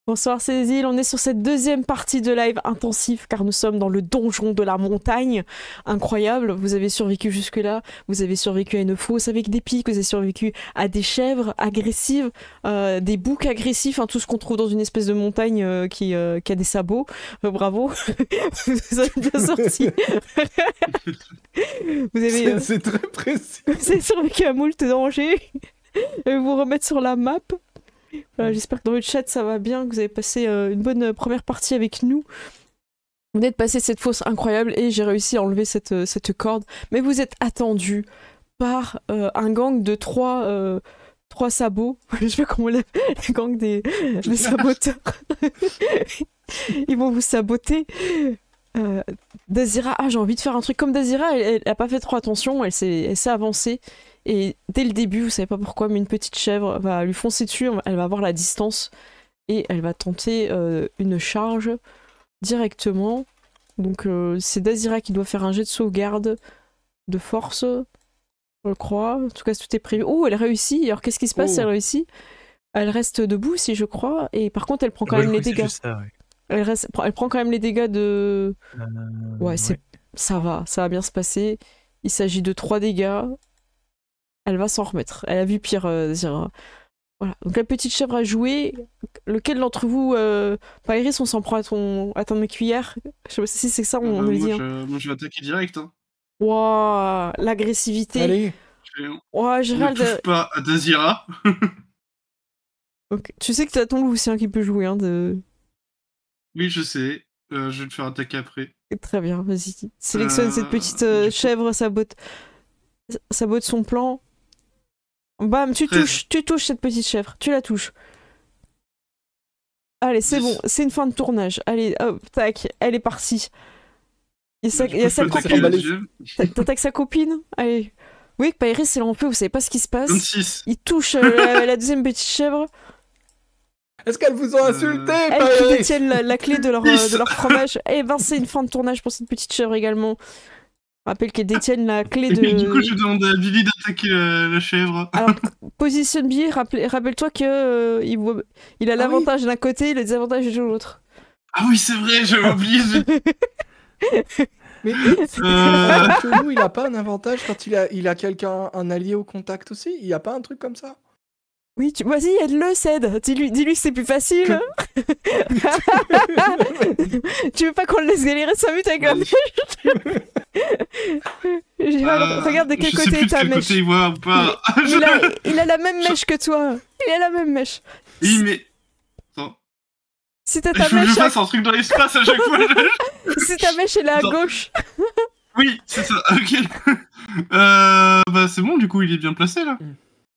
Bonsoir Cécile, on est sur cette deuxième partie de live intensif car nous sommes dans le donjon de la montagne. Incroyable, vous avez survécu jusque-là, vous avez survécu à une fosse avec des pics, vous avez survécu à des chèvres agressives, des boucs agressifs, hein, tout ce qu'on trouve dans une espèce de montagne qui a des sabots. Bravo, vous êtes bien sortis. C'est très précis. Vous avez survécu à moult dangers. Je vais vous remettre sur la map. Voilà, j'espère que dans le chat ça va bien, que vous avez passé une bonne première partie avec nous. Vous venez de passer cette fosse incroyable et j'ai réussi à enlever cette corde. Mais vous êtes attendu par un gang de trois sabots. Je sais pas comment on l'appelle, le gang des saboteurs. Ils vont vous saboter. Dazira, j'ai envie de faire un truc comme Dazira, elle a pas fait trop attention, elle s'est avancée. Et dès le début, vous savez pas pourquoi, mais une petite chèvre va lui foncer dessus, elle va avoir la distance et elle va tenter une charge directement. Donc c'est Dazira qui doit faire un jet de sauvegarde de force, je crois. En tout cas, tout est prévu. Oh, elle réussit. Alors qu'est-ce qui se passe? Elle réussit. Elle reste debout, si je crois. Et par contre, elle prend quand même les dégâts. Ça, ouais. Elle prend quand même les dégâts de... Ouais, ouais. ça va bien se passer. Il s'agit de 3 dégâts. Elle va s'en remettre. Elle a vu pire, Zira. Voilà. Donc la petite chèvre a joué. Lequel d'entre vous, Pairis, on s'en prend à ton cuillère? Je sais pas si c'est ça, on le dit. Moi, je vais attaquer direct. Hein. Waouh, l'agressivité. Allez. Ouah, Gérald. Ne touche pas à Dazira. Okay. Tu sais que t'as ton loup aussi hein, qui peut jouer. Hein, Oui, je sais. Je vais te faire attaquer après. Très bien, vas-y. Sélectionne cette petite chèvre, sabote son plan. Bam, tu touches cette petite chèvre. Tu la touches. Allez, c'est bon. C'est une fin de tournage. Allez, hop, tac. Elle est partie. Il y a sa copine. T'attaques sa copine? Allez. Oui, Pairis, c'est l'enfeu, vous savez pas ce qui se passe. 26. Il touche la deuxième petite chèvre. Est-ce qu'elles vous ont insulté, Elles qui détiennent la clé de leur fromage. Eh ben, c'est une fin de tournage pour cette petite chèvre également. Je rappelle qu'elles détiennent la clé de... Et du coup, je demande à Billy d'attaquer la chèvre. Alors, positionne Billy, rappelle-toi que il a l'avantage d'un côté et le désavantage de l'autre. Ah oui, c'est vrai, j'avais oublié. Mais nous, il a pas un avantage quand il a quelqu'un, un allié au contact aussi? Il y a pas un truc comme ça? Oui, vas-y, aide-le, Ced. Dis-lui que c'est plus facile. Tu veux pas qu'on le laisse galérer 5 minutes avec la mèche? Regarde de quel côté est ta mèche. Il voit ou pas. Il a la même mèche que toi. Il a la même mèche. Oui, mais... Attends. Si t'as ta mèche... Je fasse un truc dans l'espace à chaque fois. Si ta mèche, elle est à gauche. Oui, c'est ça, ok. Bah c'est bon, du coup, il est bien placé, là.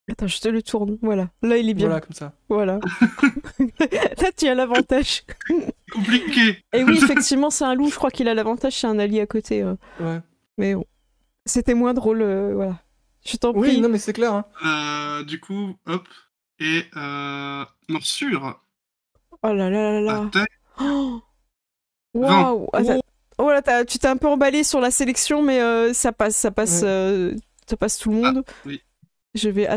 Attends, je te le tourne, voilà. Là, il est bien. Voilà, comme ça. Voilà. Là, tu as l'avantage. Compliqué. Et oui, effectivement, c'est un loup. Je crois qu'il a l'avantage, c'est un allié à côté. Ouais. Mais bon, c'était moins drôle, voilà. Je t'en prie. Oui, non, mais c'est clair. Hein. Du coup, hop. Et morsure. Oh là là là là. Attaque. Oh waouh. Oh là, tu t'es un peu emballé sur la sélection, mais ça passe tout le monde. Ah, oui. Je vais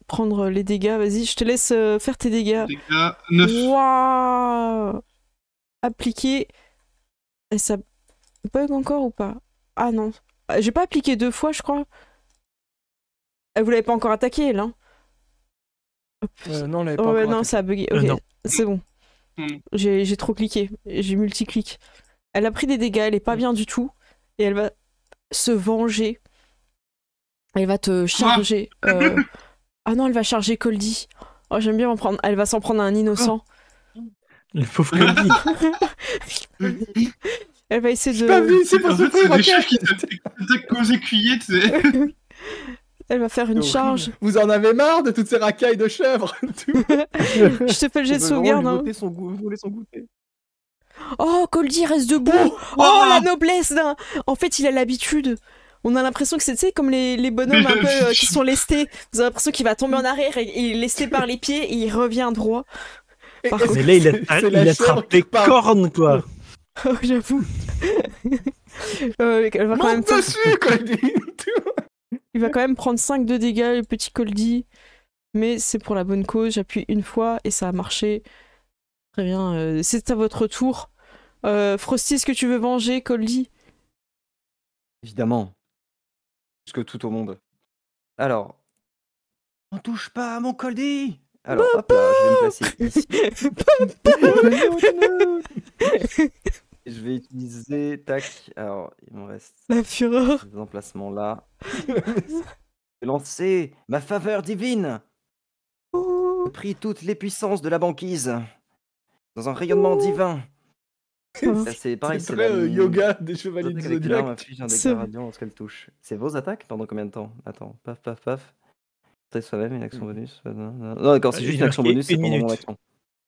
prendre les dégâts. Vas-y, je te laisse faire tes dégâts. Dégâts 9. Waouh. Appliquer. Et ça bug encore ou pas? Ah non. J'ai pas appliqué 2 fois, je crois. Vous l'avez pas encore attaqué, là? Non, on l'avait pas encore non, attaqué. ça a bugué. Ok, c'est bon. Mm. J'ai trop cliqué. J'ai multi-clic. Elle a pris des dégâts, elle est pas bien du tout. Et elle va se venger. Elle va te charger. Ah non, elle va charger Coldy. Oh, j'aime bien m'en prendre. Elle va s'en prendre à un innocent. Le pauvre Coldy. Elle va essayer de... Pas vu, c'est pas En fait, c'est des chefs qui t'attaquent aux écuyers, tu sais. Elle va faire une charge. Vous en avez marre de toutes ces racailles de chèvres? Je te fais le jet de sauvegarde. Hein. Voler son goûter. Oh, Coldy reste debout. Oh, la noblesse d'un... En fait, il a l'habitude. On a l'impression que c'est, tu sais, comme les bonhommes un peu qui sont lestés. Vous avez l'impression qu'il va tomber en arrière et il est lesté par les pieds et il revient droit. Mais là, il attrape des cornes, quoi. Oh, j'avoue. Elle va quand même dessus, Coldy. Il va quand même prendre 5 de dégâts, le petit Coldy. Mais c'est pour la bonne cause. J'appuie une fois et ça a marché. Très bien, c'est à votre tour. Frosty, est-ce que tu veux manger, Coldy? Évidemment. Plus que tout au monde. Alors, on touche pas à mon Coldy. Alors, hop là, je vais me placer ici. Et je vais utiliser, tac, alors il me reste La fureur. des emplacements là. Je vais lancer ma faveur divine. Oh, Je prie toutes les puissances de la banquise dans un rayonnement divin. Ça, c'est pareil, C'est c'est très la yoga des chevaliers attaque du avec l'arme Zodiac. affiche un C'est- dégât radiant lorsqu'elle touche. C'est vos attaques pendant combien de temps? Attends, paf, paf, paf. C'est soi-même une action bonus. Non, d'accord, c'est juste Il une action marquait bonus, c'est une pendant mon minute. action.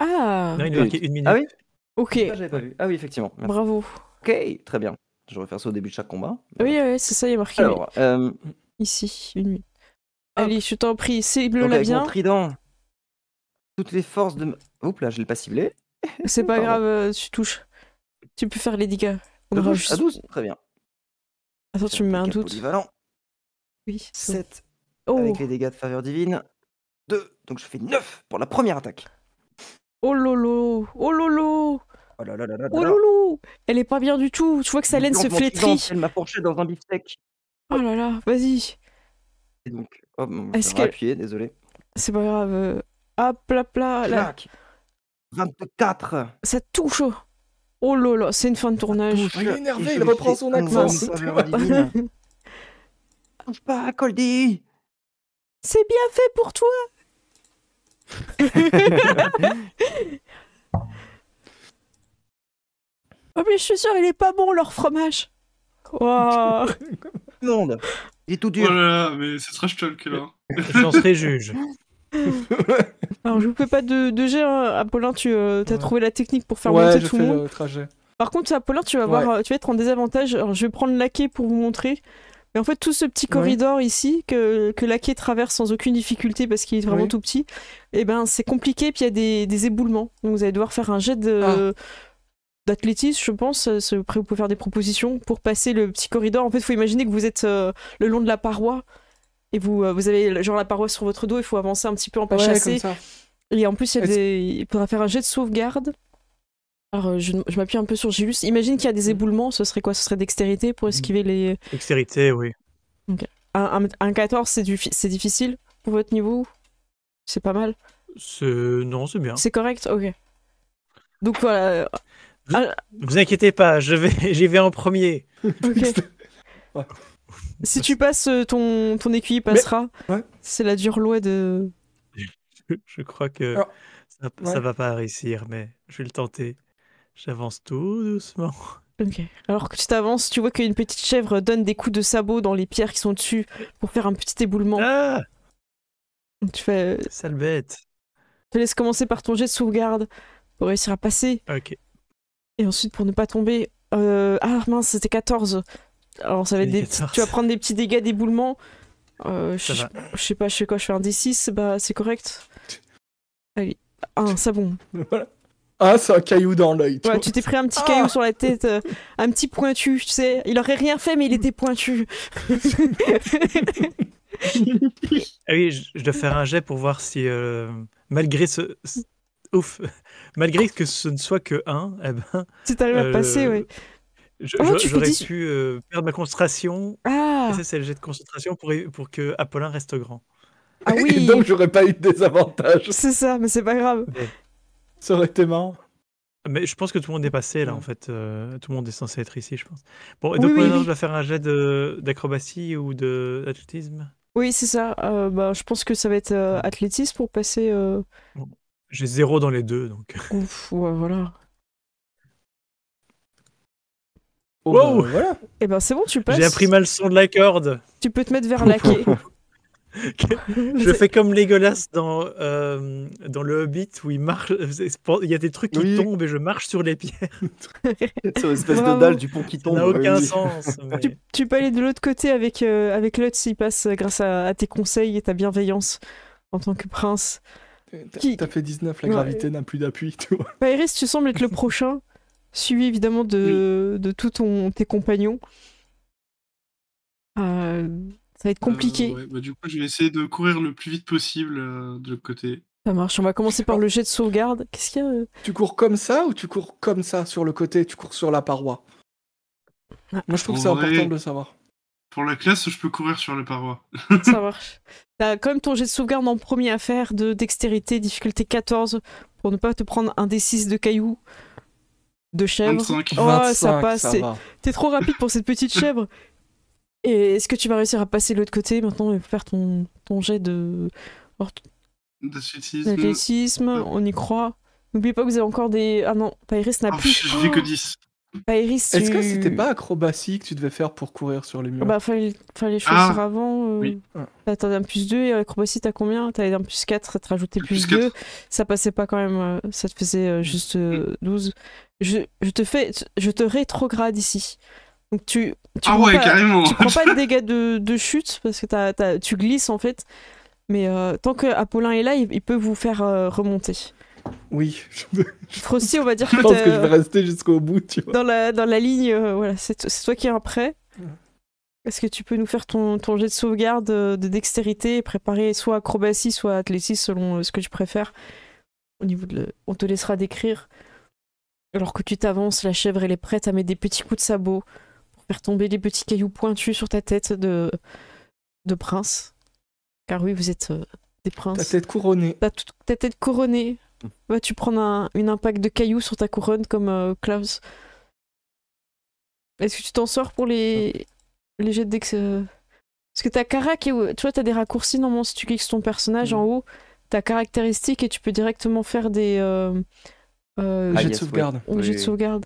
Ah, Non, il est marqué 1 minute. Ah oui? ok, Ah, j'avais pas vu. Ah oui, effectivement. Merci. bravo. Ok, très bien. Je vais refaire ça au début de chaque combat. Oui, c'est ça, il est marqué Alors, ici, 1 minute. Allez, je t'en prie, cible-la donc avec bien. mon trident, toutes les forces de... Oups là, je l'ai pas ciblé. C'est pas Pardon. grave, tu touches. Tu peux faire les dégâts. On De aura touche juste... à 12, très bien. Attends, tu me mets un doute. Polyvalent. Oui. c'est bon. 7 Oh, avec les dégâts de faveur divine. 2, donc je fais 9 pour la première attaque. oh lolo, oh lolo, Oh là là là là oh là. lolo. Elle est pas bien du tout. Tu vois que sa laine se Je plante mon trident, flétrit. Elle m'a fourché dans un beefsteak. Oh là là, vas-y. Et donc, oh, bon, Est-ce je que- vais appuyer, désolé. C'est pas grave. Hop là, là. Clac. 24. Ça touche. Oh là là, c'est une fin de tournage. Il est énervé, Et il je reprend fais son 11 accent. de faveur divine. Touche pas, Coldy. C'est bien fait pour toi. Oh mais je suis sûre, il est pas bon leur fromage. Wow. Monde. Il est tout Oh dur. là là, mais c'est trash talk là. J'en serai juge. Alors je vous fais pas de jet, hein. Apollin, tu as Ouais. trouvé la technique pour faire Ouais, monter je tout fais le monde. le trajet. Par contre, Apollin, tu vas voir, tu vas être en désavantage. Alors je vais prendre Laquais pour vous montrer. Mais en fait, tout ce petit corridor ici que Laquais traverse sans aucune difficulté parce qu'il est vraiment Oui. tout petit, et ben c'est compliqué. Puis il y a des éboulements. Donc vous allez devoir faire un jet d'athlétisme, je pense. Après, vous pouvez faire des propositions pour passer le petit corridor. En fait, il faut imaginer que vous êtes le long de la paroi. Et vous avez genre la paroi sur votre dos, il faut avancer un petit peu en pas Ouais, chasser. comme ça. Et en plus, il faudra faire un jet de sauvegarde. Alors, je m'appuie un peu sur Gilus. Imagine qu'il y a des éboulements, ce serait quoi? Ce serait dextérité pour esquiver les... Dextérité, oui. Un 14, c'est difficile pour votre niveau? C'est pas mal? Non, c'est bien. C'est correct? Ok. Donc voilà. Vous inquiétez pas, j'y vais en premier. Ok. Ouais. Si tu passes, ton écuyer passera. Ouais. C'est la dure loi de... Je crois que Alors, ça va pas réussir, mais je vais le tenter. J'avance tout doucement. Ok. Alors que tu t'avances, tu vois qu'une petite chèvre donne des coups de sabot dans les pierres qui sont dessus pour faire un petit éboulement. Ah, Tu fais... sale bête. Je te laisse commencer par ton jet de sauvegarde pour réussir à passer. Ok. Et ensuite, pour ne pas tomber... Ah mince, c'était 14. Alors ça va être C'était des petits... 14. Tu vas prendre des petits dégâts d'éboulement. Ça Je va. sais pas, je fais quoi? Je fais un D6, bah c'est correct. Allez, un savon. Voilà. Ah, c'est un caillou dans l'œil. Ouais, tu t'es pris un petit caillou sur la tête, un petit pointu, tu sais. Il aurait rien fait, mais il était pointu. Ah oui, je dois faire un jet pour voir si, malgré ouf, malgré que ce ne soit que 1, eh ben, Si t'arrives à passer, ouais. Oh, tu fais j'aurais 10. pu perdre ma concentration. Ah, Et ça, c'est le jet de concentration pour que Apollin reste grand. ah Et oui, donc, j'aurais pas eu de désavantage. c'est ça, mais c'est pas grave. Ça aurait été marrant. Mais je pense que tout le monde est passé là, Ouais. en fait. Tout le monde est censé être ici, je pense. Bon, et donc Oui, maintenant, oui. je dois faire un jet d'acrobatie ou d'athlétisme. Oui, c'est ça. Bah, je pense que ça va être athlétisme pour passer. J'ai 0 dans les deux, donc. Ouf, ouais, voilà. Oh, Wow. bah, voilà. Et ben c'est bon, tu passes. J'ai appris ma leçon de la corde. Tu peux te mettre vers la quai. Je fais comme Legolas dans le Hobbit où il marche. Il y a des trucs qui Oui. tombent et je marche sur les pierres. Sur l'espèce Bravo. de dalle du pont qui Ça tombe. n'a aucun oui. sens. mais- Tu peux aller de l'autre côté avec Lutz, il passe grâce à tes conseils et ta bienveillance en tant que prince. Qui- T'as fait 19, la Ouais. gravité n'a plus d'appui, tu vois. Pairis, tu sembles être le prochain, suivi évidemment de tous tes compagnons. Ça va être compliqué. Ouais, bah, du coup, je vais essayer de courir le plus vite possible de l'autre côté. Ça marche, on va commencer par le jet de sauvegarde. Qu'est-ce qu'il y a Tu cours comme ça ou tu cours comme ça sur le côté? Tu cours sur la paroi? Ah. Moi, je trouve que En c'est vrai- important de le savoir. Pour la classe, je peux courir sur les parois. Ça marche. T'as quand même ton jet de sauvegarde en premier à faire de dextérité, difficulté 14, pour ne pas te prendre un D6 de cailloux, de chèvre. 25. Oh, 25, ça passe. ça va. T'es trop rapide pour cette petite chèvre. Et est-ce que tu vas réussir à passer de l'autre côté maintenant et faire ton jet de D'athlétisme. d'athlétisme? On y croit. N'oubliez pas que vous avez encore des. Ah non, Pairis n'a Oh, plus. je vis que 10. Pairis, Est-ce que c'était pas acrobatie que tu devais faire pour courir sur les murs? Bah, fallait choisir Ah, avant. oui. T'as un plus 2 et acrobatie, t'as combien? T'avais un plus 4, ça te rajoutait plus Plus 2. 4. Ça passait pas quand même, ça te faisait juste 12. Je te rétrograde ici. Donc tu Ah prends ouais, pas, carrément. tu prends pas de dégâts de chute parce que tu glisses en fait. Mais tant que Apollin est là, il peut vous faire remonter. Oui, Frosty, on va dire je que pense que je vais t'es rester jusqu'au bout, tu vois. dans la ligne, voilà, c'est toi qui es un prêt. Est-ce que tu peux nous faire ton jet de sauvegarde de dextérité et préparer soit acrobatie, soit athlétisme selon ce que tu préfères. Au niveau on te laissera décrire. Alors que tu t'avances, la chèvre elle est prête à mettre des petits coups de sabot pour faire tomber les petits cailloux pointus sur ta tête de prince. Car oui, vous êtes des princes. Ta tête couronnée. Ta tête couronnée. Vas-tu prendre une impact de cailloux sur ta couronne comme Klaus? Est-ce que tu t'en sors pour les jets de dex Parce que t'as Carac, tu vois, t'as des raccourcis normalement si tu cliques sur ton personnage en haut, t'as caractéristiques et tu peux directement faire des Jet de sauvegarde. jets de sauvegarde.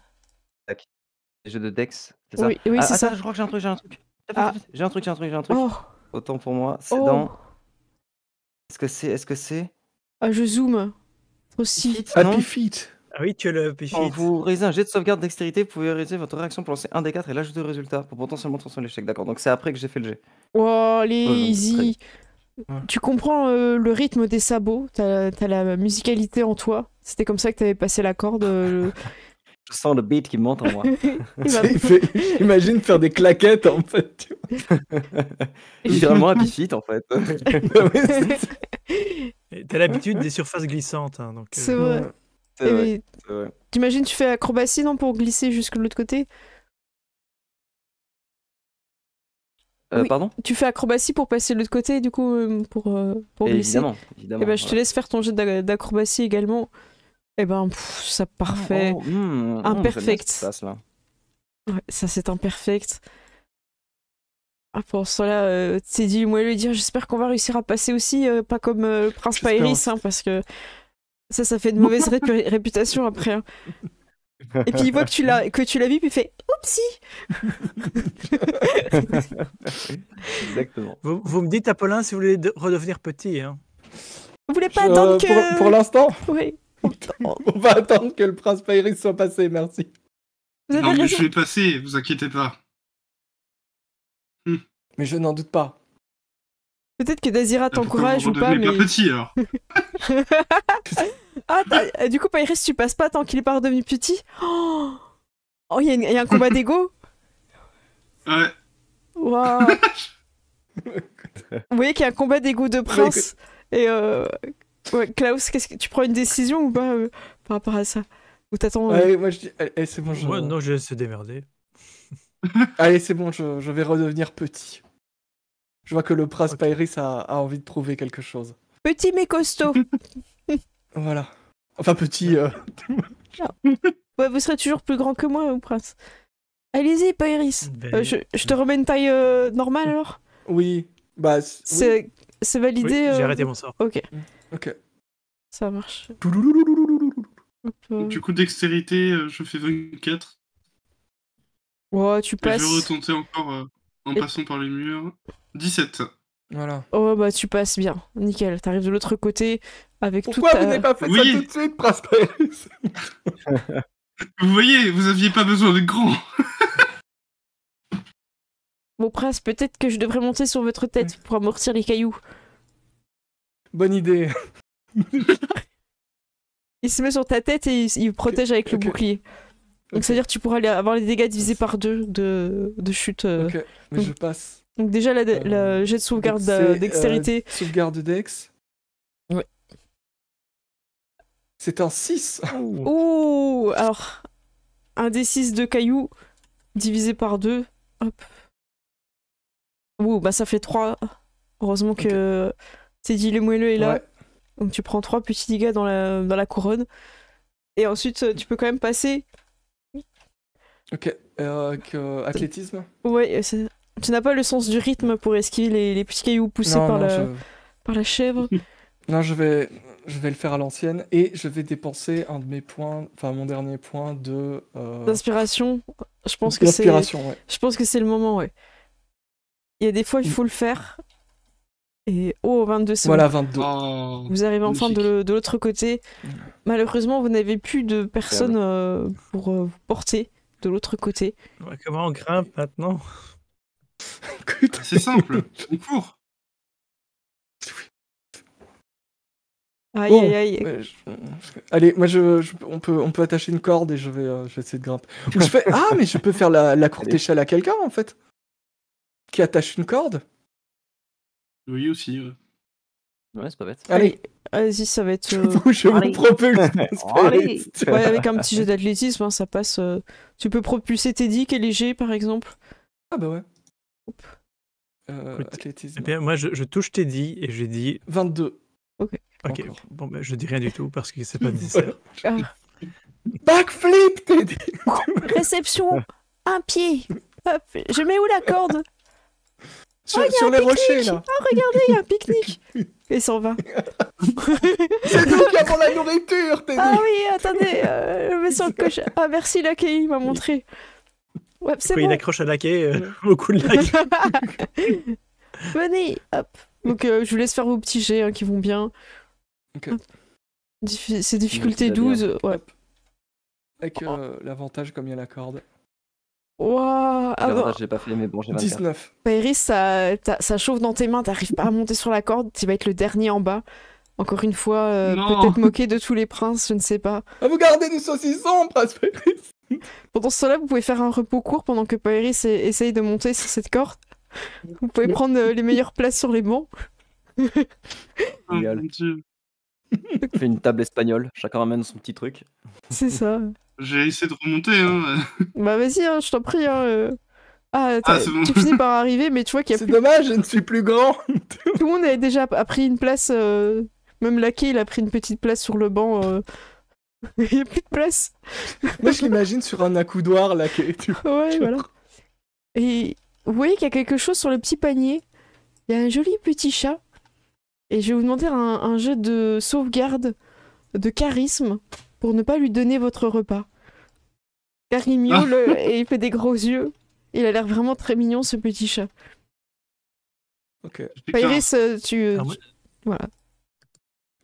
Les jeux de Dex, c'est ça? Oui, c'est attends, ça. je crois que j'ai un truc. Ah. J'ai un truc. Oh, Autant pour moi, c'est oh. dans. Est-ce que c'est Ah, je zoome. Aussi. non Happy Feet. Ah oui, tu as le Quand Pifit. vous réalisez un jet de sauvegarde dextérité, vous pouvez réaliser votre réaction pour lancer un des 4 et l'ajouter au résultat pour potentiellement transformer l'échec. D'accord, donc c'est après que j'ai fait le jet. Oh, allez, Ouais, easy. Ouais. Tu comprends le rythme des sabots, t'as la musicalité en toi. C'était comme ça que t'avais passé la corde. Je sens le beat qui monte en moi. Il va- Imagine faire des claquettes en fait. Tu Littéralement Happy Feet en fait. vois. Ouais, Et t'as l'habitude des surfaces glissantes. Hein, donc, C'est vrai. C'est vrai, Et c'est vrai. t'imagines, tu fais acrobatie, non, pour glisser jusque de l'autre côté? Oui. Pardon? Tu fais acrobatie pour passer de l'autre côté, du coup, pour glisser? Évidemment. Et ben, je te laisse faire ton jet d'acrobatie également. Et ben, ça parfait. Imperfect. Là. Ouais, ça, c'est imperfect. Ah, pour cela, Teddy, moi, lui dire, j'espère qu'on va réussir à passer aussi, pas comme le prince J'espère Pairis, aussi. hein, parce que ça fait de mauvaise réputation après. Hein. Et puis il voit que tu l'as vu, puis il fait oupsie. Exactement. vous me dites, Apollin, si vous voulez redevenir petit. Hein. Vous voulez pas attendre que. Pour l'instant, Oui. on va attendre que le prince Pairis soit passé, merci. Vous avez Non, mais raison. je vais passer, vous inquiétez pas. Mais je n'en doute pas. Peut-être que Dazira t'encourage ou Pourquoi pas, vous mais. redevenez petit alors. Ah, du coup, Pairis, tu passes pas tant qu'il est pas redevenu petit. Oh, il y a un combat d'ego. Ouais. Waouh. Vous voyez qu'il y a un combat d'ego de prince. Et ouais, Klaus, qu'est-ce que tu prends une décision ou pas par rapport à ça? Ou t'attends Allez, moi je dis, allez, c'est bon, Ouais, non, je laisse se démerder. allez, c'est bon, je vais redevenir petit. Je vois que le prince Pairis a envie de prouver quelque chose. petit mais costaud. Voilà. Enfin, petit. Ouais, vous serez toujours plus grand que moi, ou prince. Allez-y, Pairis. Ben, Je te remets une taille normale alors? Oui. Bah, oui. C'est oui, validé. j'ai arrêté mon sort. Ok, Ok. ça marche. Du coup, dextérité, je fais 24. Ouais, tu Et je passes. vais retenter encore en passant par les murs. 17. Voilà. Oh bah tu passes bien, nickel. T'arrives de l'autre côté avec Pourquoi toute vous ta... n'avez pas fait Oui. ça tout de suite, prince Pairis? Vous voyez, vous aviez pas besoin d'être grand. Bon prince, peut-être que je devrais monter sur votre tête pour amortir les cailloux. Bonne idée. Il se met sur ta tête et il protège avec le ok. bouclier. Donc Ok. c'est-à-dire que tu pourras avoir les dégâts divisés par 2 de chute. Ok, mais donc- je passe. Donc déjà la jet de sauvegarde Donc, c'est, dextérité. Sauvegarde Dex. C'est un 6. Ouh, alors, un D6 de cailloux divisé par 2. Hop. Ouh, bah ça fait 3. Heureusement que Teddy le moelleux est là. Ouais. Donc tu prends 3 petits dégâts dans la couronne. Et ensuite, tu peux quand même passer. Ok. Avec athlétisme. Ouais, tu n'as pas le sens du rythme pour esquiver les petits cailloux poussés par la chèvre. Non, je vais le faire à l'ancienne et je vais dépenser un de mes points, enfin mon dernier point de D'inspiration. Je pense que c'est le moment, ouais. Il y a des fois, il faut le faire. Et 22 secondes. Voilà, 22. Oh, Vous arrivez enfin de l'autre côté. Malheureusement, vous n'avez plus de personne pour vous porter de l'autre côté. Comment on grimpe maintenant? c'est simple, on court. Aïe, Bon, aïe, aïe. allez, moi on peut attacher une corde et je vais essayer de grimper. Ou mais je peux faire la courte échelle à quelqu'un en fait. Qui attache une corde. Oui, aussi. Ouais, c'est pas bête. Allez, Vas-y, ça va être. je vous propulse. Allez. Ouais, avec un petit jet d'athlétisme, hein, ça passe. Tu peux propulser Teddy qui est léger, par exemple. Ah bah ouais. Écoute, Athlétisme. Eh bien, moi, je touche Teddy et je dis 22. ok. Encore. Bon, ben, je dis rien du tout parce que c'est pas nécessaire. Ah. Backflip, Teddy. Réception, un pied. Hop, je mets où la corde? Sur y a un les rochers pique-nique. là. Oh, regardez, il y a un pique-nique. Et il s'en va. C'est nous qui avons la nourriture, Teddy. Ah oui, attendez, le vaisseau de coche. Ah, merci, Laquais, il m'a montré. Ouais, c'est Quand bon. il accroche à la quai, beaucoup de lacs. Venez, hop. Donc, je vous laisse faire vos petits jets hein, qui vont bien. Ok. Hop. C'est difficulté ça va bien. 12. Ouais. Avec l'avantage comme il y a la corde. Waouh. Ah, L'avantage, non. j'ai pas fait, mais bon, j'ai 24. 19. Pairis, ça chauffe dans tes mains, t'arrives pas à monter sur la corde, tu vas être le dernier en bas. Encore une fois, Non. peut-être moqué de tous les princes, je ne sais pas. Ah, vous gardez du saucisson, Prince Pairis. Pendant ce temps-là, vous pouvez faire un repos court pendant que Pairis essaye de monter sur cette corde. Vous pouvez prendre les meilleures places sur les bancs. Oh, Génial. mon Dieu. On fait une table espagnole, chacun ramène son petit truc. C'est ça. J'ai essayé de remonter. Hein. Bah vas-y, hein, je t'en prie. Ah, c'est bon. tu finis par arriver, mais tu vois qu'il y a C'est plus... dommage, je ne suis plus grand. tout le monde a déjà pris une place. Même Laquais, il a pris une petite place sur le banc. Il n'y a plus de place. Moi, je l'imagine sur un accoudoir là. Ouais, voilà. Et vous voyez qu'il y a quelque chose sur le petit panier. Il y a un joli petit chat. Et je vais vous demander un jet de sauvegarde de charisme pour ne pas lui donner votre repas. Car il miaule et il fait des gros yeux. Il a l'air vraiment très mignon, ce petit chat. Ok. Pairis, tu... Alors, moi, Voilà.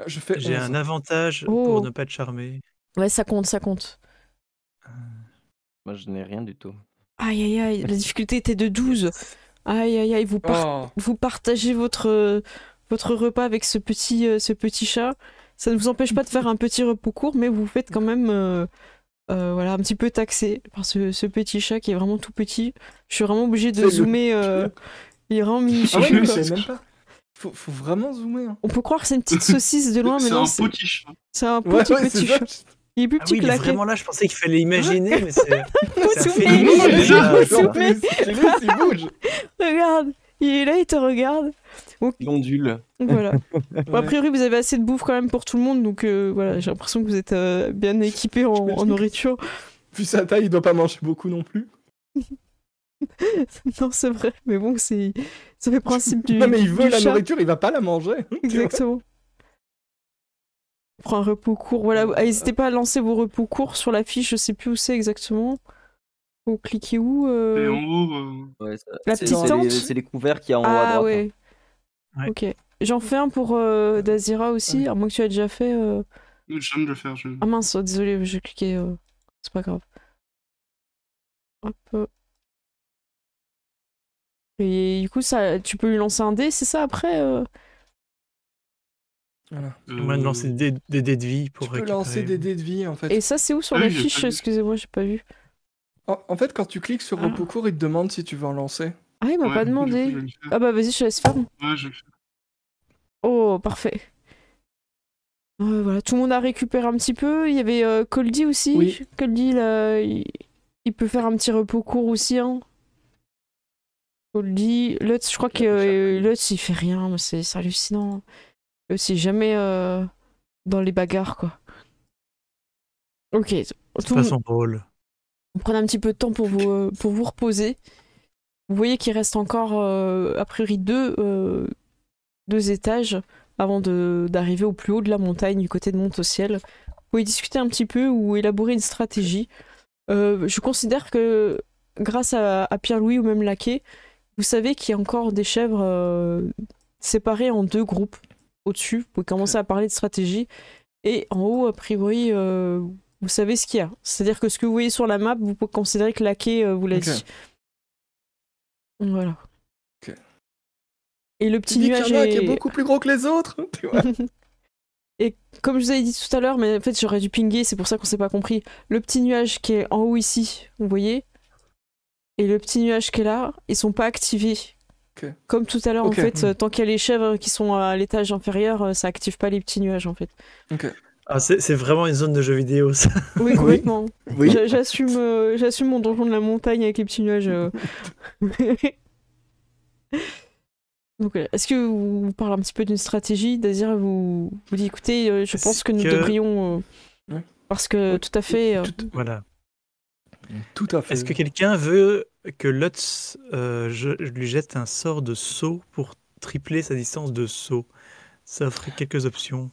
Je fais j'ai 11. un avantage Oh. pour ne pas te charmer. Ouais, ça compte, ça compte. Moi, je n'ai rien du tout. Aïe, aïe, aïe. La difficulté était de 12. Aïe, aïe, aïe. Oh. Vous partagez votre repas avec ce petit chat. Ça ne vous empêche pas de faire un petit repos court, mais vous faites quand même voilà, un petit peu taxé par ce petit chat qui est vraiment tout petit. Je suis vraiment obligée de C'est le zoomer. Il est vraiment minuscule. Ah ouais, mais je quoi. savais même pas. Faut vraiment zoomer. Hein. On peut croire que c'est une petite saucisse de loin, mais C'est non, un petit chat. c'est un Ouais, petit c'est chat. ça. Il est plus Ah petit oui, que il est la vraiment là, je pensais qu'il fallait imaginer, mais c'est Faut un zoomer. phénomène, Oui, déjà. Faut En zoomer. plus, chez nous, il bouge. Regarde, il est là, il te regarde. Il ondule. Voilà. Bon, a Ouais. priori, vous avez assez de bouffe quand même pour tout le monde, donc voilà, j'ai l'impression que vous êtes bien équipés en nourriture. Vu sa taille, il doit pas manger beaucoup non plus. Non, c'est vrai, mais bon, ça fait le principe du. Non, mais il veut du la chat. nourriture, il va pas la manger. Exactement. On prend un repos court. Voilà, n'hésitez pas à lancer vos repos courts sur la fiche, je sais plus où c'est exactement. Vous cliquez où Et en haut, Ouais, La c'est- petite c'est tente les- C'est les couverts qu'il y a en haut à Ah droite. ouais. Ouais. Ok. J'en fais un pour Dazira aussi, Ouais. à moins que tu aies déjà fait. je viens de le faire. Ah mince, désolé, j'ai cliqué. C'est pas grave. Hop. Et du coup, ça, tu peux lui lancer un dé, c'est ça après Voilà. On va lancer des dés de vie pour Tu peux récupérer. lancer des dés de vie en fait. Et ça, c'est où sur Ah la oui, j'ai fiche pas vu. Excusez-moi, j'ai pas vu. En fait, quand tu cliques sur Ah. repos court, il te demande si tu veux en lancer. Ah, il m'a pas demandé. Ah bah vas-y, je te laisse faire. Ouais, je le fais. Oh, parfait. Voilà, tout le monde a récupéré un petit peu. Il y avait Coldy aussi. Oui. Coldy, il peut faire un petit repos court aussi. Hein. Coldy, Lutz, je crois que Lutz, il fait rien. Mais c'est hallucinant. Lutz, il est jamais dans les bagarres, quoi. Ok. C'est pas son rôle. Vous prenez un petit peu de temps pour vous reposer. Vous voyez qu'il reste encore, a priori, deux étages avant d'arriver au plus haut de la montagne, du côté de Montautiel. Vous pouvez discuter un petit peu ou élaborer une stratégie. Je considère que, grâce à Pierre-Louis ou même Laquais, vous savez qu'il y a encore des chèvres séparées en 2 groupes au-dessus. Vous pouvez commencer à parler de stratégie. Et en haut, a priori, vous savez ce qu'il y a. C'est-à-dire que ce que vous voyez sur la map, vous pouvez considérer que Laquais vous l'a dit. Voilà. Ok. Et le petit Tu dis nuage qu'il y en a qui est beaucoup plus gros que les autres, tu vois. Et comme je vous avais dit tout à l'heure, mais en fait j'aurais dû pinguer, c'est pour ça qu'on s'est pas compris. Le petit nuage qui est en haut ici, vous voyez, et le petit nuage qui est là, ils sont pas activés. Ok. Comme tout à l'heure, Ok. en fait, tant qu'il y a les chèvres qui sont à l'étage inférieur, ça active pas les petits nuages en fait. Ok. Ah, c'est vraiment une zone de jeux vidéo, ça. Oui, complètement. Oui. J'assume mon donjon de la montagne avec les petits nuages. Donc, est-ce que vous parlez un petit peu d'une stratégie? Désir vous dit écoutez, je pense que nous devrions. Ouais. Parce que tout à fait. Voilà. Tout à fait. Est-ce que quelqu'un veut que Lutz je lui jette un sort de saut pour tripler sa distance de saut? Ça offre quelques options.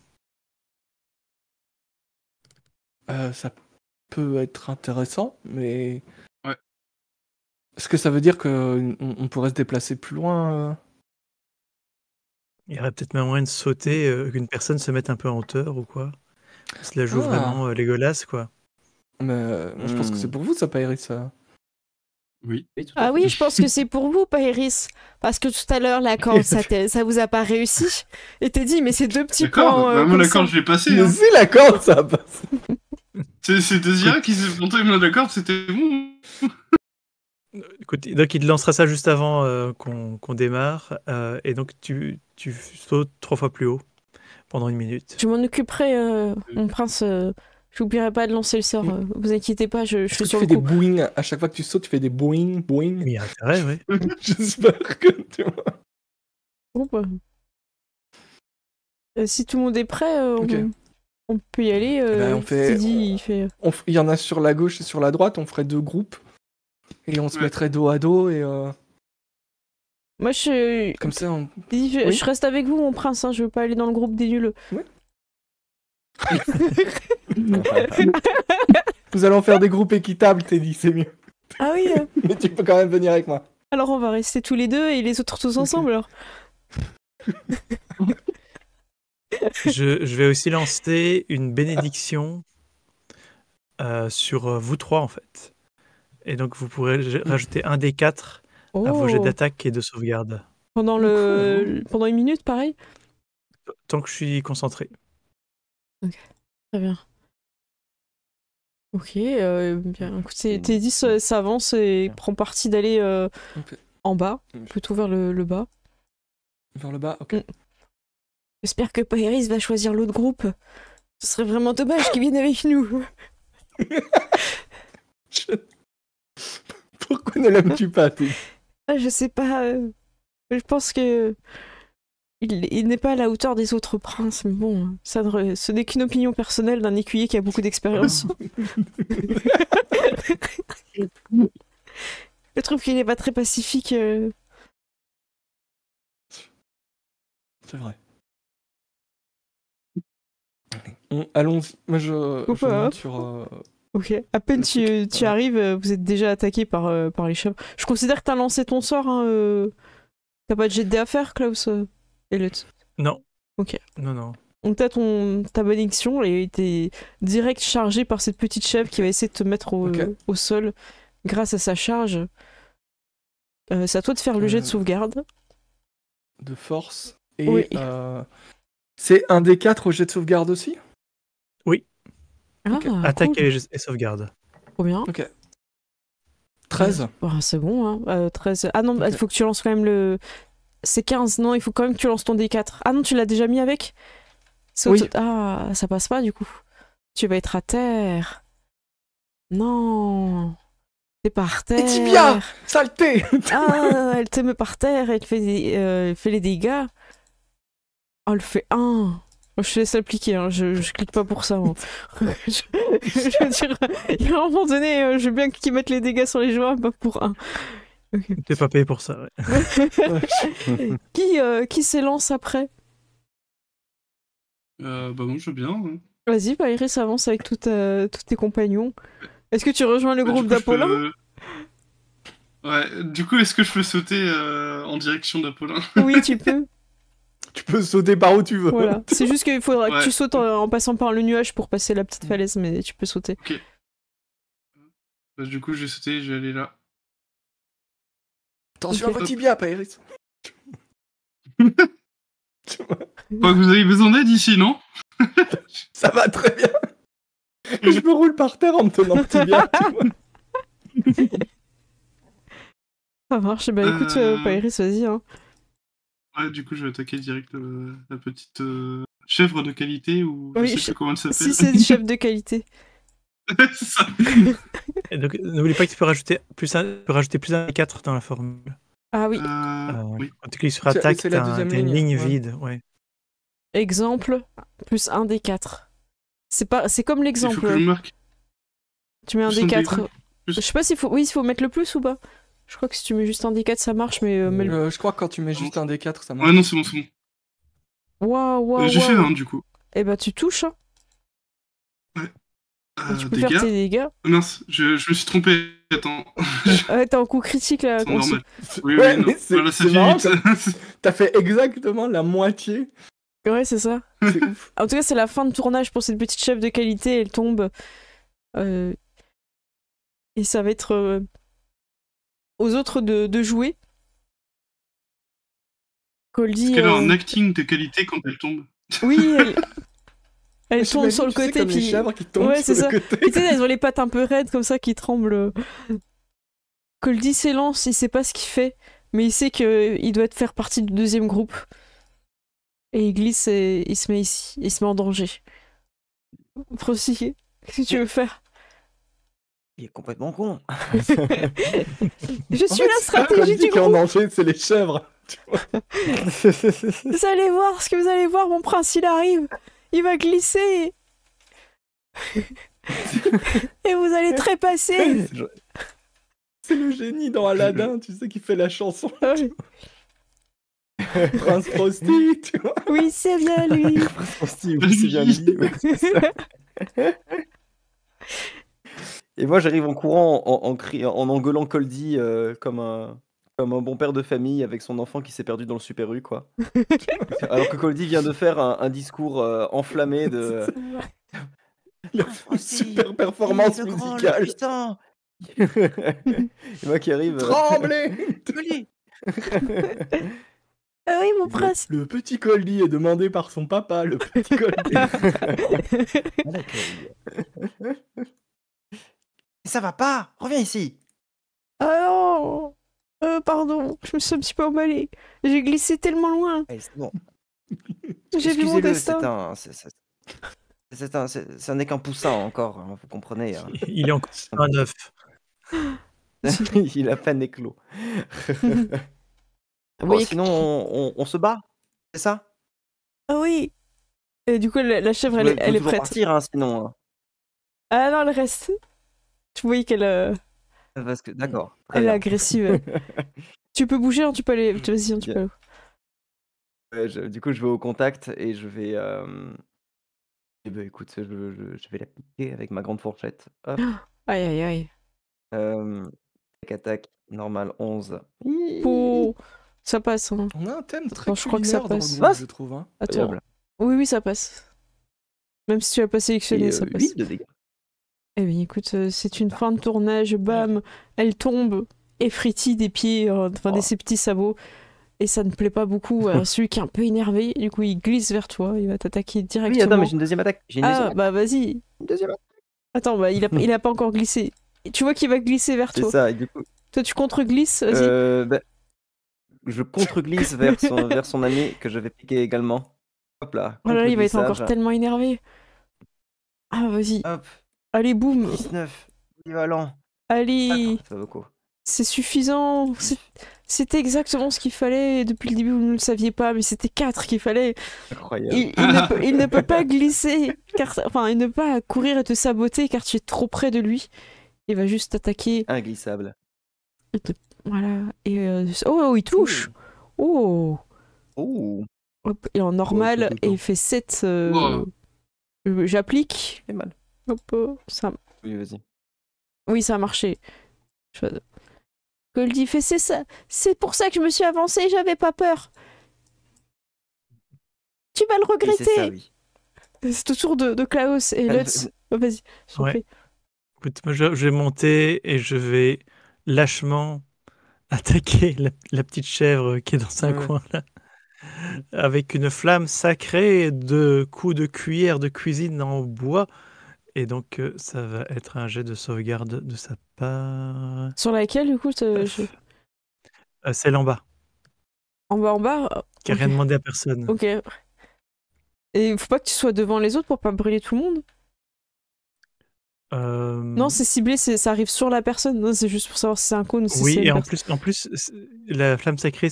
Ça peut être intéressant, mais... Ouais. Est-ce que ça veut dire qu'on pourrait se déplacer plus loin Il y aurait peut-être même moyen de sauter, qu'une personne se mette un peu en hauteur ou quoi. On se la joue vraiment Legolas, quoi. Mais moi, je pense que c'est pour vous, ça, Pairis, ça. Oui. Ah oui, je pense que c'est pour vous, Pairis. Parce que tout à l'heure, la corde, ça vous a pas réussi. Et t'es dit, mais c'est 2 petits D'accord, plans. moi la corde je l'ai passé. Mais Hein. si, la corde, ça passe. C'est Désiré qui s'est monté la corde, c'était bon. Écoute, donc il te lancera ça juste avant qu'on démarre. Et donc tu sautes 3 fois plus haut pendant 1 minute. Je m'en occuperai, mon prince. J'oublierai pas de lancer le sort. Vous inquiétez pas, je Est-ce suis que sur tu le fais des coup. boing à chaque fois que tu sautes, tu fais des boing, boing. Il y a intérêt, oui. J'espère que tu vois. Bon, bah. Si tout le monde est prêt, Ok. on peut y aller. Ben, on fait- Teddy, il fait. Il y en a sur la gauche et sur la droite, on ferait 2 groupes. Et on se mettrait dos à dos et Moi, comme ça on... je Oui. reste avec vous, mon prince. Hein, je veux pas aller dans le groupe des nuls. Nous allons faire des groupes équitables, t'es dit, c'est mieux. Ah oui. Mais tu peux quand même venir avec moi. Alors on va rester tous les deux et les autres tous ensemble. Alors. Je vais aussi lancer une bénédiction sur vous 3, en fait. Et donc vous pourrez rajouter un des 4 à vos jets d'attaque et de sauvegarde. Pendant 1 minute, pareil. Tant que je suis concentré. Très bien. Ok, bien. Écoute, Teddy s'avance et prend parti d'aller Ok. en bas, plutôt vers le bas. Vers le bas, ok. J'espère que Pairis va choisir l'autre groupe. Ce serait vraiment dommage qu'il vienne avec nous. Pourquoi ne l'aimes-tu pas, Teddy? Je sais pas. Je pense que il n'est pas à la hauteur des autres princes, mais bon, ce n'est qu'une opinion personnelle d'un écuyer qui a beaucoup d'expérience. Je trouve qu'il n'est pas très pacifique. C'est vrai. Allons-y. Moi, je monte sur... Ok, à peine tu arrives, vous êtes déjà attaqué par les chèvres. Je considère que t'as lancé ton sort. Hein, T'as pas de jet de dés à faire, Klaus et Lutz? Non. Ok. Non. Donc t'as ta bénédiction et t'es direct chargé par cette petite chèvre qui va essayer de te mettre au sol grâce à sa charge. C'est à toi de faire le jet de sauvegarde. De force. Et Oui. c'est un des 4 au jet de sauvegarde aussi? Oui. Ok. Attaque Cool. et sauvegarde. Trop bien. Ok. 13. C'est bon, hein. 13. Ah non, il faut que tu lances quand même le... C'est 15, non, il faut quand même que tu lances ton D4. Ah non, tu l'as déjà mis avec? Saute. Oui. Ah, ça passe pas du coup. Tu vas être à terre. Non. T'es par terre. Et tibia, saleté. Ah, elle te met par terre, elle te fait, elle fait les dégâts. Oh, elle fait 1. Je te laisse appliquer, hein. Je clique pas pour ça. Moi. Je veux dire, il y a un moment donné, je veux bien qu'ils mettent les dégâts sur les joueurs, pas pour 1. T'es pas payé pour ça. Ouais. Qui s'élance après? Bah moi je veux bien. Hein. Vas-y, Iris avance avec tous tes compagnons. Est-ce que tu rejoins le Bah, groupe du coup, je d'Apollin? peux- Ouais, du coup, est-ce que je peux sauter en direction d'Apollin? Oui, tu peux. Tu peux sauter par où tu veux. Voilà. C'est juste qu'il faudra que Ouais. tu sautes en passant par le nuage pour passer la petite falaise, mais tu peux sauter. Bah, du coup, je vais sauter, je vais aller là. Attention Ok. à vos tibias, Pairis. Crois que vous avez besoin d'aide ici, non? Ça va très bien. Je me roule par terre en me tenant le tibia. Tu vois. Ça marche. Bah écoute, Iris, vas-y. Hein. Ouais, du coup, je vais attaquer direct la petite chèvre de qualité ou Oui, je sais plus comment elle s'appelle. Si c'est du chef de qualité. C'est ça. Et donc, n'oublie pas que tu peux rajouter plus un des 4 dans la formule. Ah oui. Oui. Quand tu cliques sur C'est- attaque, c'est la t'as deuxième t'as une ligne, ligne ouais. vide. Ouais. Exemple, plus 1 des 4. C'est comme Il faut l'exemple. que je marque. Tu mets un Plus des un des 4. quatre. Plus- Je sais pas s'il faut... Oui, il faut mettre le plus ou pas. Je crois que si tu mets juste un des 4, ça marche, mais... Je crois que quand tu mets juste un D4, ça marche. Ouais, non, c'est bon, c'est bon. Waouh, J'ai fait waouh. un, du coup. Eh bah tu touches, hein. Tu peux faire Dégâts. tes dégâts. Mince, je me suis trompé. Attends. Ouais, t'es en coup critique là. C'est normal. Oui, Ouais, oui, non. mais c'est- Voilà, ça c'est fait marrant, 8. T'as fait exactement la moitié. Ouais, c'est ça. C'est ouf. En tout cas, c'est la fin de tournage pour cette petite chef de qualité. Elle tombe. Et ça va être aux autres de jouer. Goldie. Est-ce qu'elle a un acting de qualité quand elle tombe? Oui, elle tombe J'imagine, sur le tu sais, côté. comme les Puis... chèvres qui tombent Ouais, sur c'est le ça. côté. Puis, tu sais, elles ont les pattes un peu raides comme ça qui tremblent. Goldie s'élance, il sait pas ce qu'il fait, mais il sait qu'il doit faire partie du deuxième groupe. Et il glisse et il se met ici. Il se met en danger. Procy, qu'est-ce que tu veux faire? Il est complètement con. Je suis En la fait, stratégie qui du est en groupe. danger, c'est les chèvres. Vous allez voir ce que vous allez voir, mon prince, il arrive. Il va glisser. Et vous allez trépasser. C'est le génie dans Aladdin, tu sais, qui fait la chanson. Ah oui. Prince Frosty, tu vois. Oui, c'est bien lui. Aussi, oui, c'est bien dit. Ouais, c'est ça. Et moi, j'arrive en courant, en engueulant Coldy comme un bon père de famille avec son enfant qui s'est perdu dans le Super U, quoi. Alors que Coldy vient de faire un discours enflammé de... Il a fait une super performance musicale. Et moi qui arrive... Tremblez. Coldy. Ah oui, mon prince. Le petit Coldy est demandé par son papa, le petit Coldy. Ça va pas. Reviens ici. Ah non. Pardon, je me suis un petit peu emballée. J'ai glissé tellement loin. Allez, c'est bon. J'ai vu mon Excusez-le, destin. ça n'est qu'un poussin encore, hein, vous comprenez. Hein. Il est encore un œuf. Il a peine éclos. Vous Bon, voyez sinon, on se bat, c'est ça? Ah oui. Et du coup, la chèvre, elle est toujours prête. partir, hein, sinon. Hein. Ah non, elle reste. Tu voyais qu'elle Parce que, d'accord. très elle est bien. agressive. Tu peux bouger, hein, tu peux aller. Vas-y, hein, tu peux aller. Ouais, du coup, je vais au contact et je vais. Eh ben, écoute, je vais la piquer avec ma grande fourchette. Hop. Aïe, aïe, aïe. Attaque normale 11. Oh, ça passe. Hein. On a un thème très Attends, je crois que ça culinaire dans le passe. groupe, je trouve. Hein. Attends. Incroyable. Oui, oui, ça passe. Même si tu l'as pas sélectionné, Et, ça passe. 8 de dégâts. Eh bien, écoute, c'est une fin de tournage. Bam, elle tombe effrétée des pieds, enfin, de ses petits sabots. Et ça ne plaît pas beaucoup à celui qui est un peu énervé. Du coup, il glisse vers toi. Il va t'attaquer directement. Oui, attends, mais j'ai une deuxième attaque. J'ai une deuxième Ah, attaque. bah vas-y. Une deuxième attaque. Attends, bah il a pas encore glissé. Et tu vois qu'il va glisser vers C'est toi. ça, et du coup. Toi, tu contre-glisses. Vas-y. Je contre-glisse vers son ami que je vais piquer également. Hop là. Oh là là, contre il va être glissage. encore tellement énervé. Ah, vas-y. Hop, Allez, boum. 19. Équivalent. Allez. Ça vaut quoi? C'est suffisant. C'était exactement ce qu'il fallait. Depuis le début, vous ne le saviez pas, mais c'était 4 qu'il fallait. Incroyable. Il ne peut pas glisser, enfin, il ne peut pas courir et te saboter car tu es trop près de lui. Il va juste t'attaquer. Inglissable. Voilà. Et oh, il touche. Oh. Oh, Hop, et en normal, tout, tout, et tout. il fait 7. Wow. J'applique. c'est mal. Hop, ça... Oui, vas-y. Oui, ça a marché. Goldie fait c'est ça. C'est pour ça que je me suis avancée, j'avais pas peur. Tu vas le Oui, c'est ça, regretter. oui. C'est au tour de Klaus et Lutz. Oh, vas-y, je t'en Ouais. prie. Écoute, moi, je vais monter et je vais lâchement attaquer la petite chèvre qui est dans un Ouais. coin là, avec une flamme sacrée de coups de cuillère de cuisine en bois. Et donc, ça va être un jet de sauvegarde de sa part. Sur laquelle, du coup, Celle en bas, en bas, qui n'a ok. rien demandé à personne. Ok. Et il faut pas que tu sois devant les autres pour pas brûler tout le monde. Non, c'est ciblé, ça arrive sur la personne. Non, c'est juste pour savoir si c'est un cône ou si Oui, c'est et une en personne. plus, la flamme sacrée,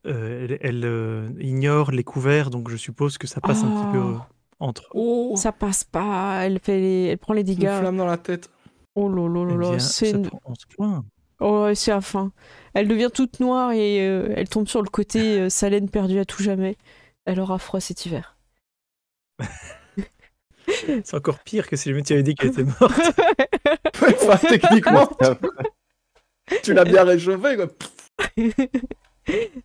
elle ignore les couverts, donc je suppose que ça passe un petit peu Oh. entre eux. Oh, Ça passe pas, elle prend les c'est une dégâts. flamme dans la tête. Oh là là là Eh là, bien, c'est ça une... prend 11 points. Oh, ouais, c'est la fin. Elle devient toute noire et elle tombe sur le côté sa laine perdue à tout jamais. Elle aura froid cet hiver. C'est encore pire que si tu avais dit qu'elle était morte. Enfin, techniquement, tu l'as bien réchauffé, quoi.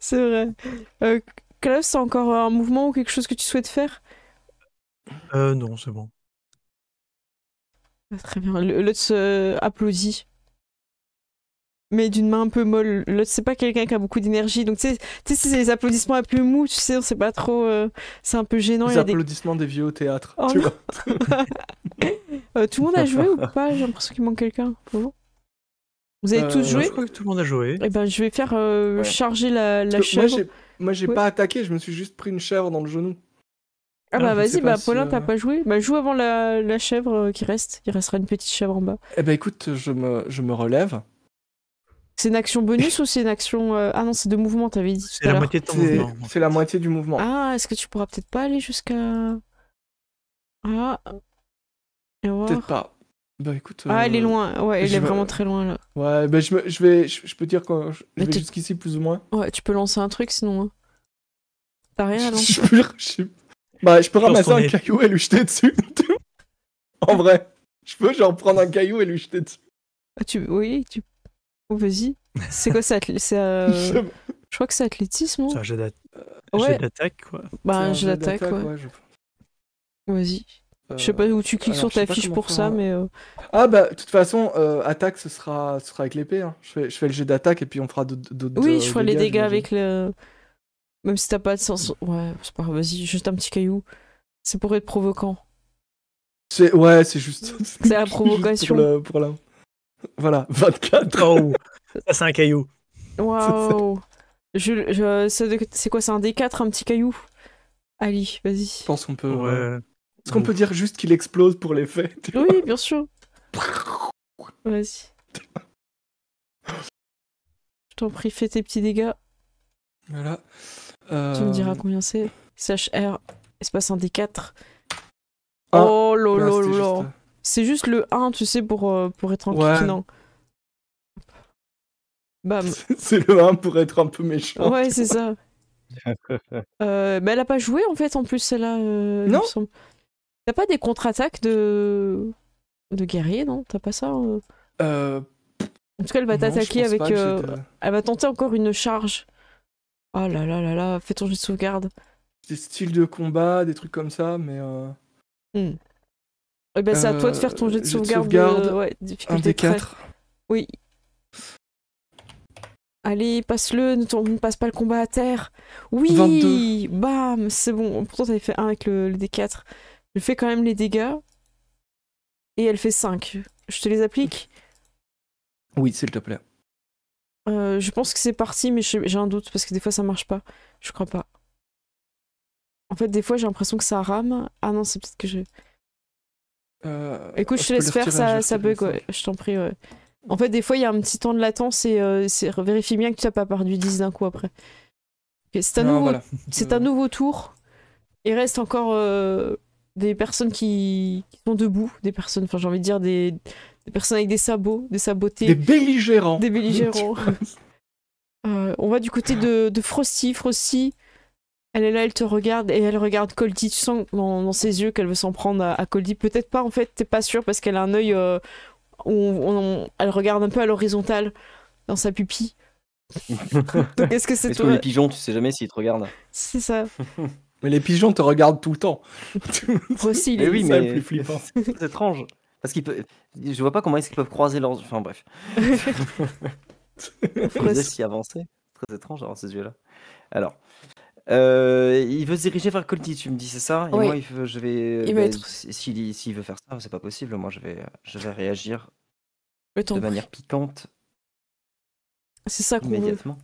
C'est vrai. Klaus, t'as encore un mouvement ou quelque chose que tu souhaites faire? Non, c'est bon. Ah, très bien. Lutz applaudit. Mais d'une main un peu molle. Lutz, c'est pas quelqu'un qui a beaucoup d'énergie. Donc, tu sais, c'est les applaudissements un peu mous, tu sais, on sait pas trop. C'est un peu gênant. Les Il y a des... applaudissements des vieux au théâtre. Oh tu non. vois. Tout le monde a joué ou pas? J'ai l'impression qu'il manque quelqu'un. Bon. Vous avez tous Non, joué? je crois que tout le monde a joué. Eh ben, je vais faire Ouais. charger la Parce que chèvre. moi, j'ai Ouais. pas attaqué, je me suis juste pris une chèvre dans le genou. Ah bah je sais vas-y, pas bah si, Paulin, t'as pas joué? Bah joue avant la chèvre qui reste. Il restera une petite chèvre en bas. Eh ben écoute, je me relève. C'est une action bonus ou c'est une action... Ah non, c'est de mouvement, t'avais dit tout C'est à la l'heure. moitié de ton C'est mouvement. c'est la moitié du mouvement. Ah, est-ce que tu pourras peut-être pas aller jusqu'à... Ah... Et voir. Peut-être pas. Bah écoute. Ah, elle est loin. Ouais, elle je est vais- vraiment très loin là. Ouais, bah je peux dire que je Mais vais t'es- jusqu'ici plus ou moins. Ouais, tu peux lancer un truc sinon. Hein. T'as rien à lancer? Je peux Lance ramasser ton un nez. caillou et lui jeter dessus. En vrai. Je peux genre prendre un caillou et lui jeter dessus. Ah, Oui, tu... Oh, vas-y. C'est quoi ça? Je crois que c'est athlétisme, non? C'est un jet Ouais. jet d'attaque, quoi. Bah, C'est un un jet jet d'attaque, d'attaque, ouais. ouais, Vas-y. Je sais pas où tu cliques alors, sur je sais ta pas fiche comment pour faire ça, un- mais... Ah bah de toute façon, attaque ce sera avec l'épée. Hein. Je fais le jet d'attaque et puis on fera d'autres. Oui, je ferai les dégâts j'imagine. avec le... Même si t'as pas de sens... Ouais, c'est pas grave, vas-y, juste un petit caillou. C'est pour être provoquant. Ouais, c'est juste. C'est la juste provocation. pour la. Voilà, 24. Oh, ça c'est un caillou. Waouh. C'est quoi, c'est un D4, un petit caillou? Allez, vas-y. Je pense qu'on peut. Ouais. Est-ce qu'on peut dire juste qu'il explose pour l'effet tu vois Oui, bien sûr. Vas-y. Je t'en prie, fais tes petits dégâts. Voilà. Tu me diras combien c'est. CHR, espace un D4. Ah, Oh voilà, lolo c'était lolo. juste, C'est juste le 1, tu sais, pour être un Ouais. cliquinant. Bam. C'est le 1 pour être un peu méchant. Ouais, c'est ça. Mais elle a pas joué en fait, en plus, celle-là. il Non. me semble. T'as pas des contre-attaques de guerrier, non? T'as pas ça? En tout cas, elle va non, je t'attaquer pense avec. pas que j'ai Elle va tenter encore une charge. Oh là là là là, fais ton jet de sauvegarde. des styles de combat, des trucs comme ça, mais Eh ben, c'est à toi de faire ton jet de jet de sauvegarde. sauvegarde, Ouais, un difficulté des très. 4. Oui. Allez, passe-le, ne passe pas le combat à terre. Oui, 22. Bam, c'est bon. Pourtant, t'avais fait 1 avec le D4. Je fais quand même les dégâts. Et elle fait 5. Je te les applique. Oui, s'il te plaît. Je pense que c'est parti, mais j'ai un doute parce que des fois ça marche pas. Je crois pas. En fait, des fois, j'ai l'impression que ça rame. Ah non, c'est peut-être que je... Écoute, je te peux laisse le faire, retirer, ça, je ça te laisse bug, ouais. Je t'en prie, ouais. En fait, des fois, il y a un petit temps de latence et vérifie bien que tu n'as pas perdu 10 d'un coup après. Ok, c'est un, Non, nouveau... voilà. c'est un nouveau tour. Il reste encore des personnes qui sont debout, des personnes, enfin j'ai envie de dire des personnes avec des sabots, des sabotés, Des belligérants. des belligérants. On va du côté de Frosty. Frosty, elle est là, elle te regarde et elle regarde Colty. Tu sens dans ses yeux qu'elle veut s'en prendre à Colty. Peut-être pas en fait, t'es pas sûr parce qu'elle a un œil elle regarde un peu à l'horizontale dans sa pupille. Donc est-ce que c'est Mais toi sous les pigeons, tu sais jamais s'ils te regardent. C'est ça. Mais les pigeons te regardent tout le temps. Frosty, il Mais est... oui, ça mais le plus flippant. c'est étrange. Parce je vois pas comment est-ce qu'ils peuvent croiser leurs... Enfin bref. Ils s'y avancer. Très étrange d'avoir ces yeux-là. Alors, il veut se diriger vers Colty, tu me dis, c'est ça? Et Oui. moi, je vais... Il va bah, être- s'il veut faire ça, c'est pas possible. Moi, je vais réagir Le temps. de manière piquante C'est ça qu'on veut. immédiatement.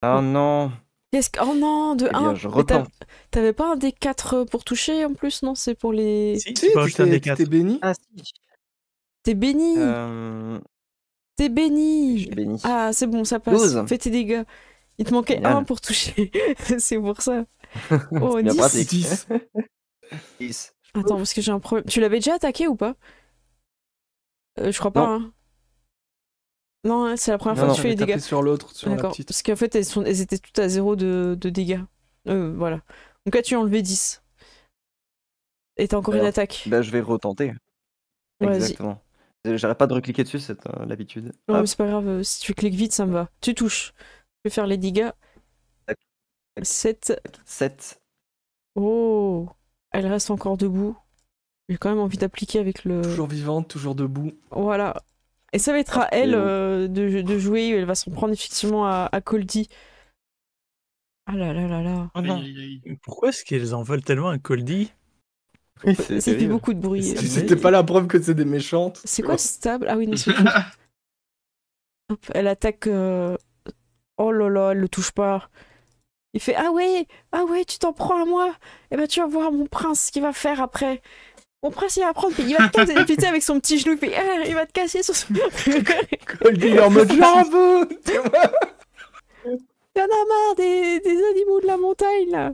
Ah non. Qu'est-ce que... Oh non, de Eh bien, 1. je retente. T'avais pas un D4 pour toucher en plus, non? C'est pour les... Si, Si, tu peux rajouter un tu D4. t'es béni. Ah si. T'es béni. T'es béni. J'ai béni. Ah, c'est bon, ça passe. 12. Fais tes dégâts. Il te manquait Génial. 1 pour toucher. C'est pour ça. Oh, C'est bien 10. pratique. 10. 10. Attends, parce que j'ai un problème. Tu l'avais déjà attaqué ou pas? Je crois pas, Non. hein. Non, hein, c'est la première Non, fois non, que tu fais les J'avais tapé dégâts. sur l'autre, sur la D'accord. petite. Parce qu'en fait, elles étaient toutes à 0 de dégâts. Voilà. Donc là, tu as enlevé 10. Et t'as encore une Alors, attaque. Bah, je vais retenter. Vas-y. Exactement. J'arrête pas de recliquer dessus, c'est l'habitude. Ouais, mais Hop. c'est pas grave. Si tu cliques vite, ça me va. Tu touches. Je vais faire les dégâts. Tac. 7. 7. Oh. Elle reste encore debout. J'ai quand même envie d'appliquer avec le... Toujours vivante, toujours debout. Voilà. Et ça va être à elle de jouer. Elle va s'en prendre effectivement à Coldy. Ah là là là là. Oh non. Aïe, aïe, aïe. Pourquoi est-ce qu'ils en veulent tellement un Coldy? Oui, Ça fait terrible. beaucoup de bruit. C'est- C'était pas la preuve que c'est des méchantes. C'est quoi ce table? Ah oui, non, c'est Hop, elle attaque. Oh là là, elle le touche pas. Il fait ah ouais, tu t'en prends à moi. Eh ben tu vas voir mon prince ce qu'il va faire après. Mon prince il va prendre, puis il va te casser. Et puis tu sais, avec son petit genou, il fait ah, il va te casser sur son. Colby est en mode j'en veux. Y'en a marre des animaux de la montagne là.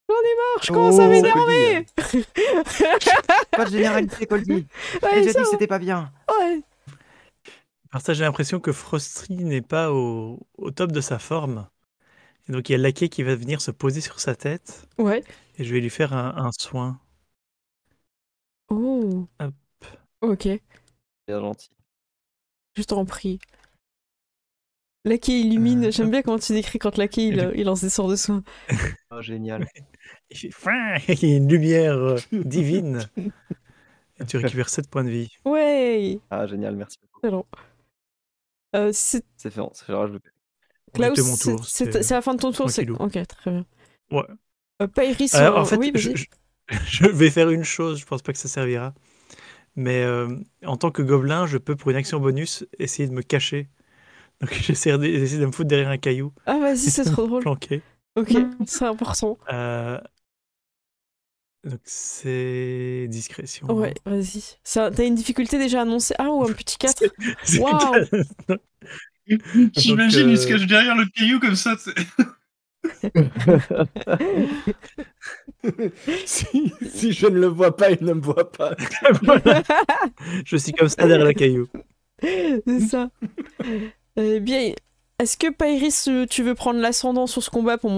J'en ai marre, je commence à Oh, m'énerver. Pas de généralité, Colby. Ouais, J'ai ça, dit que c'était pas bien. ouais. Par ça, j'ai l'impression que Frosty n'est pas au top de sa forme. Et donc, il y a le laquais qui va venir se poser sur sa tête. Ouais. Et je vais lui faire un soin. Oh. Hop. Ok, Bien gentil. je t'en prie. Laquais illumine, j'aime bien comment tu décris quand Laquais il lance des sorts de soins. Oh, génial. Il fait Fin il y a une lumière divine. Et tu récupères 7 points de vie. Ouais, Ah, génial, merci beaucoup. excellent. C'est C'est fait, c'est rajouté. Klaus, C'était mon tour. c'est la fin de ton tour, c'est tranquillou. ok, très bien. Ouais. Pairis, En fait, oui, vas-y. je vais faire une chose, je pense pas que ça servira. Mais en tant que gobelin, je peux, pour une action bonus, essayer de me cacher. Donc j'essaie de me foutre derrière un caillou, Ah vas-y, c'est trop drôle. planqué. Ok, c'est important. Donc c'est discrétion. Ouais, vas-y. T'as une difficulté déjà annoncée? Ah, ou un petit 4? C'est- Waouh. J'imagine, il se euh, cache derrière le caillou comme ça. si je ne le vois pas, il ne me voit pas. Voilà. Je suis comme ça derrière le caillou. C'est ça. Bien, est-ce que Pairis, tu veux prendre l'ascendant sur ce combat pour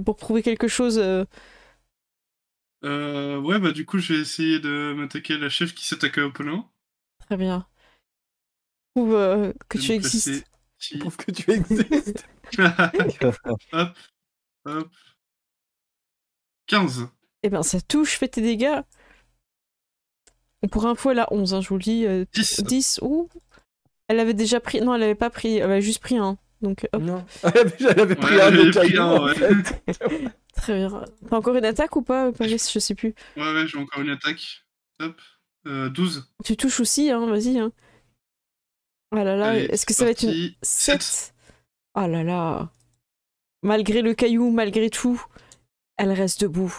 pour prouver quelque chose? Ouais, bah du coup, je vais essayer de m'attaquer à la chef qui s'attaque à Apollon. Très bien. Prouve que Je tu vais me existes. placer ici. Prouve que tu existes. Hop, hop. 15. Eh ben, ça touche, fais tes dégâts. Pour info, elle a 11, hein, je vous le dis. 10. 10, ouh. Elle avait déjà pris... Non, elle avait pas pris, elle avait juste pris un. Donc, hop, Non. Elle avait pris Ouais, un j'avais autre pris caillou, un, en ouais. fait. très bien. T'as encore une attaque ou pas, Pairis? Je sais plus. Ouais, j'ai encore une attaque. Hop. 12. Tu touches aussi, hein, vas-y. Hein. Ah là là, Allez, est-ce que c'est ça va être une... parti. 7. Ah là là. Malgré le caillou, malgré tout, Elle reste debout,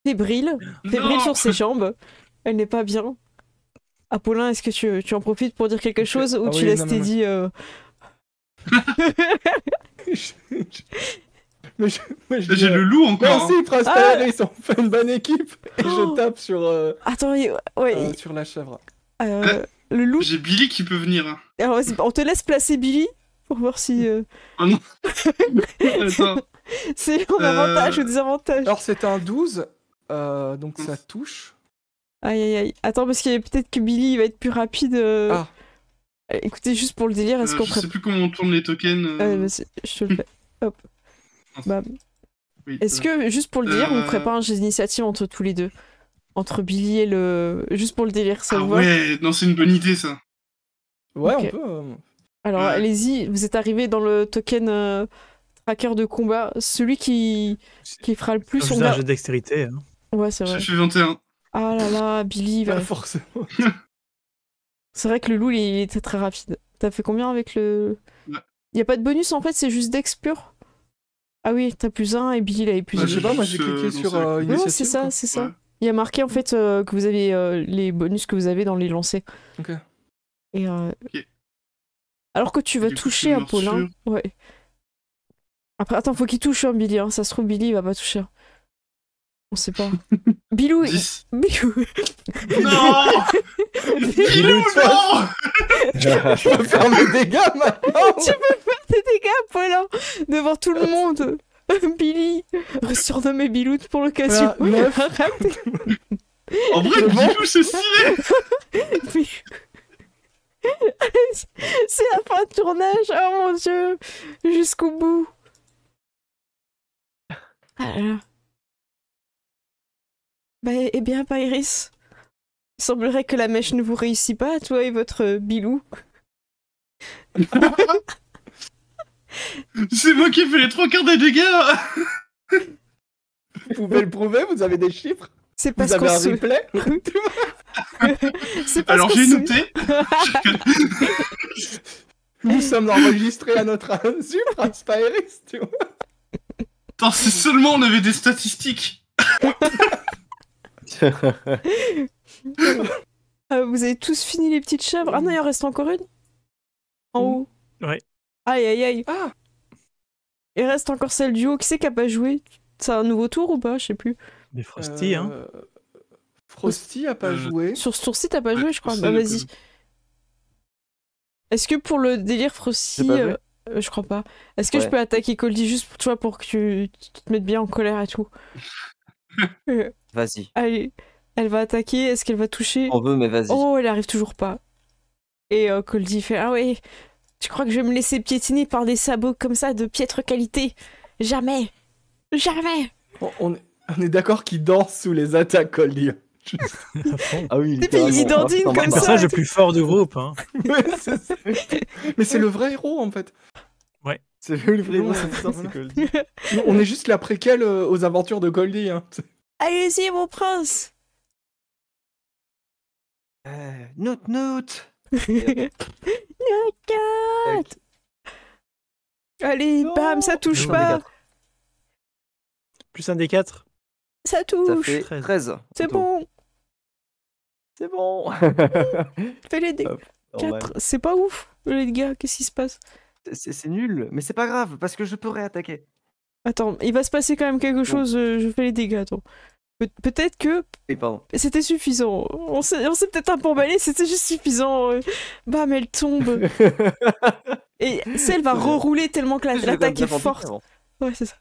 fébrile Non. sur ses jambes. Elle n'est pas bien. Apollin, est-ce que tu en profites pour dire quelque chose ou Ah tu oui, laisses non, Teddy Mais je dis, J'ai le loup encore. hein. merci, Prince Ah Paris, on fait une bonne équipe. Et Oh. je tape Attends, ouais, sur la chèvre. le loup. J'ai Billy qui peut venir. hein. Alors, vas-y, on te laisse placer Billy pour voir si Oh non. Attends. c'est en avantage ou désavantage. Alors, c'est un 12, donc ça touche. Aïe aïe aïe. Attends, parce que peut-être que Billy il va être plus rapide. Ah. Écoutez, juste pour le délire, est-ce qu'on Je ferait. sais plus comment on tourne les tokens. Vas-y, je te le fais. Hop. Bam. Oui, Est-ce que, juste pour le dire, on ferait Euh. pas un jeu d'initiative entre tous les deux? Entre Billy et le. Juste pour le délire, ça Ah vous va? ouais, non, c'est une bonne idée ça. Ouais, Ok. on peut. Alors, Ouais. allez-y, vous êtes arrivé dans le token tracker de combat. Celui qui fera le plus. Je On fais un va... jeu de dextérité. Hein. Ouais, c'est vrai. J'ai fait 21. Ah là là, Billy. Pas va- forcément. C'est vrai que le loup, il était très rapide. T'as fait combien avec le. Ouais. Y a pas de bonus en fait, c'est juste dex pur? Ah oui, t'as +1 et Billy il avait Bah, je sais +2. pas, moi j'ai Juste, cliqué sur lancer la- initiative. Ouais, c'est ça, quoi. c'est ça. Ouais. Il y a marqué en fait que vous avez les bonus que vous avez dans les lancers. Ok. Et Ok. alors que tu vas Du coup, toucher c'est à une Paulin. morsure. Ouais. Après, attends, faut qu'il touche Billy. Hein. Ça se trouve, Billy il va pas toucher. On sait pas. Bilou, 10. Bilou. Non. Bilou, non. Je peux faire mes dégâts maintenant. Tu peux faire tes dégâts, Paulin, devant tout le monde. Billy, surnommé Bilou pour l'occasion. Voilà, 9. Arrête. En vrai, C'est bon. Bilou, c'est stylé. C'est la fin de tournage, oh mon dieu, jusqu'au bout. Ah là là. Bah, eh bien, Pairis, il semblerait que la mèche ne vous réussit pas, toi et votre Bilou. C'est moi qui ai fait les 3 quarts des dégâts. Vous pouvez le prouver, vous avez des chiffres. C'est parce Vous avez qu'on un se... replay. C'est parce Alors qu'on j'ai se- noté. Nous sommes enregistrés à notre insu, Prince Pairis, tu vois. Attends, si seulement on avait des statistiques. Vous avez tous fini les petites chèvres. Ah non, il en reste encore une. En haut. Ouais. Aïe aïe aïe. Ah. Il reste encore celle du haut. Qui c'est qui a pas joué? C'est un nouveau tour ou pas? Je sais plus. Des Frosty, hein. Frosty a pas joué. Sur ce tour-ci, t'as pas Ouais, joué, je crois. Frosty Bah n'a pas vas-y. joué. Est-ce que pour le délire Frosty, J'ai pas joué. je crois pas. Est-ce que je Ouais. peux attaquer Coldy juste pour, tu vois, pour que tu te mettes bien en colère et tout? Vas-y. Allez, elle va attaquer. Est-ce qu'elle va toucher? On veut, mais vas-y. Oh, elle arrive toujours pas. Et Coldy fait: ah ouais, tu crois que je vais me laisser piétiner par des sabots comme ça de piètre qualité? Jamais, jamais. On est d'accord qu'il danse sous les attaques, Coldy. À fond. Ah oui, Et puis, il littéralement. dandine T'en comme Le vas pas. ça. personnage le plus fort du groupe. Hein. Ouais, c'est ça. Mais c'est le vrai héros en fait. C'est le vrai Non, mot, c'est c'est ça, ça, c'est voilà. Goldie. Nous, on est juste la préquelle aux aventures de Goldie. Hein. Allez-y, mon prince. Note, note. Allez, Non. bam, ça touche Non, pas. Plus un des 4. Ça Ça touche. fait 13. 13. C'est bon. C'est bon. Fais les dégâts. Hop, normal. 4. C'est pas ouf, les gars. Qu'est-ce qui se passe? C'est nul, mais c'est pas grave, parce que je peux réattaquer. Attends, il va se passer quand même quelque chose. Je fais les dégâts. Attends. Peut-être que Et pardon. c'était suffisant. On s'est peut-être un peu emballé. C'était juste suffisant. Bam, elle tombe. Et celle va rerouler tellement que Je l'ai l'attaque bien est vendu forte. avant. Ouais, c'est ça.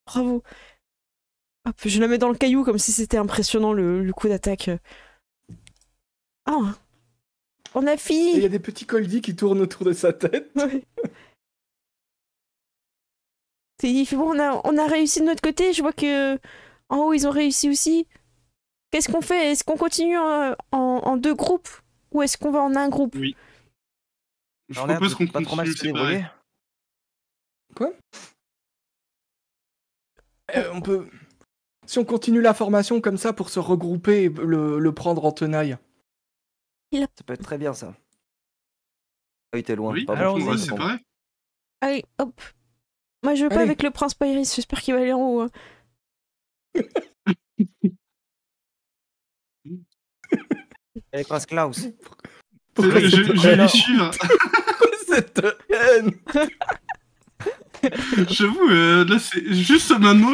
Bravo. Hop, je la mets dans le caillou comme si c'était impressionnant le coup d'attaque. Ah, on a Et il y fini. a des petits Goldie qui tournent autour de sa tête. Ouais. Il fait bon, on a réussi de notre côté. Je vois que en haut ils ont réussi aussi. Qu'est-ce qu'on fait? Est-ce qu'on continue en deux groupes ou est-ce qu'on va en un groupe? Je Alors là, propose qu'on pas trop mal continue se débrouiller. séparés. On peut. Si on continue la formation comme ça pour se regrouper et le prendre en tenaille. Ça peut être très bien, ça. Ah oui, t'es loin. Oui, Pardon, alors, on va allons-y. se séparer. Allez, hop. Moi je veux pas Allez. avec le prince Pairis. J'espère qu'il va aller en haut. Hein. Allez, Prince Klaus. Pourquoi Je cette vais haine les suivre. Pourquoi cette haine J'avoue, là, c'est juste maintenant,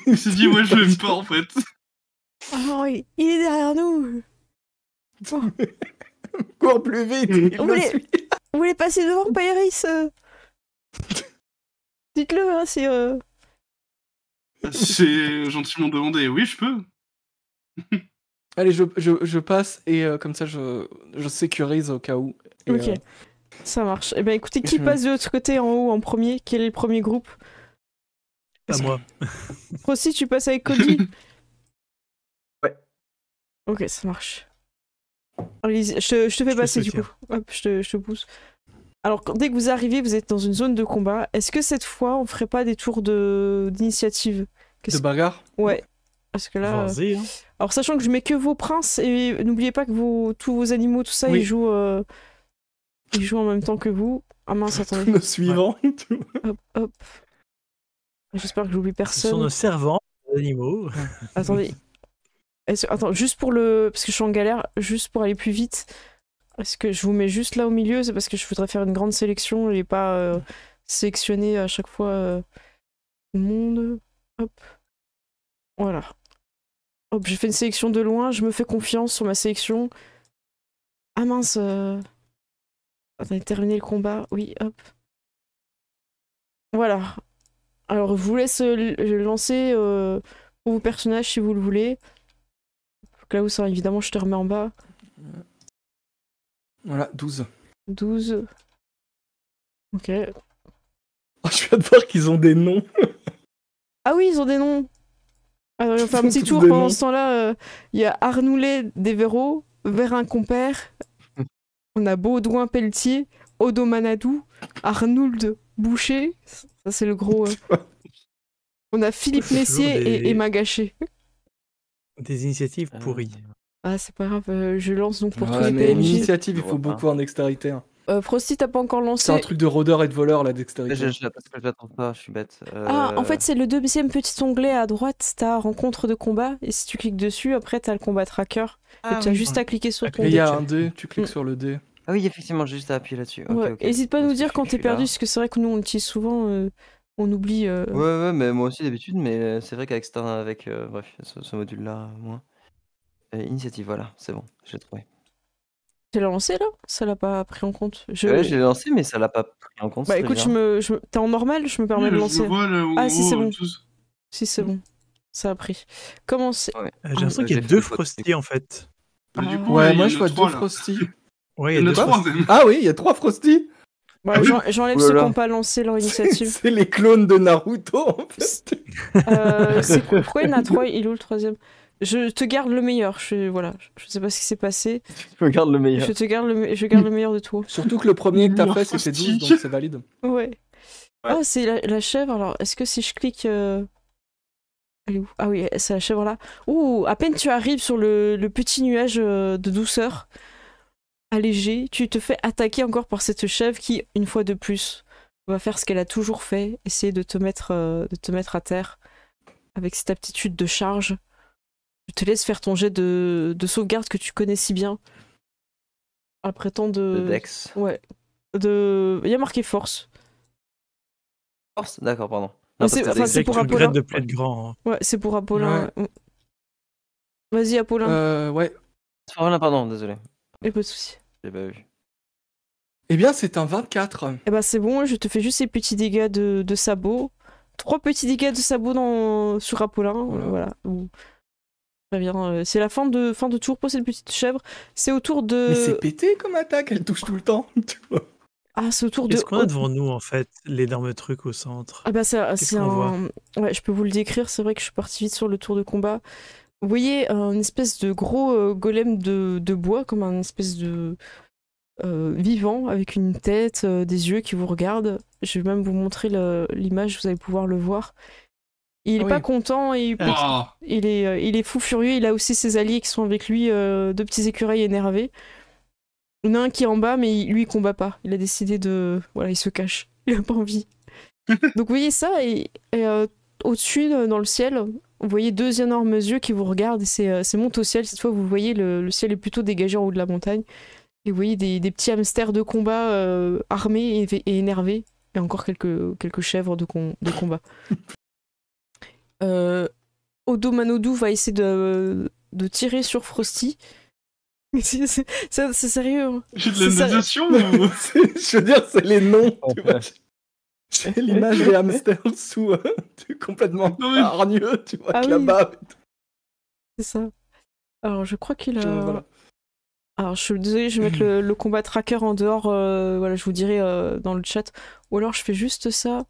il s'est dit, ouais, je l'aime pas, en fait. Oh, il est derrière nous. Cours plus vite, il On me voulait- suit. Vous voulez passer devant Pairis Dites-le, hein, c'est... C'est gentiment demandé. Oui, je peux. Allez, je passe et comme ça je sécurise au cas où. Et, Ok, ça marche. Eh ben écoutez, qui je- passe de l'autre côté en haut en premier? Quel est le premier groupe? Pas moi. Frosty, tu passes avec Cody? Ouais. Ok, ça marche. Allez, je te fais Je passer te du soutiens. coup. Hop, je te pousse. Alors, dès que vous arrivez, vous êtes dans une zone de combat. Est-ce que cette fois, on ferait pas des tours d'initiative? de bagarre. Ouais. Parce que là... Vas-y. Hein. Alors, sachant que je mets que vos princes, et n'oubliez pas que tous vos animaux, tout ça, Oui. ils jouent en même temps que vous. Ah mince, Tous attendez. nos suivants. Hop, hop. J'espère que j'oublie Ce sont personne. nos servants, les animaux. Attendez. Attends, juste pour le... Parce que je suis en galère, juste pour aller plus vite. Est-ce que je vous mets juste là au milieu? C'est parce que je voudrais faire une grande sélection et pas sélectionner à chaque fois le monde. Hop. Voilà. Hop, j'ai fait une sélection de loin, je me fais confiance sur ma sélection. Ah mince. Attendez, terminer le combat. Oui, hop. Voilà. Alors, je vous laisse lancer pour vos personnages si vous le voulez. Là où ça, évidemment, je te remets en bas. Voilà, 12. 12. Ok. Oh, je viens de voir qu'ils ont des noms. Ah oui, ils ont des noms. Alors, on va faire un Ils ont petit tous tour des pendant noms. ce temps-là. Il y a Arnoulet Desveraux, Vérin Compère. On a Baudouin Pelletier, Odo Manadou, Arnould Boucher. Ça, c'est le gros. On a Philippe C'est toujours Messier des- et Emma Gachet. Des initiatives pourries. Ah, c'est pas grave, je lance donc pour tous Ouais, les mais PNJ. l'initiative, il Je faut vois pas. beaucoup en dextérité. Hein. Frosty, t'as pas encore lancé. C'est un truc de rôdeur et de voleur, la dextérité. Parce que j'attends pas, je suis bête. Ah, en fait, c'est le deuxième petit onglet à droite, t'as rencontre de combat, et si tu cliques dessus, après t'as le combat tracker. Et t'as juste à cliquer sur ton Et il dé. y a un dé, tu cliques Mm. sur le dé. Ah oui, effectivement, j'ai juste à appuyer là-dessus. Ok, Ouais. ok. Hésite pas à Où nous est-ce dire que quand je t'es suis perdu, là parce que c'est vrai que nous on l'utilise souvent, on oublie. Ouais, mais moi aussi d'habitude, mais c'est vrai avec bref, ce module-là, moins. Initiative, voilà, c'est bon, je l'ai trouvé. Tu l'as lancé là? Ça l'a pas pris en compte. Ouais, je l'ai lancé, mais ça l'a pas pris en compte. Bah c'est écoute, bizarre. t'es en normal, je me permets de Je le lancer. vois là en Ah, si, c'est haut, bon. tous. Si c'est bon, ça a pris. Comment c'est? Ouais. J'ai l'impression Ah, qu'il y a j'ai fait deux des fautes, Frosty en fait. Bah, du Ah. coup, Ouais, il y moi en je a vois trois, 2 là. Frosty. Ouais, Il y en a deux trois, Frosty. même. Ah oui, il y a 3 Frosty. Bah, Ah oui. j'enlève Ouh là ceux qui là. n'ont pas lancé leur initiative. C'est les clones de Naruto en fait. Pourquoi il y en a 3? Il est où le troisième? Je te garde le meilleur. Voilà, je sais pas ce qui s'est passé. Je me garde le meilleur. Je garde le meilleur de toi. Surtout que le premier que t'as Meilleur fait c'était Frosty. 12, donc c'est valide. Ouais. Ah, c'est la chèvre. Alors, est-ce que si je clique. Elle est où? Ah oui, c'est la chèvre là. Ouh, à peine tu arrives sur le petit nuage de douceur, allégé, tu te fais attaquer encore par cette chèvre qui, une fois de plus, va faire ce qu'elle a toujours fait, essayer de te mettre à terre avec cette aptitude de charge. Je te laisse faire ton jet de sauvegarde que tu connais si bien. Après tant Le de. Dex. Ouais. Il y a marqué force. Force D'accord, pardon. Ah, parce c'est- que enfin, Dex, c'est C'est pour que tu Apollin. regrettes de plus être grand. Hein. Ouais, c'est pour Apollin. Ouais. Vas-y, Apollin. Ouais. Voilà, pardon, désolé. Et pas de soucis. J'ai pas vu. Eh bien, c'est un 24. Eh ben c'est bon, je te fais juste ces petits dégâts de sabot. 3 petits dégâts de sabot sur Apollin. Voilà. Très bien. C'est la fin de tour pour cette petite chèvre. C'est au tour de. Mais c'est pété comme attaque, elle touche tout le temps. Ah, c'est au tour de. Qu'est-ce qu'on a devant nous en fait? L'énorme truc au centre. Ah bah c'est Qu'est-ce qu'on voit? Ouais, je peux vous le décrire. C'est vrai que je suis partie vite sur le tour de combat. Vous voyez une espèce de gros golem de bois, comme un espèce de vivant, avec une tête, des yeux qui vous regardent. Je vais même vous montrer l'image, vous allez pouvoir le voir. Il est Ah pas oui. content et Ah, il est fou furieux. Il a aussi ses alliés qui sont avec lui, deux petits écureuils énervés. Il y en a un qui est en bas, mais lui il combat pas. Il a décidé de. Voilà, il se cache. Il a pas envie. Donc vous voyez ça, et au-dessus, dans le ciel, vous voyez 2 énormes yeux qui vous regardent et c'est monte au ciel. Cette fois, vous voyez le ciel est plutôt dégagé en haut de la montagne. Et vous voyez des petits hamsters de combat armés et énervés. Et encore quelques chèvres de combat. Odo Manodou va essayer de tirer sur Frosty. C'est sérieux. Hein. J'ai de C'est ça. l'indisation ou... Je veux dire, c'est les noms. Tu vois. J'ai l'image des hamsters sous complètement Non, mais- hargneux, tu vois, Ah avec oui. la barbe. C'est ça. Alors, je crois qu'il a... Voilà. Alors, je suis désolée, je vais mettre le combat tracker en dehors. Voilà, je vous dirai dans le chat. Ou alors, je fais juste ça.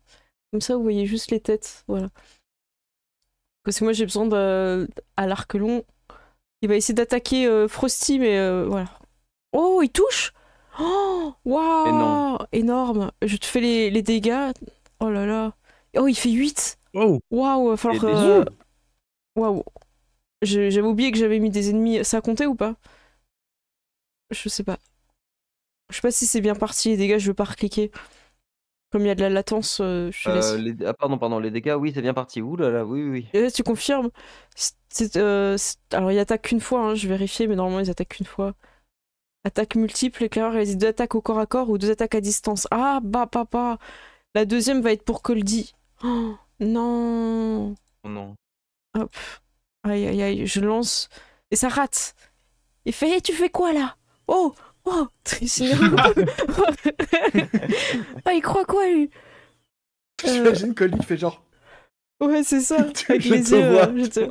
Comme ça, vous voyez juste les têtes. Voilà. Parce que moi, j'ai besoin à l'arc long. Il va essayer d'attaquer Frosty, mais voilà. Oh, il touche! Oh, waouh! Énorme. Énorme. Je te fais les dégâts. Oh là là. Oh, il fait 8. Oh, Waouh, va falloir... Et des Waouh. J'avais oublié que j'avais mis des ennemis. Ça a compté ou pas? Je sais pas. Je sais pas si c'est bien parti les dégâts, je veux pas recliquer. Comme il y a de la latence, je te laisse. Ah, pardon, les dégâts, oui, c'est bien parti. Ouh là là, oui. Et là, tu confirmes? Alors, il attaque qu'une fois, hein, je vérifiais, mais normalement, ils attaquent qu'une fois. Attaque multiple, éclaireur, il y a 2 attaques au corps à corps ou 2 attaques à distance. Ah, bah, papa! La deuxième va être pour Coldy. Oh, non! Oh non. Hop. Aïe, aïe, aïe, je lance. Et ça rate! Il fait, hey, tu fais quoi là? Oh! Oh! Ah, il croit quoi, lui? J'imagine que lui, il fait genre. Ouais, c'est ça. Avec Je les te yeux. vois, je te-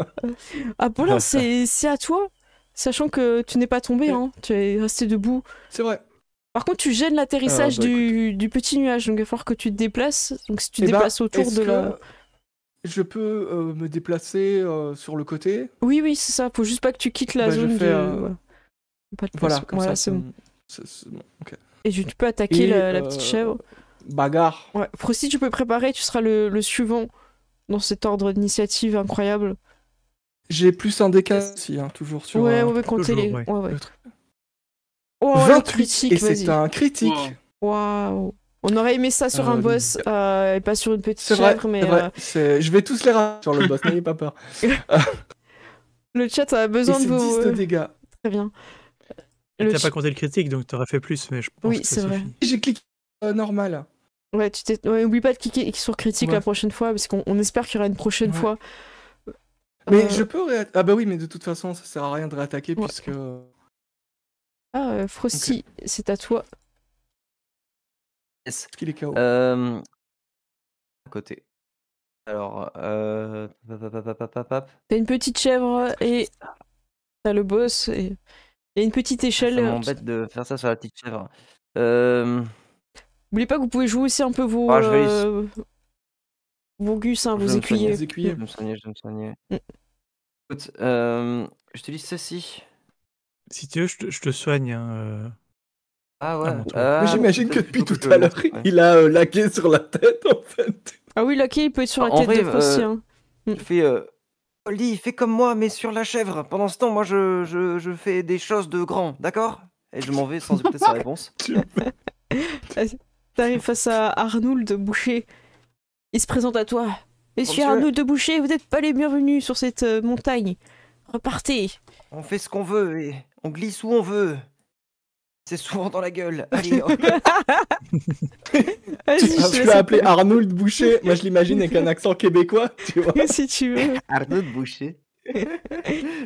Ah, bon, là, c'est à toi. Sachant que tu n'es pas tombé, hein. Tu es resté debout. C'est vrai. Par contre, tu gênes l'atterrissage Ah, bah, du petit nuage. Donc, il va falloir que tu te déplaces. Donc, si tu te Eh ben, déplaces autour est-ce de que la. Je peux me déplacer sur le côté. Oui, oui, c'est ça. Faut juste pas que tu quittes la Bah, je zone fais, de. Voilà. Pas de Voilà, place. comme Voilà, ça. c'est bon. C'est bon. Ok. Et tu peux attaquer Et, la petite chèvre. Bagarre. Ouais. Frosty, tu peux préparer. Tu seras le suivant dans cet ordre d'initiative incroyable. J'ai plus un D4 aussi, hein, toujours sur. Ouais, comptez toujours, les. ouais. Ouais. le truc. Oh, le 28 critique, et vas-y. c'est un critique. Wow. Waouh. On aurait aimé ça sur un boss et pas sur une petite C'est vrai, chèvre, mais c'est vrai. Je vais tous les rater sur le boss, n'ayez pas peur. le chat a Et besoin de c'est vos... 10 de dégâts. Très bien. et Le t'as ch- pas compté le critique, donc t'aurais fait plus, mais je pense Oui, que c'est ça vrai. suffit. J'ai cliqué normal. Ouais, oublie pas de cliquer sur critique Ouais. la prochaine fois, parce qu'on espère qu'il y aura une prochaine Ouais. fois. Mais je peux Ah bah oui, mais de toute façon, ça sert à rien de réattaquer Ouais. puisque. Frosty, c'est à toi. Yes. Parce qu'il est KO. À côté. Alors, T'as une petite chèvre et t'as le boss et il y a une petite échelle. ça m'embête de faire ça sur la petite chèvre. N'oubliez pas que vous pouvez jouer aussi un peu vos... Ah, je vais vos gus, hein, Je vos vais me écuyers. Les écuyers. Je vais me soigner. Mm. Écoute, j'utilise ceci. Si tu veux, je te soigne. Hein, Ah ouais. mon tour. Mais j'imagine que peut-être depuis plutôt tout que à l'heure, montrer, ouais. il a laqué sur la tête en fait. Ah oui, Lucky, il peut être sur la En tête vrai, de Frosty. Hein. Je fais. Oli, fais comme moi, mais sur la chèvre. Pendant ce temps, moi, je fais des choses de grand, d'accord? Et je m'en vais sans écouter sa réponse. T'arrives face à Arnould de Boucher. Il se présente à toi. Monsieur Monsieur. Arnould de Boucher, vous n'êtes pas les bienvenus sur cette montagne. Repartez. On fait ce qu'on veut et on glisse où on veut. C'est souvent dans la gueule. Allez, hop. Vas-y, je te Tu laisse l'as appelé Arnould Boucher. Moi, je l'imagine avec un accent québécois, tu vois. si tu veux. Arnaud de Boucher.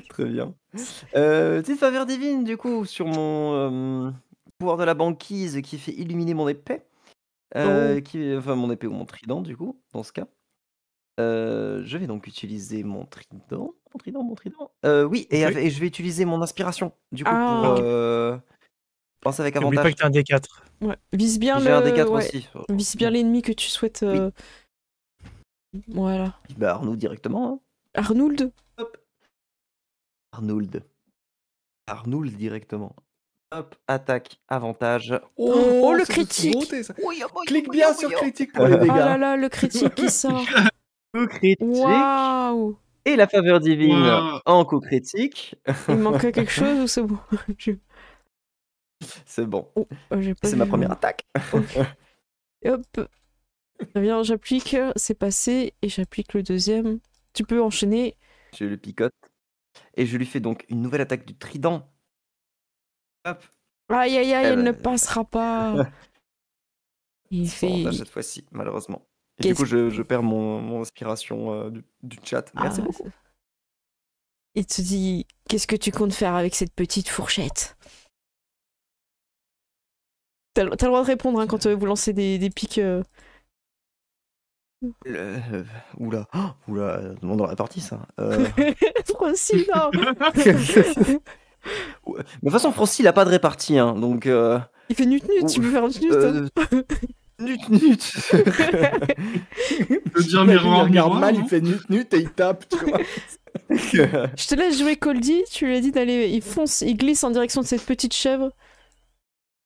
Très bien. Petite faveur divine, du coup, sur mon pouvoir de la banquise qui fait illuminer mon épée. Enfin, mon épée ou mon trident, du coup, dans ce cas. Je vais donc utiliser mon trident. Oui, et, Ok. et je vais utiliser mon inspiration, du coup, Ah. pour penser avec N'oublie pas avantage. que t'as un D4. Ouais. Vise bien J'ai un le. D4 ouais. aussi. Vise bien l'ennemi que tu souhaites. Voilà. Bah, Arnaud directement. Hein. Arnould. Arnould directement. Hop, attaque, attaque, Oh, le c'est critique. beauté, ça. Clique bien sur critique pour les Oh là dégâts. là, le critique qui sort. Coup critique. Waouh. Et la faveur divine Wow. en coup critique. Il manquait quelque chose ou c'est bon? C'est bon. Oh, j'ai pas C'est vu. ma première attaque. Ok. Et hop. Très bien, j'applique, c'est passé, et j'applique le deuxième. Tu peux enchaîner. Je le picote. Et je lui fais donc une nouvelle attaque du trident. Hop. Aïe, aïe, aïe, Eh elle ben, ne passera pas. Il c'est fait. avantage cette fois-ci, malheureusement. Et du Qu'est-ce coup, je perds mon inspiration du chat. Merci Ah, beaucoup. Il te dit, qu'est-ce que tu comptes faire avec cette petite fourchette? T'as le droit de répondre hein, quand vous lancez des pics. Oula, demande dans la partie ça. Francis, non. Ouais. Mais de toute façon, Francis, il a pas de répartie, hein, donc. Il fait nut-nut, tu peux faire nut-nut. Hein. Nut. Je veux dire Il miroir, regarde miroir, mal, non il fait nut et il tape, tu vois. Je te laisse jouer Coldy, tu lui as dit d'aller. Il fonce, il glisse en direction de cette petite chèvre.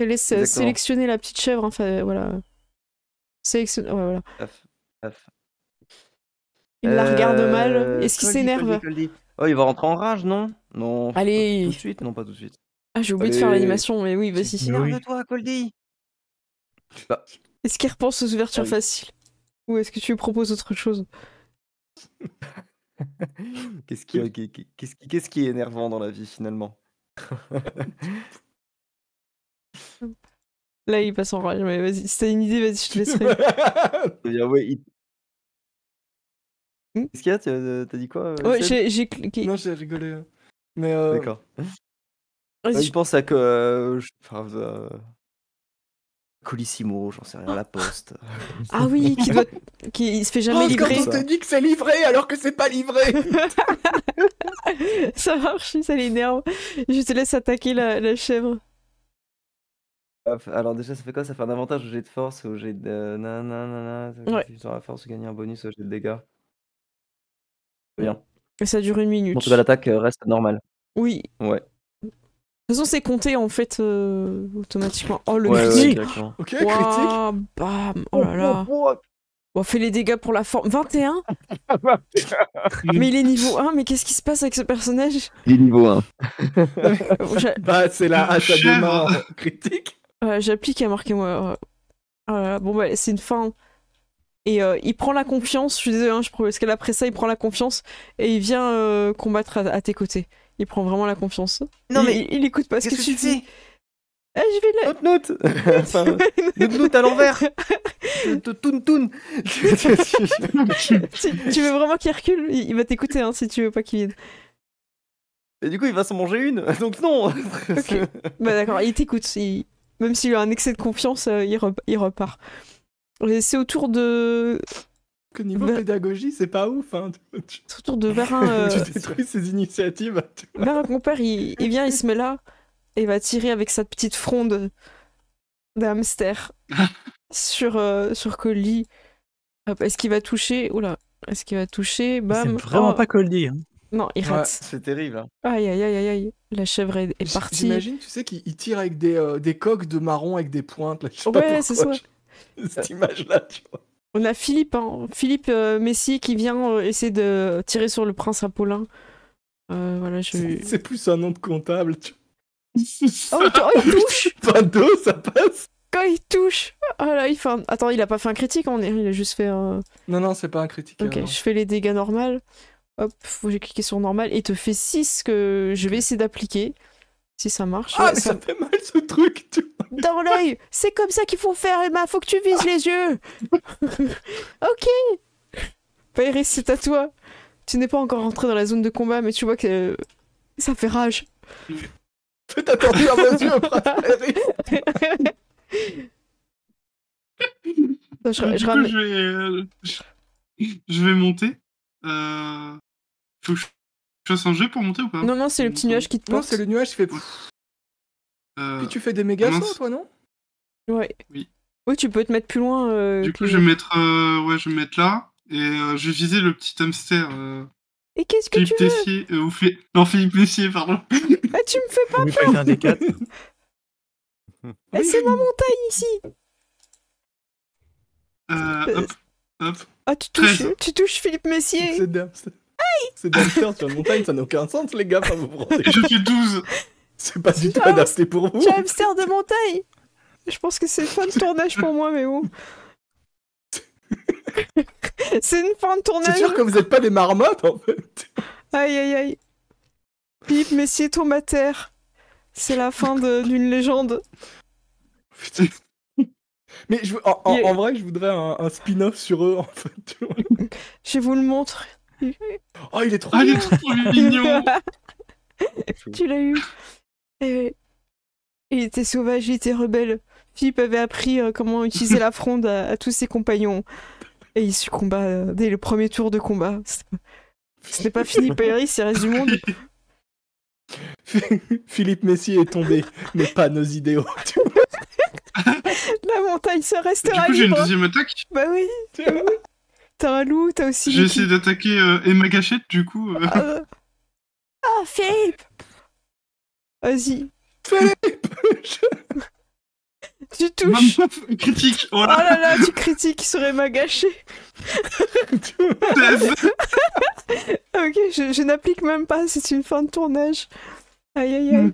Il laisse Exactement. sélectionner la petite chèvre, enfin voilà. Sélectionne. Ouais, voilà. Paf. Il la regarde mal. Est-ce qu'il Coldy, s'énerve? Coldy. Oh, il va rentrer en rage, non? Non. Allez. Tout de suite? Non, pas tout de suite. Ah, j'ai oublié de faire Allez. l'animation, mais oui, vas-y. Mais oui. Énerve-toi, Coldy. Bah, Est-ce qu'il repense aux ouvertures Ah oui. faciles? Ou est-ce que tu lui proposes autre chose? qu'est-ce qui est énervant dans la vie, finalement? Là, il passe en rage, mais vas-y. Si t'as une idée, vas-y, je te laisserai. Eh bien, ouais, Hmm Qu'est-ce qu'il y a? T'as dit quoi? Ouais, Seb j'ai cliqué. Non, j'ai rigolé. Mais D'accord. Vas-y, Il pense à Colissimo, j'en sais rien, la poste. Ah oui, qui se fait jamais oh, quand livrer. on te dit que c'est livré alors que c'est pas livré. Ça marche, ça l'énerve. Je te laisse attaquer la chèvre. Hop, alors déjà, ça fait quoi? Ça fait un avantage au jet de force, au jet de... nanana, Ouais. sur la force, gagner un bonus au jet de dégâts. Bien. Et ça dure 1 minute. Mon total d'attaque reste normal. Oui. Ouais. De toute façon, c'est compté en fait automatiquement. Oh, le Ouais, critique. directement. Ok, critique. Ouah, bam. Oh là là. Bon, fait les dégâts pour la forme. 21. Mais il est niveau 1, mais qu'est-ce qui se passe avec ce personnage? Il est niveau 1. Bah, c'est la hache à deux Chèvre. mains critique. J'applique à marquer moi. Oh là là. Bon, bah, c'est une fin. Et il prend la confiance. Je suis désolée, hein, parce qu'après ça, il prend la confiance et il vient combattre à tes côtés. Il prend vraiment la confiance. Non, Il- mais il écoute pas ce que Qu'est-ce que tu tu dis. fais? Ah, je vais la... Note Enfin, note à l'envers. Toun. tu veux vraiment qu'il recule? Il va t'écouter hein, si tu veux pas qu'il vienne. Et du coup, il va s'en manger une. Donc non. Ok. Bah d'accord, il t'écoute. Même s'il a un excès de confiance, il repart. Et c'est au tour de... Que niveau Bah- pédagogie, c'est pas ouf. Hein. C'est au tour de Verin. Tu détruis ses initiatives. tu vois. Verin compère, il vient, il se met là. Et il va tirer avec sa petite fronde d'hamster sur Colly. Hop, est-ce qu'il va toucher? Oula. Est-ce qu'il va toucher? C'est Bam. vraiment Oh. pas Coldy. Hein. Non, il rate. C'est terrible. Hein. Aïe, aïe, aïe, aïe, aïe. La chèvre est partie. J'imagine, tu sais, qu'il tire avec des coques de marron avec des pointes. Là. Je sais Ouais, pas c'est pourquoi, ça. Cette image-là, tu vois. On a Philippe, hein. Philippe Messi qui vient essayer de tirer sur le prince Apollin. Voilà, C'est plus un nom de comptable. Tu Oh, il touche! vois. 22, ça passe. Quand il touche! Oh là, il fait un... Attends, il a pas fait un critique, il a juste fait un... Non, c'est pas un critique. Ok, non. je fais les dégâts normaux. Hop, faut que j'ai cliqué sur normal. Et il te fait 6 que je vais essayer d'appliquer. Si ça marche. Ah, Ouais, mais ça fait mal ce truc, tu vois. Dans l'œil! C'est comme ça qu'il faut faire, Emma! Faut que tu vises les yeux! Ok! Pairis, c'est à toi. Tu n'es pas encore rentré dans la zone de combat, mais tu vois que ça fait rage. Fais attention à vos yeux, prince Pairis. Attends, je Du coup, ramène- je vais monter. Faut que je fasse un jet pour monter ou pas? Non, c'est le petit nuage qui te Non, porte. c'est le nuage qui fait. Puis tu fais des méga mince. sauts, toi, non? Ouais. Oui. Oui, tu peux te mettre plus loin. Du que coup, les je vais autres. je vais me mettre là. Et je vais viser le petit hamster. Et qu'est-ce que Philippe tu veux? Tessier. Non, Philippe Messier, pardon. Ah, tu me fais pas. On lui prête un D4. Eh, c'est ma montagne ici! Hop. Ah, tu 13. touches Philippe Messier! C'est d'hamster. C'est d'hamster sur une montagne, ça n'a aucun sens, les gars. Enfin, vous vous rendez Et je fais 12. C'est pas du tout adapté pour vous. Tu as hamster de montagne! Je pense que c'est fin de tournage pour moi, mais bon. C'est une fin de C'est tournage. sûr que vous êtes pas des marmottes, en fait. Aïe, aïe, aïe. Philippe Messier tombe à terre. C'est la fin d'une légende. Putain. Mais Il- en vrai, je voudrais un spin-off sur eux, en fait. tu vois. Je vous le montre. Oh, il est trop Ah, il bien. est trop mignon. Tu l'as eu. Il était sauvage, il était rebelle. Philippe avait appris comment utiliser la fronde à tous ses compagnons. Et il succomba dès le premier tour de combat. Ce n'est pas fini, Pairis, il reste du monde. Philippe Messier est tombé, mais pas nos idéaux. tu vois. La montagne se Du restera coup, j'ai une libre. deuxième attaque. Bah oui. T'as un loup, t'as aussi... J'ai essayé d'attaquer Emma Gâchette, du coup. Ah, Philippe. Vas-y. Philippe Tu touches. Critique. Oh Voilà. là là, tu critiques sur Emma Gâché. Ok, je n'applique même pas, c'est une fin de tournage. Aïe aïe aïe.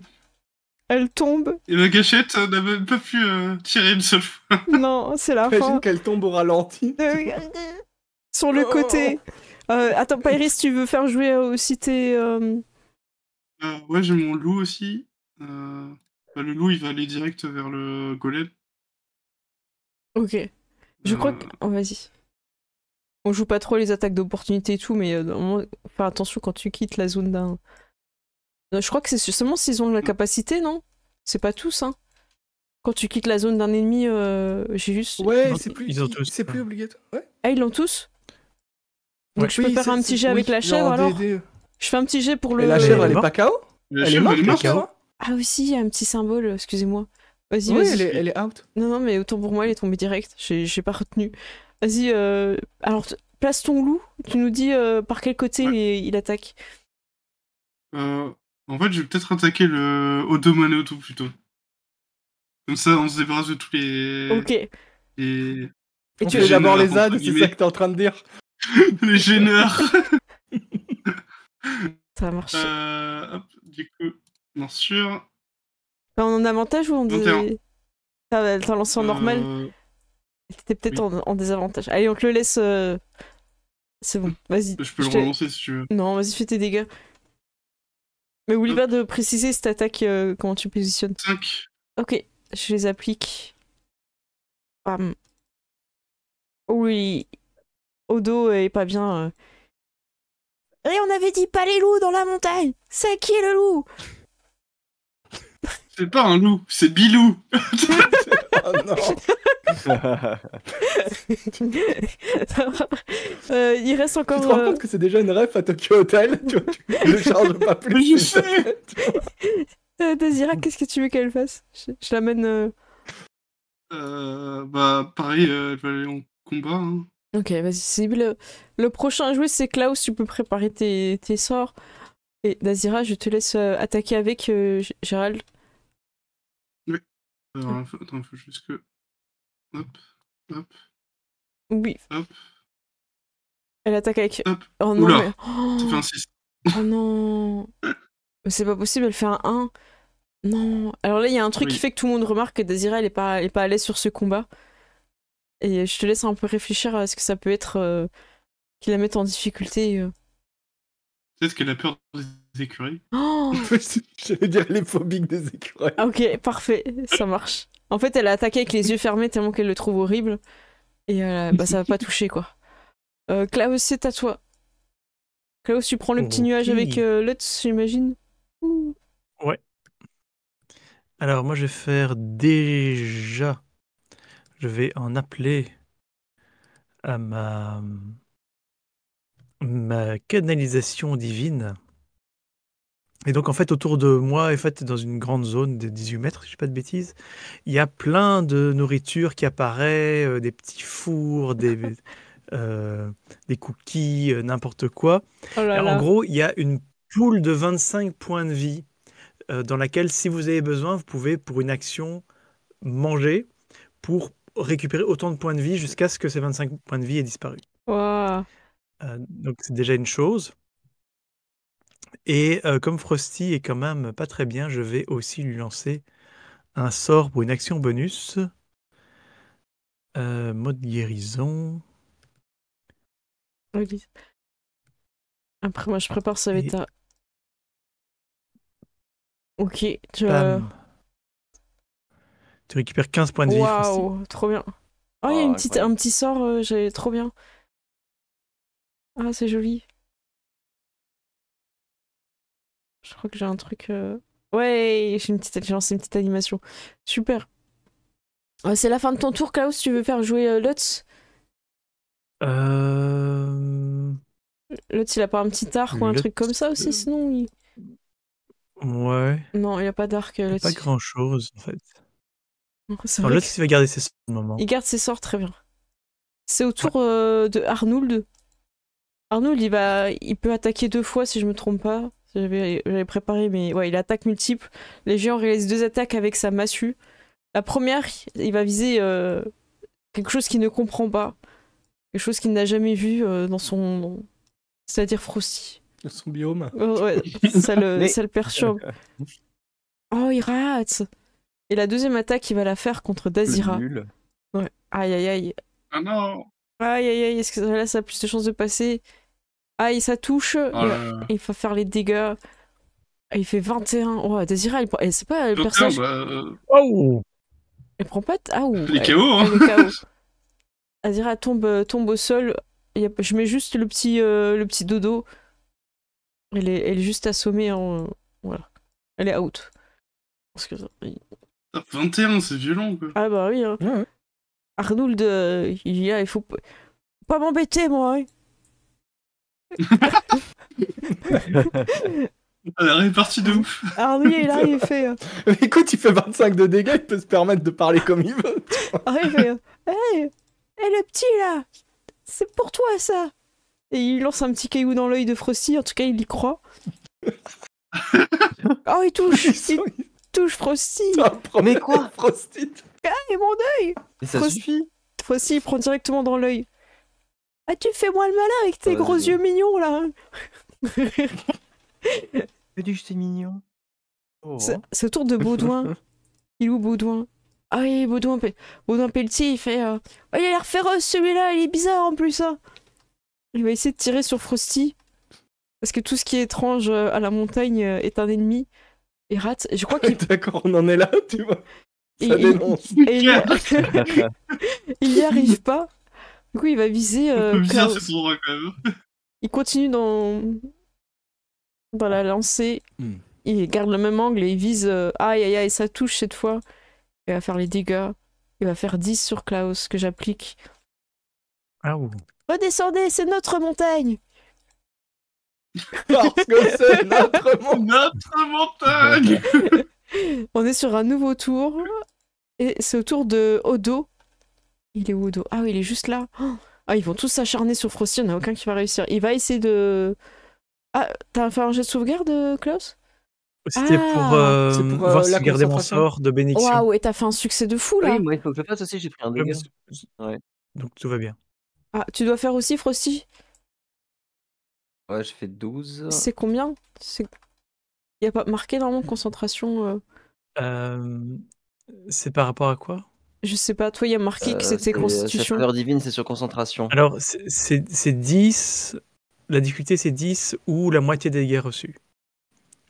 Elle tombe. Emma Gâchette n'a même pas pu tirer une seule fois. Non, c'est la Imagine fin. qu'elle tombe au ralenti. Sur le côté. Attends, Pairis, tu veux faire jouer aussi tes... Ouais, j'ai mon loup aussi. Le loup, il va aller direct vers le golem. Ok. Je crois que... Oh, vas-y. On joue pas trop les attaques d'opportunité et tout, mais faire attention quand tu quittes la zone d'un... Je crois que c'est seulement s'ils ont la capacité, non? C'est pas tous, hein. Quand tu quittes la zone d'un ennemi, j'ai juste... Ouais, Non, c'est plus, ils ont tous, c'est plus obligatoire. Ouais. Ah, ils l'ont tous? Donc Ouais. je peux faire un petit jet avec la chèvre, genre alors? DD. Je fais un petit jet pour le... Et la chèvre, elle est morte. pas KO? La Elle est chèvre, morte, elle est morte. KO. Ah aussi, il y a un petit symbole, excusez-moi. Vas-y, Oui, vas-y. elle est out. Non, mais autant pour moi, elle est tombée direct. J'ai pas retenu. Vas-y, alors, place ton loup. Tu nous dis par quel côté il attaque. En fait, je vais peut-être attaquer le Odomanoto plutôt. Comme ça, on se débarrasse de tous les... Ok. les... Et On tu fait d'abord gêneurs, les ZAD, entre c'est ça guillemets. que t'es en train de dire. les gêneurs. Ça va marcher. Hop, du coup, bien sûr. T'es en avantage ou en 21. T'as lancé en normal? T'étais peut-être en désavantage. Allez, on te le laisse. C'est bon, vas-y. Je peux le relancer si tu veux. Non, vas-y, fais tes dégâts. Mais oublie pas de préciser cette attaque, comment tu positionnes. 5. Ok, je les applique. Bam. Oui. Odo est pas bien. Et on avait dit pas les loups dans la montagne. C'est qui le loup? C'est pas un loup, c'est Bilou. Oh non. Il reste Tu encore. te rends compte que c'est déjà une ref à Tokyo Hotel? Tu vois, tu ne charges pas plus. Mais je sais. Desira, qu'est-ce que tu veux qu'elle fasse? Je l'amène. Pareil, elle va aller en combat. Hein. Ok, vas-y. C'est le prochain à jouer, c'est Klaus. Tu peux préparer tes sorts. Et Dazira, je te laisse attaquer avec Gérald. Alors, attends, il faut juste que... Hop, hop, Oui. hop. Elle attaque avec. Hop. Oh non, Oula. mais... Ça fait un 6. Oh non. Mais c'est pas possible, elle fait un 1. Non. Alors là, il y a un truc Oui. qui fait que tout le monde remarque que Dazira, elle est pas à l'aise sur ce combat. Et je te laisse un peu réfléchir à ce que ça peut être qui la mette en difficulté. Peut-être qu'elle a peur des écureuils. Oh J'allais dire les phobiques des écureuils. Ah, ok, parfait, ça marche. En fait, elle a attaqué avec les yeux fermés tellement qu'elle le trouve horrible. Et ça va pas toucher, quoi. Klaus, c'est à toi. Klaus, tu prends le petit nuage Ok. avec Lutz, j'imagine. Ouh. Alors moi je vais faire déjà, je vais en appeler à ma canalisation divine. Et donc en fait autour de moi, en fait dans une grande zone de 18 mètres, si je dis pas de bêtises, il y a plein de nourriture qui apparaît, des petits fours, des cookies, n'importe quoi. Oh là En là. gros, il y a une poule de 25 points de vie dans laquelle, si vous avez besoin, vous pouvez, pour une action, manger pour récupérer autant de points de vie jusqu'à ce que ces 25 points de vie aient disparu. Waouh. Donc, c'est déjà une chose. Et comme Frosty est quand même pas très bien, je vais aussi lui lancer un sort pour une action bonus. Mode guérison. Ok. Après, moi, je prépare ça avec Et- ta. Ok, Bam. Tu récupères 15 points de vie, Frosty. Waouh, trop bien. Oh, il y a Ah, un petit incroyable. sort, j'ai trop bien. Ah, c'est joli. Je crois que j'ai un truc. Ouais, j'ai lancé une petite animation. Super. C'est la fin de ton tour, Klaus. Tu veux faire jouer Lutz? Lutz, il a pas un petit arc ou un truc comme ça aussi, sinon Ouais. Non, il a pas d'arc, Y a Lutz. pas grand chose en fait. C'est Non, vrai l'autre, il va garder ses sorts pour le moment. qu'il garde ses sorts très bien. C'est au tour de Arnould. Arnould, il peut attaquer 2 fois si je me trompe pas. J'avais préparé, mais ouais, il attaque multiple. Les géants réalisent 2 attaques avec sa massue. La première, il va viser quelque chose qu'il ne comprend pas. Quelque chose qu'il n'a jamais vu dans son... C'est-à-dire Frosty. Son biome. Ouais, ça le perturbe. Oh, il rate. Et la deuxième attaque, il va la faire contre Dazira. Nul. Ouais. Aïe, aïe, aïe. Ah non. Aïe, aïe, aïe. Est-ce que là, ça a plus de chances de passer? Aïe, ça touche. Oh là là. Il va faire les dégâts. Ah, il fait 21. Oh, Dazira, c'est pas le 21, personnage... bah, Oh! Elle prend pas... Ah, ouh. les KO, hein. Elle est KO. Dazira tombe au sol. Je mets juste le petit dodo. Elle est juste assommée. Voilà. Elle est out. Parce que... 21, c'est violent, quoi. Ah bah oui. Hein. Ouais. Arnould, il faut pas m'embêter, moi. Hein. Elle est répartie de ouf. Arnould, il arrive, il fait... Mais écoute, il fait 25 de dégâts, il peut se permettre de parler comme il veut. il fait hey, le petit, là, c'est pour toi, ça. Et il lance un petit caillou dans l'œil de Frosty. En tout cas, il y croit. Oh, il touche. Il touche Frosty. Mais quoi? Frosty. Et mon œil. Et ça Frost- suffit. Frosty, il prend directement dans l'œil. Ah, tu fais moi le malin avec tes Ouais, gros vas-y. yeux mignons, là. Mais du c'est mignon. Oh. C'est au tour de Baudouin. Il est où, Baudouin? Ah oui, Baudouin Pelletier, il fait... Oh, il a l'air féroce, celui-là, il est bizarre, en plus, hein. Il va essayer de tirer sur Frosty. Parce que tout ce qui est étrange à la montagne est un ennemi. Et rate. Et je crois qu'il... D'accord, on en est là, tu vois. Et- Ça et- dénonce. Et il n'y arrive pas. Du coup, il va viser Un peu bizarre, Klaus. c'est son droit, quand même. Il continue dans la lancée. Hmm. Il garde le même angle et il vise... Aïe, aïe, aïe, ça touche cette fois. Il va faire les dégâts. Il va faire 10 sur Klaus, que j'applique. Ah, ouh. Redescendez, c'est notre montagne. Parce que c'est notre monde. Notre montagne. On est sur un nouveau tour. Et c'est au tour de Odo. Il est où, Odo? Ah oui, il est juste là. Oh. Ah, ils vont tous s'acharner sur Frosty, il n'y en a aucun qui va réussir. Il va essayer de... Ah, t'as fait un jet de sauvegarde, Klaus? C'était Ah. C'est pour, voir la si garder mon concentration. sort de bénédiction. Waouh, et t'as fait un succès de fou, là. Oui, moi, il faut que je le fasse aussi, j'ai pris un Ouais, dégât. mais Ouais. Donc tout va bien. Ah, tu dois faire aussi, Frosty? Ouais, j'ai fait 12. C'est combien? Il n'y a pas marqué, normalement, concentration... C'est par rapport à quoi? Je sais pas, toi, il y a marqué que c'était C'est constitution. faveur divine, c'est sur concentration. Alors, c'est 10. La difficulté, c'est 10 ou la moitié des dégâts reçus.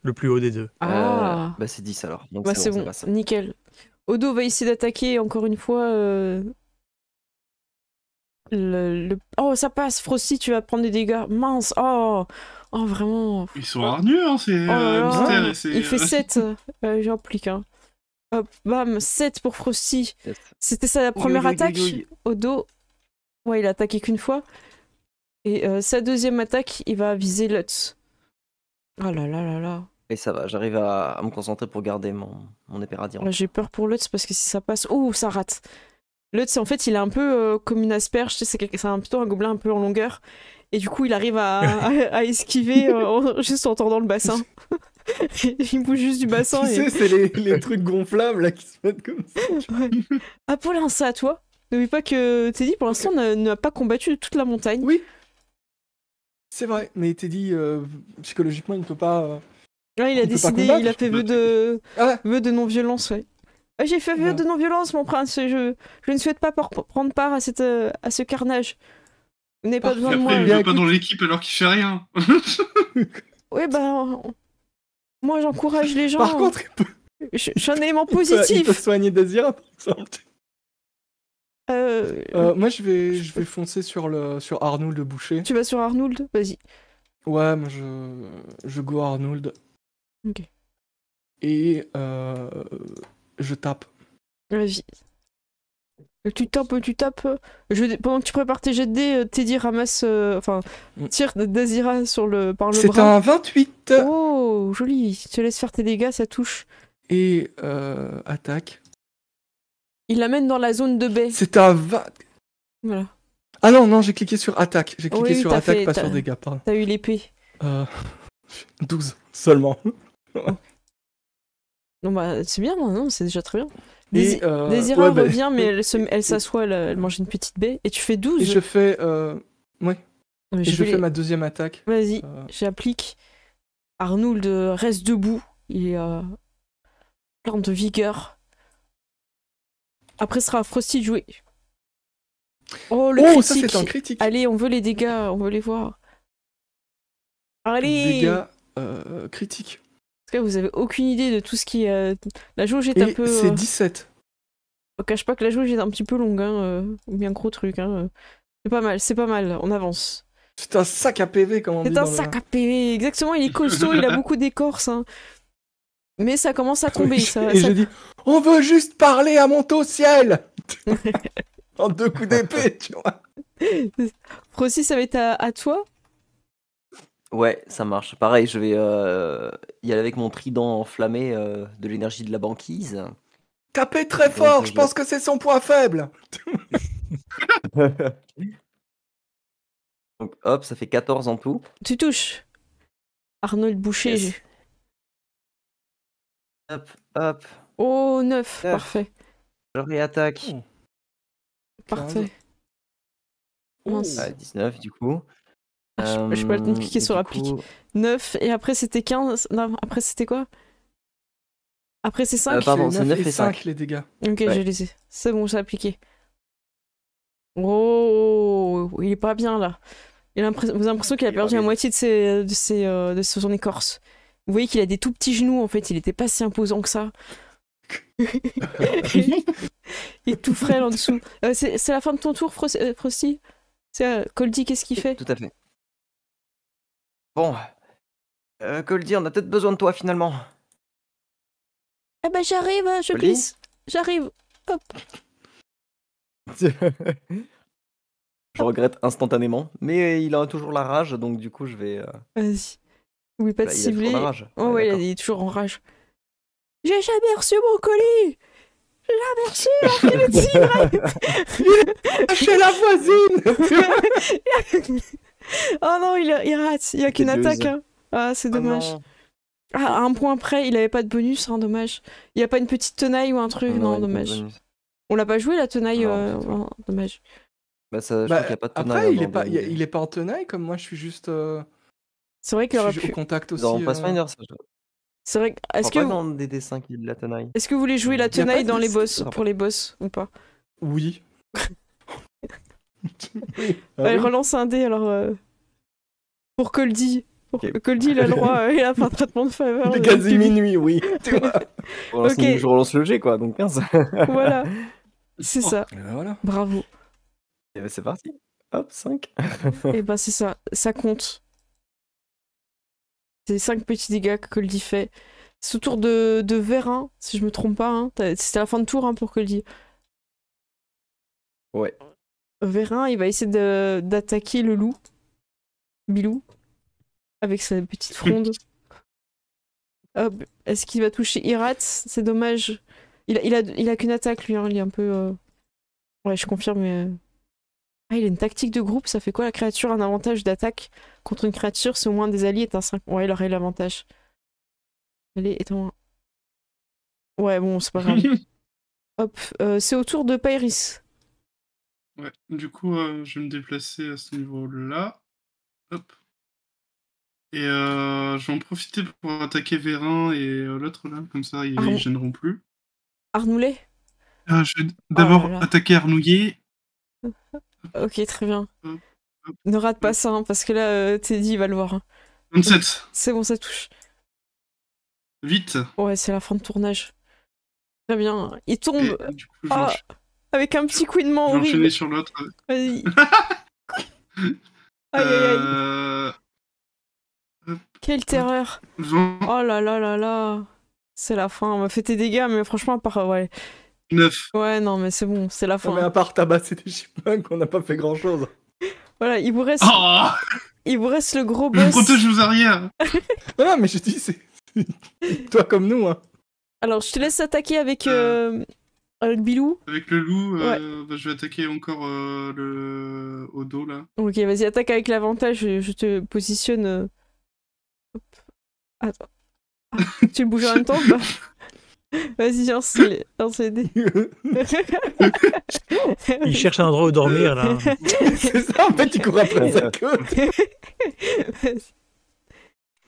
Le plus haut des deux. Ah, Bah, c'est 10 alors. Donc bah c'est ça bon, passe. nickel. Odo va essayer d'attaquer encore une fois. Oh, ça passe, Frosty, tu vas prendre des dégâts. Mince, oh, vraiment. Ils sont hargneux, hein, c'est Oh là là. mystère. Et c'est, Il fait 7. J'applique. Hein. Hop, bam, 7 pour Frosty. Yes. C'était sa première oui, oui, attaque. oui, oui. Odo, ouais, il a attaqué qu'une fois. Et sa deuxième attaque, il va viser Lutz. Oh là là là là. Et ça va, j'arrive à me concentrer pour garder mon épée radiante. Là, j'ai peur pour Lutz parce que si ça passe... Oh, ça rate. Lutz, en fait, il est un peu comme une asperge. Tu sais, c'est plutôt un gobelin un peu en longueur. Et du coup, il arrive à esquiver juste en tordant le bassin. Il bouge juste du bassin. Tu sais, c'est les trucs gonflables là qui se mettent comme ça. Ouais. Ah, Paulin, ça à toi. N'oublie pas que Teddy, pour l'instant, n'a pas combattu toute la montagne. Oui. C'est vrai, mais Teddy, psychologiquement, il ne peut pas. Ouais, il a il peut pas décidé, combattre. il a fait vœu de Ah, non-violence, ouais. Ah, j'ai fait vœu Ouais. de non-violence, mon prince. Je ne souhaite pas prendre part à ce carnage. Vous n'avez pas Parfait. besoin de Après, moi. il Bien, veut pas écoute. dans l'équipe alors qu'il fait rien. Ouais, bah. Moi, j'encourage les gens. Par contre, Je suis un élément il peut positif. soigner Dazira, par exemple. Euh, Moi, je vais foncer sur Arnold de boucher. Tu vas sur Arnold? Vas-y. Ouais, moi, je go Arnold. Ok. Et je tape. Vas-y. Tu tapes. Pendant que tu prépares tes jets de dés, Teddy ramasse. Enfin, tire Dazira par le C'est bras. un 28. Oh, joli. Tu te laisses faire tes dégâts, ça touche. Et attaque. Il l'amène dans la zone de baie. C'est un 20. Voilà. Ah non, j'ai cliqué sur attaque. J'ai cliqué Oui, sur t'as attaque, fait- pas t'as- sur dégâts, pardon. T'as eu l'épée. 12 seulement. Non, bah, c'est bien, non, c'est déjà très bien. Et, Désira ouais, bah, revient, mais elle s'assoit, elle mange une petite baie. Et tu fais 12. Et je fais. Ouais. Mais Et je vais fais les- ma deuxième attaque. Vas-y, Euh, j'applique. Arnold reste debout. Il est plein de vigueur. Après, ce sera à Frosty de jouer. Oh, le Oh, ça critique. c'est un critique. Allez, on veut les dégâts, on veut les voir. Allez. Dégâts critiques. Parce que vous avez aucune idée de tout ce qui est... La jauge est un Et peu... c'est 17. Je cache pas que la jauge est un petit peu longue, hein, ou bien gros truc. Hein. C'est pas mal, on avance. C'est un sac à PV, comme on dit. C'est un dans le- sac à PV, exactement, il est costaud, il a beaucoup d'écorce. Hein. Mais ça commence à tomber. Et ça... je dis, on veut juste parler à mon au ciel. En 2 coups d'épée, tu vois. Frosty, ça va être à toi. Ouais, ça marche. Pareil, je vais y aller avec mon trident enflammé de l'énergie de la banquise. Tapez très Donc, fort, je je pense que c'est son point faible. Donc hop, ça fait 14 en tout. Tu touches. Arnold Boucher. Yes. Hop, hop, Oh, 9, Neuf. parfait. je réattaque. Oh. Parfait. Mince. Ouais, 19 du coup. Je pas le temps de cliquer Et sur du applique. coup, 9, et après c'était 15. Non, après c'était quoi? Après c'est 5. pardon, C'est c'est 9 9 et et 5 5. les dégâts. Ok, Ouais. j'ai laissé. C'est bon, j'ai appliqué. Oh, il est pas bien là. Vous avez l'impression qu'il a Il est perdu pas la bien. moitié de son écorce. Vous voyez qu'il a des tout petits genoux en fait, il était pas si imposant que ça. Il est tout frêle en dessous. C'est la fin de ton tour, Frosty? Coldy, qu'est-ce qu'il fait? Tout à fait. Bon, Coldy, on a peut-être besoin de toi finalement. Ah bah j'arrive, je Coldy glisse. J'arrive. Je regrette instantanément, mais il a toujours la rage, donc du coup je vais. Vas-y. Oublie pas de Bah, il a toujours cibler. la rage. Oh Ouais, ouais, d'accord. il est toujours en rage. J'ai jamais reçu mon colis! J'ai jamais reçu, alors qu'il est Chez la voisine. Oh non, il rate. Il y a qu'une Dégueuse. attaque. Hein. Ah, c'est Oh dommage. non. Ah, à un point près, il avait pas de bonus, hein, dommage. Il y a pas une petite tenaille ou un truc, non, il y a pas de dommage. bonus. On l'a pas joué la tenaille, Non, du tout. non, dommage. Bah, ça, je Bah, crois qu'il n'y a pas de tenaille. après, il en est pas, Northern. il est pas en tenaille, comme moi, je suis juste. C'est vrai qu'il Je aurait suis au pu. contact aussi. Dans Pathfinder, ça, je C'est vrai. crois pas dans DD5 il y a de la tenaille. Est-ce que vous voulez jouer la Y a pas tenaille de- dans les boss, ça va pour les boss ou pas? Oui. Ah Allez, oui. relance un dé alors. Pour Coldy. Ok. Coldy, il a le droit, il a fait un traitement de faveur. Il est de quasi public. minuit, oui. Tu vois. Pour l'instant, Ok. je relance le G, quoi, donc 15. Voilà, c'est ça. Et ben voilà. Bravo. Et bah, c'est parti. Hop, 5. Et ben c'est ça, ça compte. C'est 5 petits dégâts que Coldy fait. C'est au tour de Vérin, si je me trompe pas. Hein. C'était la fin de tour hein, pour Coldy. Ouais. Vérin, il va essayer d'attaquer le loup. Bilou. Avec sa petite fronde. Hop. Est-ce qu'il va toucher Irat? C'est dommage. Il a qu'une attaque, lui. Hein. Il est un peu... Ouais, je confirme, mais... Ah, il a une tactique de groupe. Ça fait quoi? La créature a un avantage d'attaque contre une créature si au moins des alliés est un 5. Ouais, il aurait l'avantage. Allez, étant... Ouais, bon, c'est pas grave. Hop. C'est au tour de Pairis. Ouais, du coup, je vais me déplacer à ce niveau-là. Hop. Et je vais en profiter pour attaquer Vérin et l'autre là, comme ça ils Arnaud. gêneront plus. Arnoulet? Je vais d'abord là là. attaquer Arnouillet. Ok, très bien. Ne rate pas ça, hein, parce que là, Teddy va le voir. Hein. 27. C'est bon, ça touche. Vite. Ouais, c'est la fin de tournage. Très bien. Il tombe Et du coup, je vais ah, avec un petit couinement je vais enchaîner horrible. sur l'autre. Vas-y. Aïe, aïe, aïe. Quelle terreur. 20, Oh là là là là. C'est la fin. On m'a fait tes dégâts, mais franchement, à part... Ouais, 9. ouais non, mais c'est bon, c'est la Non, mais fin. à part tabasser des chipmunks, on n'a pas fait grand chose. Voilà, il vous reste Oh, le gros je boss. protège vos arrières. Non, mais je dis, c'est toi comme nous, hein. Alors, je te laisse attaquer avec Bilou. Avec le loup, Ouais. je vais attaquer encore au dos là. Ok, vas-y, attaque avec l'avantage. Je te positionne. Hop. Attends. Ah, tu le bouges en même temps ou pas? Vas-y, lance les dés. Il cherche un endroit où dormir, là. C'est ça, en fait, il court après sa queue.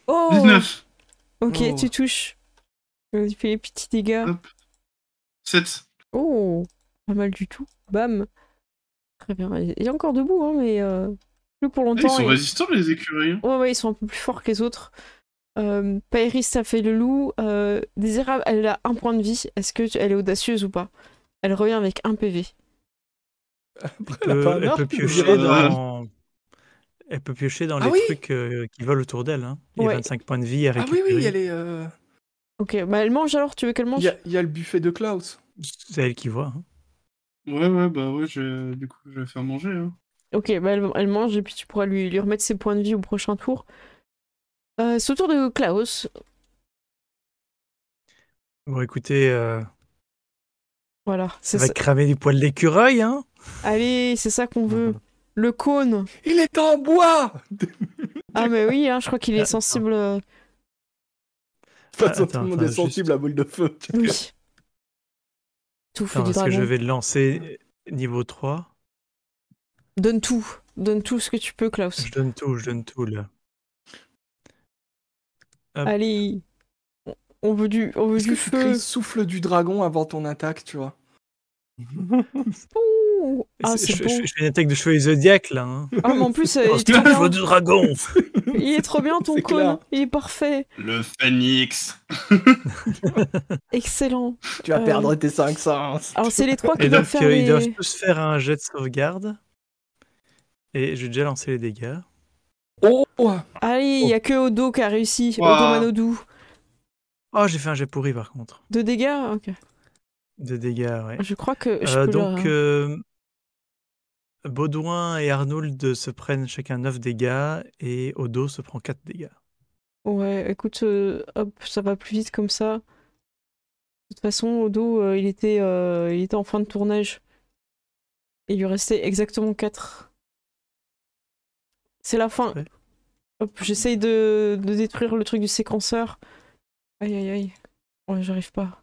Oh 19. Ok, Oh. tu touches. Il fait les petits dégâts. 7. Oh, pas mal du tout. Bam. Très bien. Il est encore debout, hein, mais plus pour Ils longtemps. sont et- résistants les écureuils. Ouais, ils sont un peu plus forts que les autres. Pairis, ça fait le loup. Désirable, elle a 1 point de vie. Est-ce qu'elle est audacieuse ou pas? Elle revient avec 1 PV. Après, elle a pas un Elle arc, peut ou piocher dire, dans... Elle peut piocher dans Ah les oui trucs qui volent autour d'elle. Hein. Il y a Ouais. 25 points de vie à Ah récupérer. oui, elle est. Ok, bah elle mange alors, tu veux qu'elle mange? Il y a le buffet de Klaus. C'est elle qui voit. Hein. Ouais, bah ouais, du coup, je vais faire manger. Hein. Ok, bah elle mange et puis tu pourras lui remettre ses points de vie au prochain tour. C'est au tour de Klaus. Bon, écoutez, Voilà, ça c'est va ça. cramer du poil d'écureuil. Hein. Allez, c'est ça qu'on veut. Le cône. Il est en bois. Ah mais oui, hein, je crois qu'il est Attends. sensible. De toute façon, tout Attends, le monde est juste- sensible à boule de feu. Oui. Tout fait Attends, du est-ce que je dragon. vais le lancer niveau 3? Donne tout. Donne tout ce que tu peux, Klaus. Je donne tout là. Hop. Allez. On veut du Est-ce que tu feu. cries souffle du dragon avant ton attaque, tu vois? Ouh. Ah, c'est je beau. fais une attaque de chevalier zodiaque là. Hein. Ah, mais en plus, il Oh, est trop je vois bien. du dragon. Il est trop bien, ton C'est cône. clair. Il est parfait. Le phénix. Excellent. Tu vas perdre tes 5 sens. Alors, c'est les 3 qui Et doivent donc, faire ils doivent les... tous faire un jet de sauvegarde. Et je vais déjà lancer les dégâts. Oh! Allez, il y a que Odo qui a réussi. Ouah. Odo Manodou. Oh, j'ai fait un jet pourri par contre. 2 dégâts? Ok. De dégâts, ouais. Je crois que je peux Donc, leur- Baudouin et Arnould se prennent chacun 9 dégâts et Odo se prend 4 dégâts. Ouais, écoute, hop, ça va plus vite comme ça. De toute façon, Odo, il était en fin de tournage. Et il lui restait exactement 4. C'est la fin. Ouais. Hop, j'essaye de détruire le truc du séquenceur. Aïe, aïe, aïe. Ouais, j'arrive pas.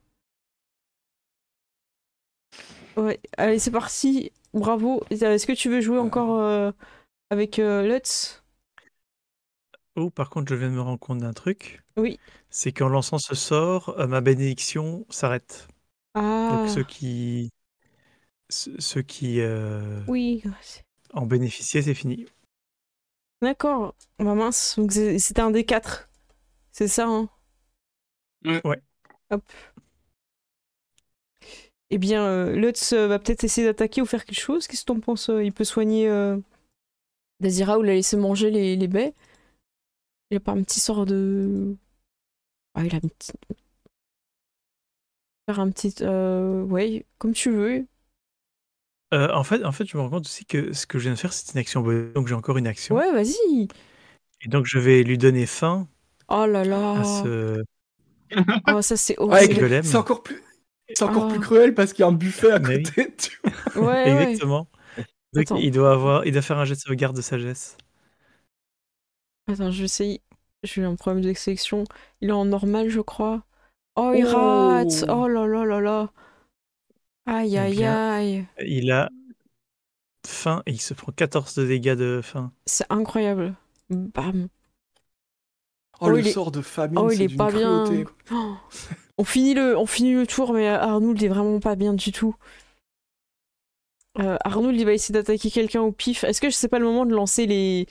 Ouais, allez, c'est parti. Bravo. Est-ce que tu veux jouer encore avec Lutz? Oh, par contre, je viens de me rendre compte d'un truc. Oui. C'est qu'en lançant ce sort, ma bénédiction s'arrête. Ah, Donc ceux qui oui. en bénéficiaient, c'est fini. D'accord. Bah mince, donc c'était un D4. C'est ça, hein? Ouais. Hop. Eh bien, Lutz va peut-être essayer d'attaquer ou faire quelque chose. Qu'est-ce que t'en penses? Il peut soigner Dazira ou la laisser manger les baies. Il a pas un petit sort de... Ah, il a un petit... Faire un petit... Ouais, comme tu veux. En fait, je me rends compte aussi que ce que je viens de faire, c'est une action bonus. Donc j'ai encore une action. Ouais, vas-y. Et donc je vais lui donner fin Oh là à là. ce Oh, ça c'est Ouais, horrible. golem. c'est encore plus. C'est encore Ah. plus cruel parce qu'il y a un buffet à Mais oui. côté. Tu vois. Ouais, ouais. Exactement. Donc Attends. il doit faire un jet de sauvegarde de sagesse. Attends, je vais essayer. J'ai eu un problème de sélection. Il est en normal, je crois. Oh, il Oh. rate. Oh là là là là. Aïe, Eh aïe, bien. aïe. Il a faim et il se prend 14 de dégâts de faim. C'est incroyable. Bam. Oh, Oh, le il est- sort de famine, Oh, il c'est est d'une pas bien. cruauté. Oh. On finit le tour, mais Arnould est vraiment pas bien du tout. Arnold, il va essayer d'attaquer quelqu'un au pif. Est-ce que c'est pas le moment de lancer les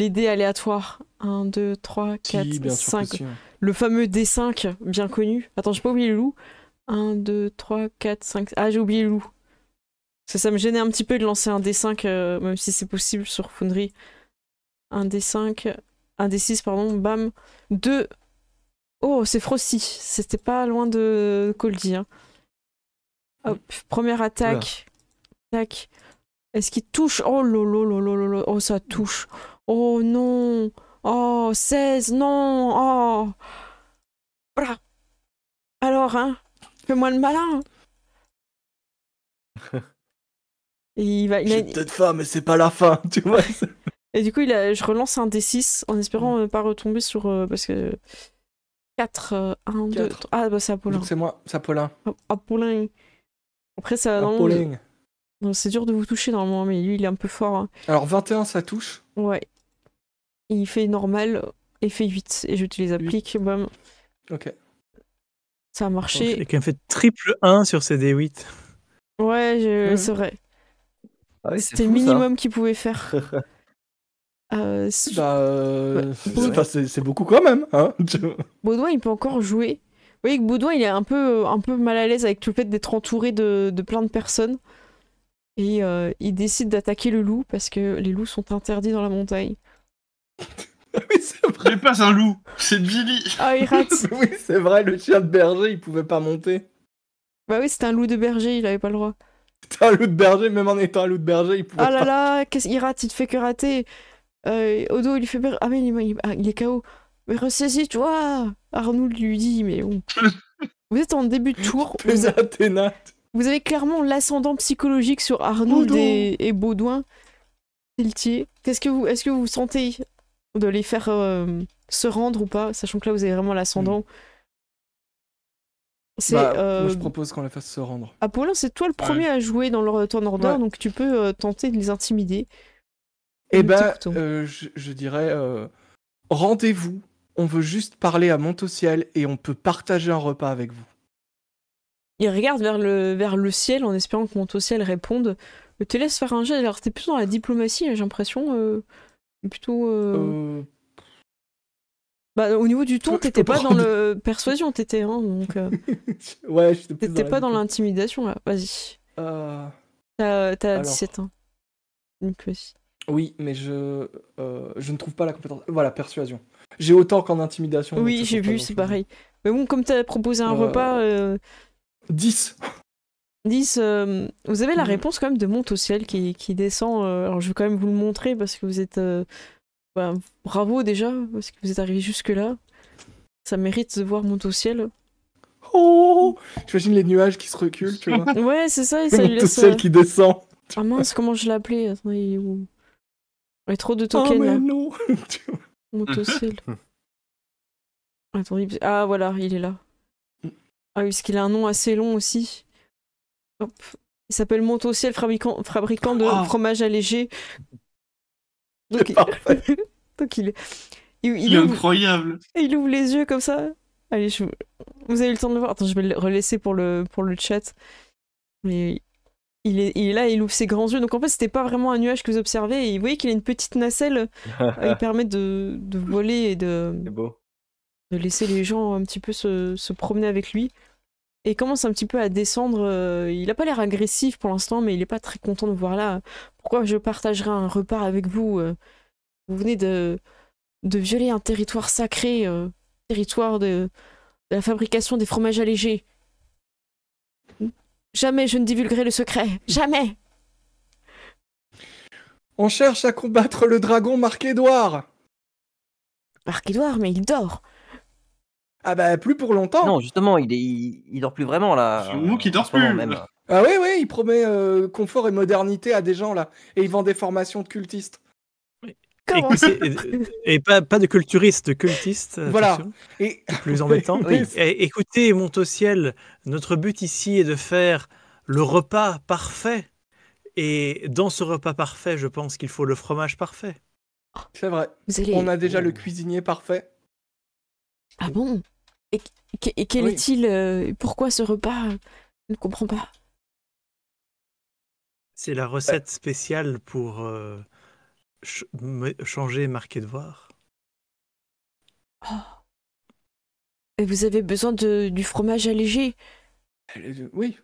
dés aléatoires? 1, 2, 3, 4, Si, bien sûr que 5. si, hein. Le fameux D5, bien connu. Attends, j'ai pas oublié le loup. 1, 2, 3, 4, 5... Ah, j'ai oublié le loup. Ça me gênait un petit peu de lancer un D5, même si c'est possible sur Foundry. Un D5... Un D6, pardon, bam. 2... Oh, c'est Frosty. C'était pas loin de Coldy. Hein. Hop, première attaque. Tac. Est-ce qu'il touche? Oh lolo lolo lolo. Oh, ça touche. Oh non. Oh, 16. Non. Oh. Voilà. Alors, hein. Fais-moi le malin. Et J'ai peut-être faim, mais c'est pas la fin, tu vois. Et du coup, je relance un D6 en espérant ne pas retomber sur... parce que... 4, 1, 2, 3... Ah, bah c'est Apollin. Donc c'est moi, c'est Apollin. Apollin. Après, ça... Apollin. Non, c'est dur de vous toucher normalement, mais lui, il est un peu fort. Hein. Alors 21, ça touche. Ouais. Il fait normal et fait 8. Et je te les applique. Bam. Ok. Ça a marché. Il a quand même fait triple 1 sur ses D8. Ouais, c'est vrai. Ah oui, C'était le minimum qu'il pouvait faire. C'est beaucoup Baudouin, quand même. Hein. il peut encore jouer. Vous voyez que Baudouin, il est un peu mal à l'aise avec le fait d'être entouré de plein de personnes. Et il décide d'attaquer le loup parce que les loups sont interdits dans la montagne. Oui, c'est vrai. Mais pas un loup, c'est Billy. Ah, il rate. Oui, c'est vrai, le chien de berger, il pouvait pas monter. Bah oui, c'était un loup de berger, il avait pas le droit. C'était un loup de berger, même en étant un loup de berger, il pouvait Ah là pas. là, il rate, il te fait que rater. Odo, il lui fait... Ah mais il est KO. Mais ressaisis-toi. Arnold lui dit, mais bon. Vous êtes en début de tour. Ténat. Vous avez clairement l'ascendant psychologique sur Arnold et Baudouin. Pelletier. Est-ce que vous sentez de les faire se rendre ou pas, sachant que là vous avez vraiment l'ascendant. Moi je propose qu'on les fasse se rendre. Apollin, c'est toi le premier à jouer dans leur turn order, donc tu peux tenter de les intimider. Eh ben, je dirais rendez-vous. On veut juste parler à Montociel et on peut partager un repas avec vous. Il regarde vers le ciel en espérant que Montociel réponde. Te laisse faire un jet. Alors t'es plutôt dans la diplomatie, j'ai l'impression. Plutôt. Bah, au niveau du ton, t'étais pas dans le persuasion, t'étais, hein, donc. Ouais, j'étais plus t'étais pas dans l'intimidation là. Vas-y. T'as 17 ans. Donc vas-y. Oui, mais je ne trouve pas la compétence. Voilà, persuasion. J'ai autant qu'en intimidation. Oui, j'ai vu, c'est pareil. Mais bon, comme t'as proposé un repas. 10. 10. Vous avez la réponse quand même de Montociel qui descend. Alors je vais quand même vous le montrer parce que vous êtes. Bravo déjà, parce que vous êtes arrivé jusque-là. Ça mérite de voir Montociel. Oh, j'imagine les nuages qui se reculent, tu vois. Ouais, c'est ça, et ça lui laisse. Montociel qui descend. Ah mince, comment je l'appelais? Attendez, il est où? Il y a trop de tokens mais là. non. Montociel. Attendez, ah voilà, il est là. Ah oui, parce qu'il a un nom assez long aussi. Hop. Il s'appelle Montociel, fabricant de fromage allégé. Donc, donc il est incroyable. Il ouvre les yeux comme ça. Allez, vous avez le temps de le voir. Attends, je vais le relaisser pour le chat. Mais il est là, il ouvre ses grands yeux. Donc en fait, c'était pas vraiment un nuage que vous observez. Et vous voyez qu'il a une petite nacelle. Il permet de voler et de laisser les gens un petit peu se promener avec lui. Et il commence un petit peu à descendre. Il a pas l'air agressif pour l'instant, mais il est pas très content de vous voir là. Pourquoi je partagerai un repas avec vous? Vous venez de violer un territoire sacré, territoire de la fabrication des fromages allégés. Jamais je ne divulguerai le secret. Jamais. On cherche à combattre le dragon Marc-Édouard. Marc-Édouard, mais il dort. Ah bah plus pour longtemps. Non, justement, il dort plus vraiment là. C'est vous qui dort plus. Même. Ah oui, il promet confort et modernité à des gens là. Et il vend des formations de cultistes. Comment et pas de culturistes, de cultistes. Voilà. Et plus embêtant. Oui. Écoutez, Montociel, notre but ici est de faire le repas parfait. Et dans ce repas parfait, je pense qu'il faut le fromage parfait. C'est vrai. On a déjà le cuisinier parfait. Ah bon? Et quel est-il? Pourquoi ce repas? Je ne comprends pas. C'est la recette spéciale pour changer et marquer devoir. Oh. Et vous avez besoin du fromage allégé? Oui,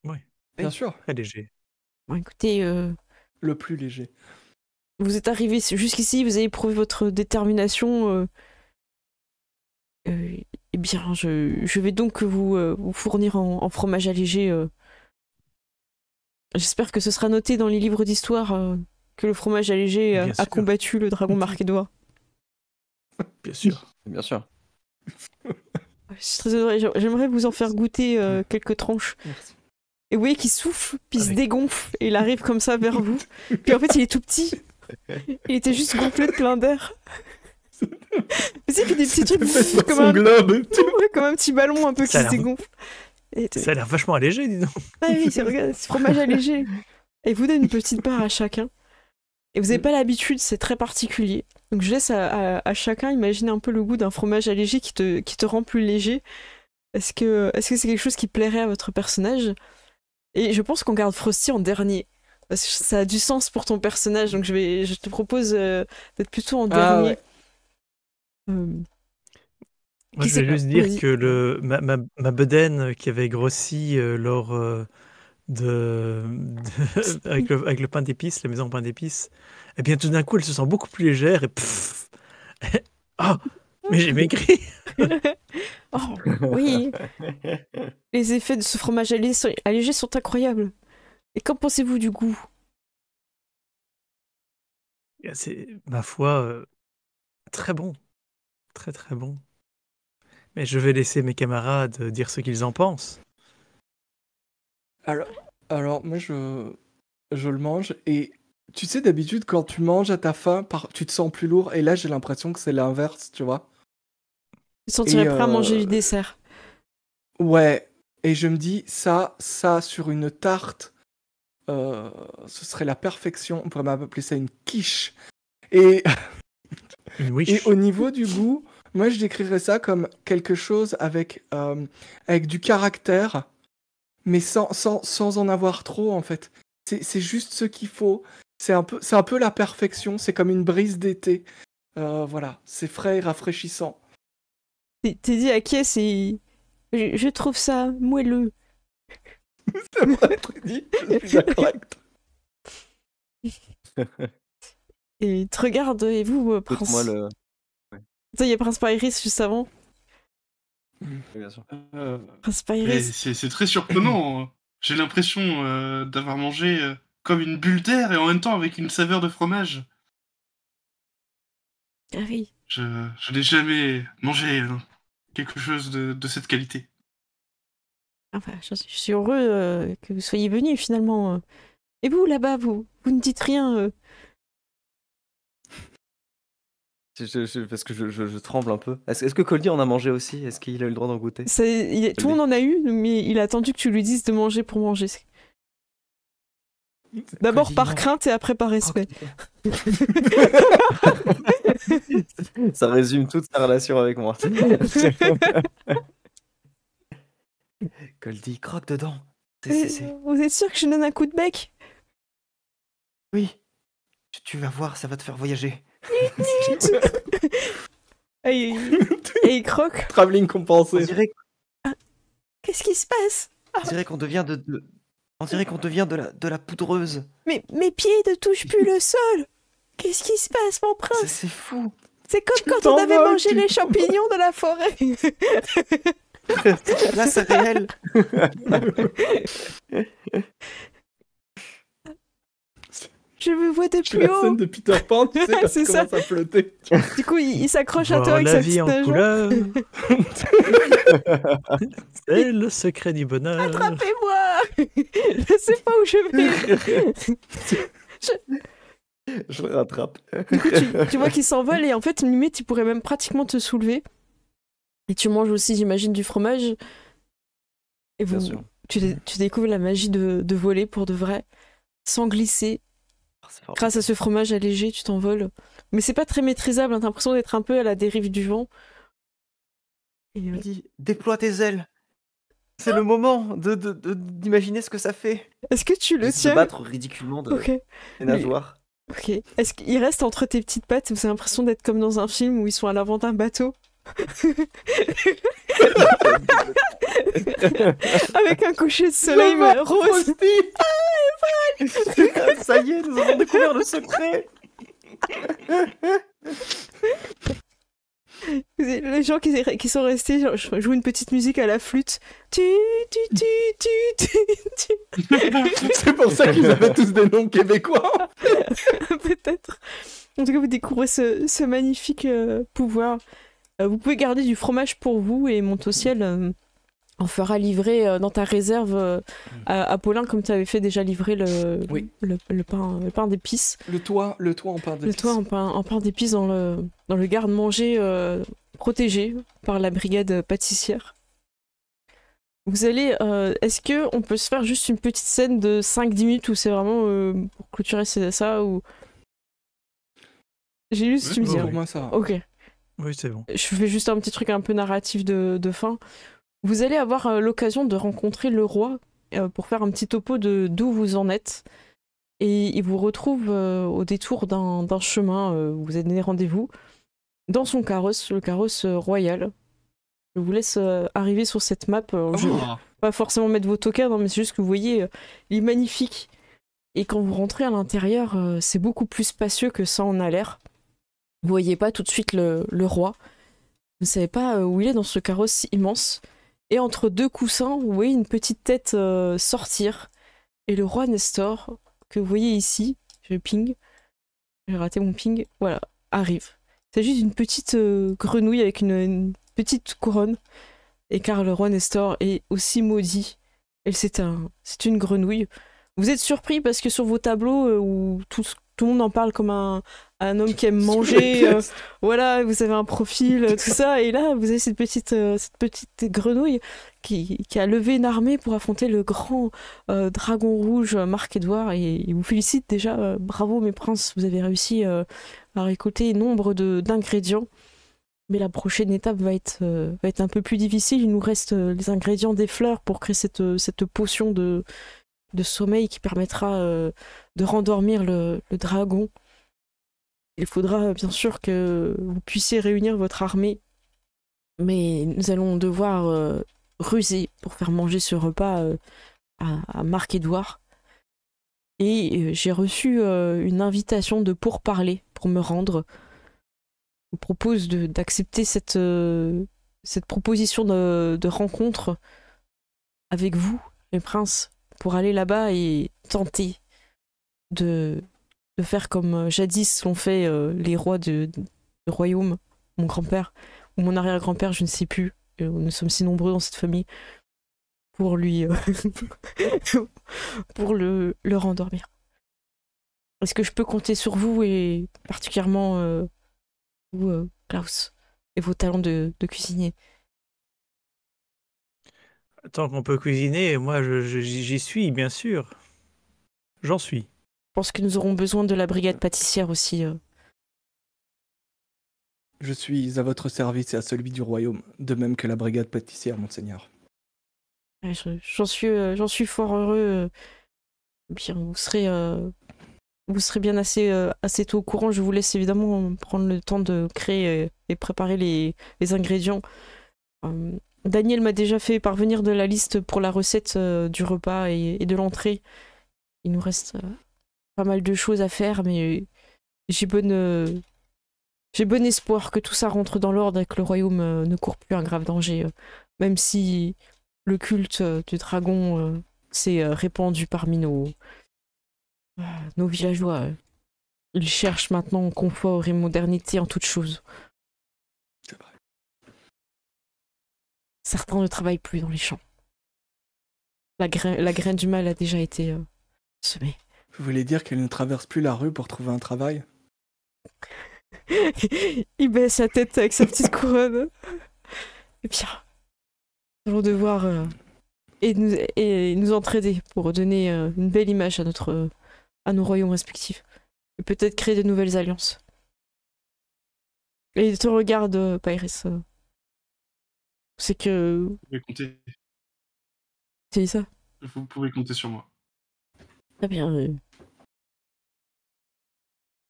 Oui, bien sûr. très léger. Bon, écoutez, Le plus léger. vous êtes arrivé jusqu'ici, vous avez prouvé votre détermination. Eh bien, je vais donc vous fournir en fromage allégé. J'espère que ce sera noté dans les livres d'histoire que le fromage allégé Bien a sûr. combattu le dragon marqué doigt. Bien sûr. Bien sûr. Je suis très honorée. J'aimerais vous en faire goûter quelques tranches. Merci. Et vous voyez qu'il souffle, puis il se Avec- dégonfle, et il arrive comme ça vers vous. Puis en fait, il est tout petit. Il était juste gonflé de plein d'air. Vous savez, puis des petits trucs Sur comme son un, globe. ouais, comme un petit ballon un peu qui Ça a se l'air- dégonfle. Et Ça a l'air vachement allégé, dis donc. ah oui, regarde, c'est fromage allégé. Et vous donne une petite part à chacun. Et vous n'avez pas l'habitude, c'est très particulier. Donc je laisse à chacun imaginer un peu le goût d'un fromage allégé qui te rend plus léger. Est-ce que c'est quelque chose qui plairait à votre personnage? Et je pense qu'on garde Frosty en dernier. Parce que ça a du sens pour ton personnage, donc je te propose d'être plutôt en Ah dernier. ouais. Moi, Qui je vais c'est- juste dire vas-y. que ma bedaine qui avait grossi lors avec le pain d'épices, la maison au pain d'épices, eh bien tout d'un coup, elle se sent beaucoup plus légère et pff, oh, mais j'ai maigri. Oh, oui, les effets de ce fromage allégé sont incroyables. Et qu'en pensez-vous du goût? C'est, ma foi, très bon. Très très bon. Mais je vais laisser mes camarades dire ce qu'ils en pensent. Alors moi, je le mange. Et tu sais, d'habitude, quand tu manges à ta faim, tu te sens plus lourd. Et là, j'ai l'impression que c'est l'inverse, tu vois. Tu te sentirais Et, prêt à manger du dessert. Ouais. Et je me dis, ça sur une tarte, ce serait la perfection. On pourrait même appeler ça une quiche. Et, Une et wish. au niveau du goût, moi, je décrirais ça comme quelque chose avec du caractère, mais sans en avoir trop, en fait. C'est juste ce qu'il faut. C'est un peu la perfection. C'est comme une brise d'été. Voilà, c'est frais et rafraîchissant. T'es dit à qui c'est... Je trouve ça moelleux. C'est vrai, Freddy, je suis d'accord avec toi. Et te regarde, et vous, Prince... Moi le. Attends, il y a Prince Pairis juste avant. Bien sûr. Prince Mais Pairis. c'est très surprenant. Hein. J'ai l'impression d'avoir mangé comme une bulle d'air et en même temps avec une saveur de fromage. Ah oui. Je n'ai jamais mangé quelque chose de cette qualité. Enfin, je suis heureux que vous soyez venus, finalement. Et vous, là-bas, vous ne dites rien. Parce que je tremble un peu. Est-ce que Coldy en a mangé aussi? Est-ce qu'il a eu le droit d'en goûter? Tout le monde en a eu, mais il a attendu que tu lui dises de manger pour manger. D'abord Coldy, par non. crainte et après par respect. Ça résume toute sa relation avec moi. Coldy, croque dedans. Vous êtes sûr que je donne un coup de bec? Oui. Tu vas voir, ça va te faire voyager. Et il croque. Travelling On compensé. dirait, Qu'est-ce qui se passe? on dirait qu'on devient on dirait qu'on devient de la poudreuse. Mais mes pieds ne touchent plus le sol. Qu'est-ce qui se passe, mon prince? C'est fou. C'est comme quand on avait t'envoles, mangé tu les champignons de la forêt. Là, c'est réel. Je me vois de C'est plus la haut. scène de Peter Pan, tu sais, quand C'est il ça. commence à flotter. Du coup, il s'accroche à toi Voir avec la sa vie petite en nageoire. couleur. C'est le secret du bonheur. Attrapez-moi. Je sais pas où je vais. Je le rattrape. Du coup, tu vois qu'il s'envole et en fait, limite, tu pourrais même pratiquement te soulever. Et tu manges aussi, j'imagine, du fromage. Et Bien sûr. tu découvres la magie de voler pour de vrai, sans glisser. C'est fort. Grâce à ce fromage allégé, tu t'envoles. Mais c'est pas très maîtrisable, hein, t'as l'impression d'être un peu à la dérive du vent. Et, Coldy, déploie tes ailes. C'est le moment d'imaginer ce que ça fait. Est-ce que tu le Juste de tiens? battre ridiculement Ok. les nageoires. Ok. Est-ce qu'il reste entre tes petites pattes? Vous avez l'impression d'être comme dans un film où ils sont à l'avant d'un bateau avec un coucher de soleil rose. Ça y est, nous avons découvert le secret. Les gens qui sont restés, genre, je joue une petite musique à la flûte. Tu. C'est pour ça qu'ils avaient tous des noms québécois. Peut-être. En tout cas, vous découvrez ce magnifique pouvoir. Vous pouvez garder du fromage pour vous et Montociel en fera livrer dans ta réserve à Paulin, comme tu avais fait déjà livrer Oui. le pain d'épices. Le toit en pain d'épices. Le toit en pain d'épices dans le garde-manger protégé par la brigade pâtissière. Vous allez... Est-ce qu'on peut se faire juste une petite scène de 5-10 minutes où c'est vraiment pour clôturer ça ou... J'ai lu ce que tu me dis. Pour moi, ça. Ok. Oui, c'est bon. Je fais juste un petit truc un peu narratif de fin. Vous allez avoir l'occasion de rencontrer le roi pour faire un petit topo de d'où vous en êtes. Et il vous retrouve au détour d'un chemin, vous avez donné rendez-vous, dans son carrosse, le carrosse royal. Je vous laisse arriver sur cette map. Je vais pas forcément mettre vos tokens, hein, mais c'est juste que vous voyez, il est magnifique. Et quand vous rentrez à l'intérieur, c'est beaucoup plus spacieux que ça en a l'air. Vous voyez pas tout de suite le roi. Vous ne savez pas où il est dans ce carrosse immense. Et entre deux coussins, vous voyez une petite tête sortir. Et le roi Nestor, que vous voyez ici, je ping, j'ai raté mon ping, voilà, arrive. C'est juste une petite grenouille avec une petite couronne. Et car le roi Nestor est aussi maudit, c'est une grenouille. Vous êtes surpris parce que sur vos tableaux, où tout le monde en parle comme un homme qui aime manger, voilà, vous avez un profil, tout ça, et là, vous avez cette petite grenouille qui a levé une armée pour affronter le grand dragon rouge Marc-Édouard, et il vous félicite déjà, bravo mes princes, vous avez réussi à récolter nombre d'ingrédients, mais la prochaine étape va être un peu plus difficile, il nous reste les ingrédients des fleurs pour créer cette potion de sommeil qui permettra de rendormir le dragon. Il faudra bien sûr que vous puissiez réunir votre armée, mais nous allons devoir ruser pour faire manger ce repas à Marc-Édouard. Et j'ai reçu une invitation de pourparler pour me rendre. Je vous propose d'accepter cette proposition de rencontre avec vous, les princes, pour aller là-bas et tenter de faire comme jadis l'ont fait les rois du royaume, mon grand-père ou mon arrière-grand-père, je ne sais plus, nous sommes si nombreux dans cette famille, pour lui pour le rendormir. Est-ce que je peux compter sur vous et particulièrement vous, Klaus, et vos talents de cuisinier? Tant qu'on peut cuisiner, moi j'y suis, bien sûr. J'en suis. Je pense que nous aurons besoin de la brigade pâtissière aussi. Je suis à votre service et à celui du royaume, de même que la brigade pâtissière, monseigneur. J'en suis fort heureux. Bien, vous serez bien assez tôt au courant. Je vous laisse évidemment prendre le temps de créer et préparer les ingrédients. Daniel m'a déjà fait parvenir de la liste pour la recette du repas et de l'entrée. Il nous reste pas mal de choses à faire, mais j'ai bon espoir que tout ça rentre dans l'ordre et que le royaume ne court plus un grave danger, même si le culte du dragon s'est répandu parmi nos villageois. Ils cherchent maintenant confort et modernité en toute chose. C'est vrai. Certains ne travaillent plus dans les champs. La graine du mal a déjà été semée. Vous voulez dire qu'elle ne traverse plus la rue pour trouver un travail? Il baisse la tête avec sa petite couronne. Et bien, nous allons devoir nous entraider pour donner une belle image à nos royaumes respectifs. Et peut-être créer de nouvelles alliances. Et il te regarde, Pyrrhus. C'est que... Je vais compter. Tu dis ça? Vous pouvez compter sur moi. Très bien.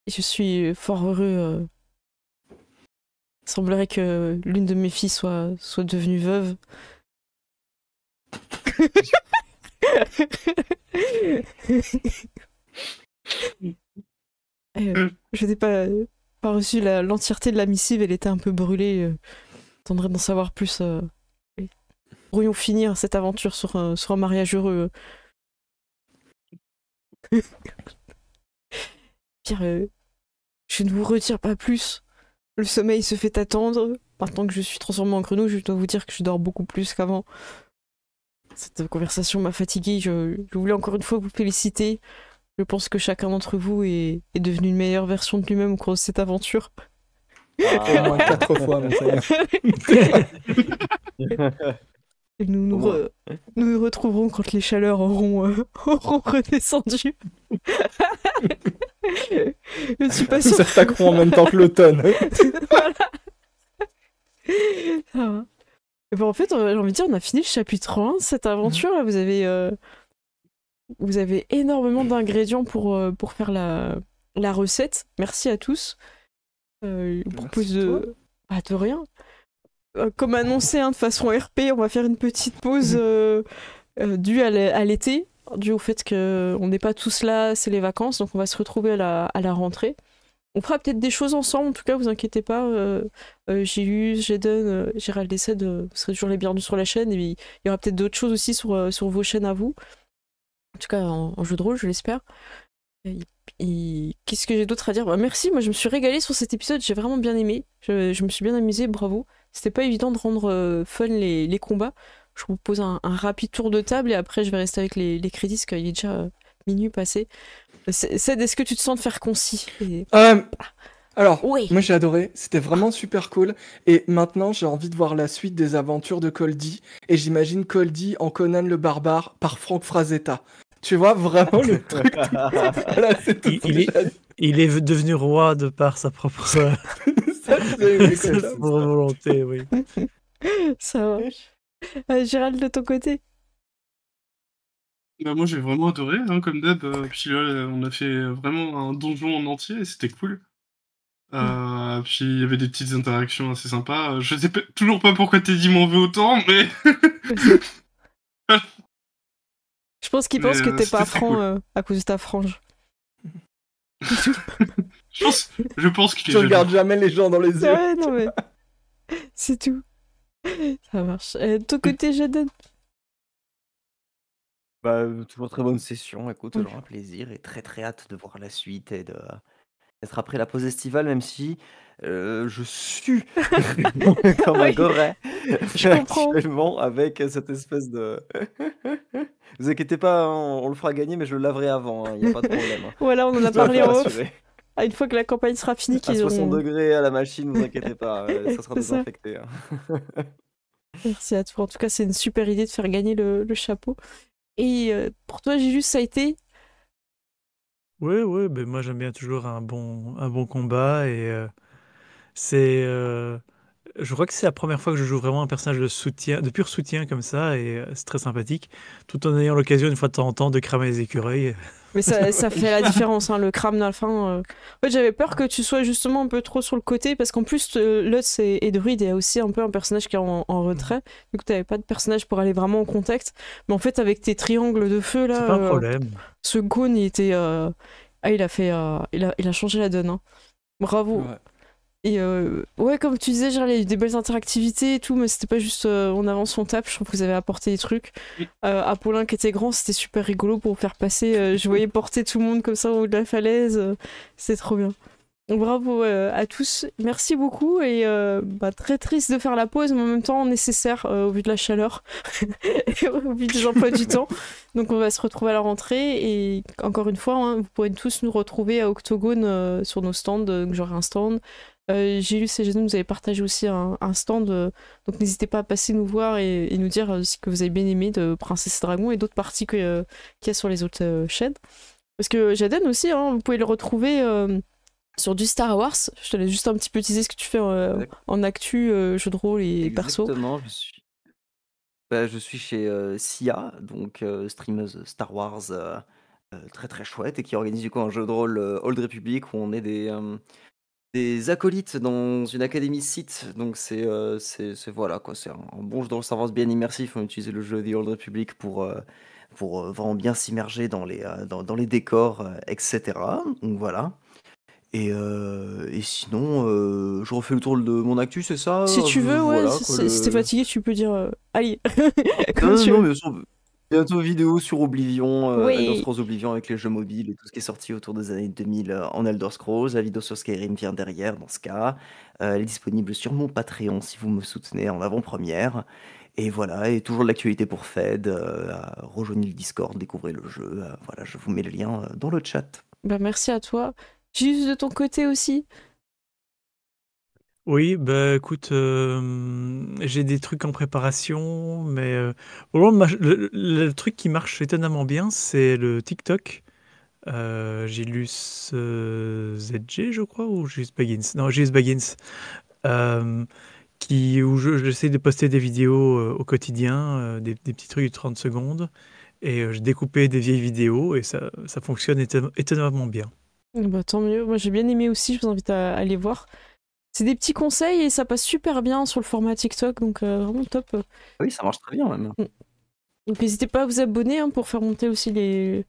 Je suis fort heureux. Il semblerait que l'une de mes filles soit devenue veuve. Je n'ai pas reçu l'entièreté de la missive, elle était un peu brûlée. J'attendrai d'en savoir plus. Pourrions finir cette aventure sur un mariage heureux. Pierre, je ne vous retire pas plus. Le sommeil se fait attendre. Maintenant que je suis transformée en grenouille, je dois vous dire que je dors beaucoup plus qu'avant. Cette conversation m'a fatiguée. Je voulais encore une fois vous féliciter. Je pense que chacun d'entre vous est devenu une meilleure version de lui-même au cours de cette aventure. Au moins 4 fois, mais ça y est. Et nous nous retrouverons quand les chaleurs auront redescendu. Je ne suis pas Ils sûre. s'attaqueront en même temps que l'automne. Voilà. Ça va. Et ben, en fait, j'ai envie de dire, on a fini le chapitre 1 de cette aventure. Là, vous avez énormément d'ingrédients pour faire la recette. Merci à tous. Je vous propose de rien. Comme annoncé de façon RP, on va faire une petite pause due à l'été, due au fait qu'on n'est pas tous là, c'est les vacances, donc on va se retrouver à la rentrée. On fera peut-être des choses ensemble, en tout cas, vous inquiétez pas. Gilus, Jaden, Gérald Essed, vous serez toujours les bienvenus sur la chaîne, et il y aura peut-être d'autres choses aussi sur vos chaînes à vous. En tout cas, en jeu de rôle, je l'espère. Et qu'est-ce que j'ai d'autre à dire? Merci, moi je me suis régalée sur cet épisode, j'ai vraiment bien aimé. Je me suis bien amusée, bravo. C'était pas évident de rendre fun les combats. Je vous propose un rapide tour de table et après je vais rester avec les crédits parce qu'il est déjà minuit passé. Ced, est-ce que tu te sens de faire concis? Alors, Oui. moi j'ai adoré, c'était vraiment super cool. Et maintenant j'ai envie de voir la suite des aventures de Coldy. Et j'imagine Coldy en Conan le Barbare par Frank Frazetta. Tu vois, vraiment le truc. Voilà, c'est tout. Il est devenu roi de par sa propre volonté, oui. Ça va. Gérald, de ton côté? Bah, moi j'ai vraiment adoré, hein, comme d'hab. Puis là, on a fait vraiment un donjon en entier et c'était cool. Puis il y avait des petites interactions assez sympas. Je sais toujours pas pourquoi Teddy m'en veut autant, mais. Je pense qu'il pense que t'es pas c'était franc cool. à cause de ta frange. Je pense qu'il est Je jaloux. regarde jamais les gens dans les yeux. Ouais, non mais. C'est tout. Ça marche. De ton côté, Jaden? Bah, toujours très bonne session, écoute, toujours un plaisir et très très hâte de voir la suite et d'être après la pause estivale, même si je sue comme un goret Je comprends. actuellement avec cette espèce de... Vous inquiétez pas, hein, on le fera gagner, mais je le laverai avant, il n'y a pas de problème. Voilà, on en a Je dois parlé te en off. rassurer. Une fois que la campagne sera finie, À qu'ils 60 auront... degrés à la machine, vous inquiétez pas, ça sera C'est ça. désinfecté. Hein. Merci à toi. En tout cas, c'est une super idée de faire gagner le chapeau. Et pour toi, Gilus, ça a été? Oui, ben moi j'aime bien toujours un bon combat et c'est je crois que c'est la première fois que je joue vraiment un personnage de soutien, de pur soutien comme ça et c'est très sympathique, tout en ayant l'occasion une fois de temps en temps de cramer les écureuils. Mais ça fait la différence, hein, le crame à la fin. En fait, j'avais peur que tu sois justement un peu trop sur le côté, parce qu'en plus, Lutz et Druid est aussi un peu un personnage qui est en retrait. Du coup, t'avais pas de personnage pour aller vraiment en contact. Mais en fait, avec tes triangles de feu, là, C'est pas un problème. ce Gaun, il était... il a changé la donne. Hein. Bravo. Ouais. Et ouais, comme tu disais, genre, il y a eu des belles interactivités et tout, mais c'était pas juste on avance, on tape. Je trouve que vous avez apporté des trucs. Apollin qui était grand, c'était super rigolo pour faire passer. Je voyais porter tout le monde comme ça au haut de la falaise. C'était trop bien. Donc, bravo à tous. Merci beaucoup. Et très triste de faire la pause, mais en même temps nécessaire au vu de la chaleur et au vu des emplois du temps. Donc on va se retrouver à la rentrée. Et encore une fois, hein, vous pourrez tous nous retrouver à Octogone sur nos stands. J'aurai un stand. Gilus et Jason, vous avez partagé aussi un stand, donc n'hésitez pas à passer nous voir et nous dire ce que vous avez bien aimé de Princesse et Dragon et d'autres parties qu'il y a sur les autres chaînes. Parce que Jaden aussi, hein, vous pouvez le retrouver sur du Star Wars. Je te laisse juste un petit peu teaser ce que tu fais en actu, jeu de rôle et perso. Exactement, Je suis chez Sia, donc streameuse Star Wars très très chouette et qui organise du coup un jeu de rôle Old Republic où on est des acolytes dans une académie Sith. Donc voilà quoi, c'est un bon jeu de rôle Star Wars bien immersif. On utilise le jeu The Old Republic pour vraiment bien s'immerger dans les décors, etc. Donc voilà. Et sinon, je refais le tour de mon actu, c'est ça? Si tu veux, ouais, Voilà si quoi. si t'es fatigué, tu peux dire allez, Non, comme tu non, veux. bien sûr. Bientôt vidéo sur Oblivion, Elder Oui. Scrolls Oblivion avec les jeux mobiles et tout ce qui est sorti autour des années 2000 en Elder Scrolls. La vidéo sur Skyrim vient derrière dans ce cas. Elle est disponible sur mon Patreon si vous me soutenez en avant-première. Et voilà, et toujours de l'actualité pour Fed. Rejoignez le Discord, découvrez le jeu. Voilà, je vous mets le lien dans le chat. Bah merci à toi. Juste de ton côté aussi. Oui, bah écoute, j'ai des trucs en préparation, mais vraiment, le truc qui marche étonnamment bien, c'est le TikTok. J'ai lu ZG, je crois, ou Just Baggins. Non, Just Baggins. euh, où j'essaie de poster des vidéos au quotidien, des petits trucs de 30 secondes. Et je découpais des vieilles vidéos et ça fonctionne étonnamment bien. Bah tant mieux. Moi j'ai bien aimé aussi. Je vous invite à aller voir. C'est des petits conseils et ça passe super bien sur le format TikTok, donc vraiment top. Oui, ça marche très bien même. Donc n'hésitez pas à vous abonner pour faire monter aussi les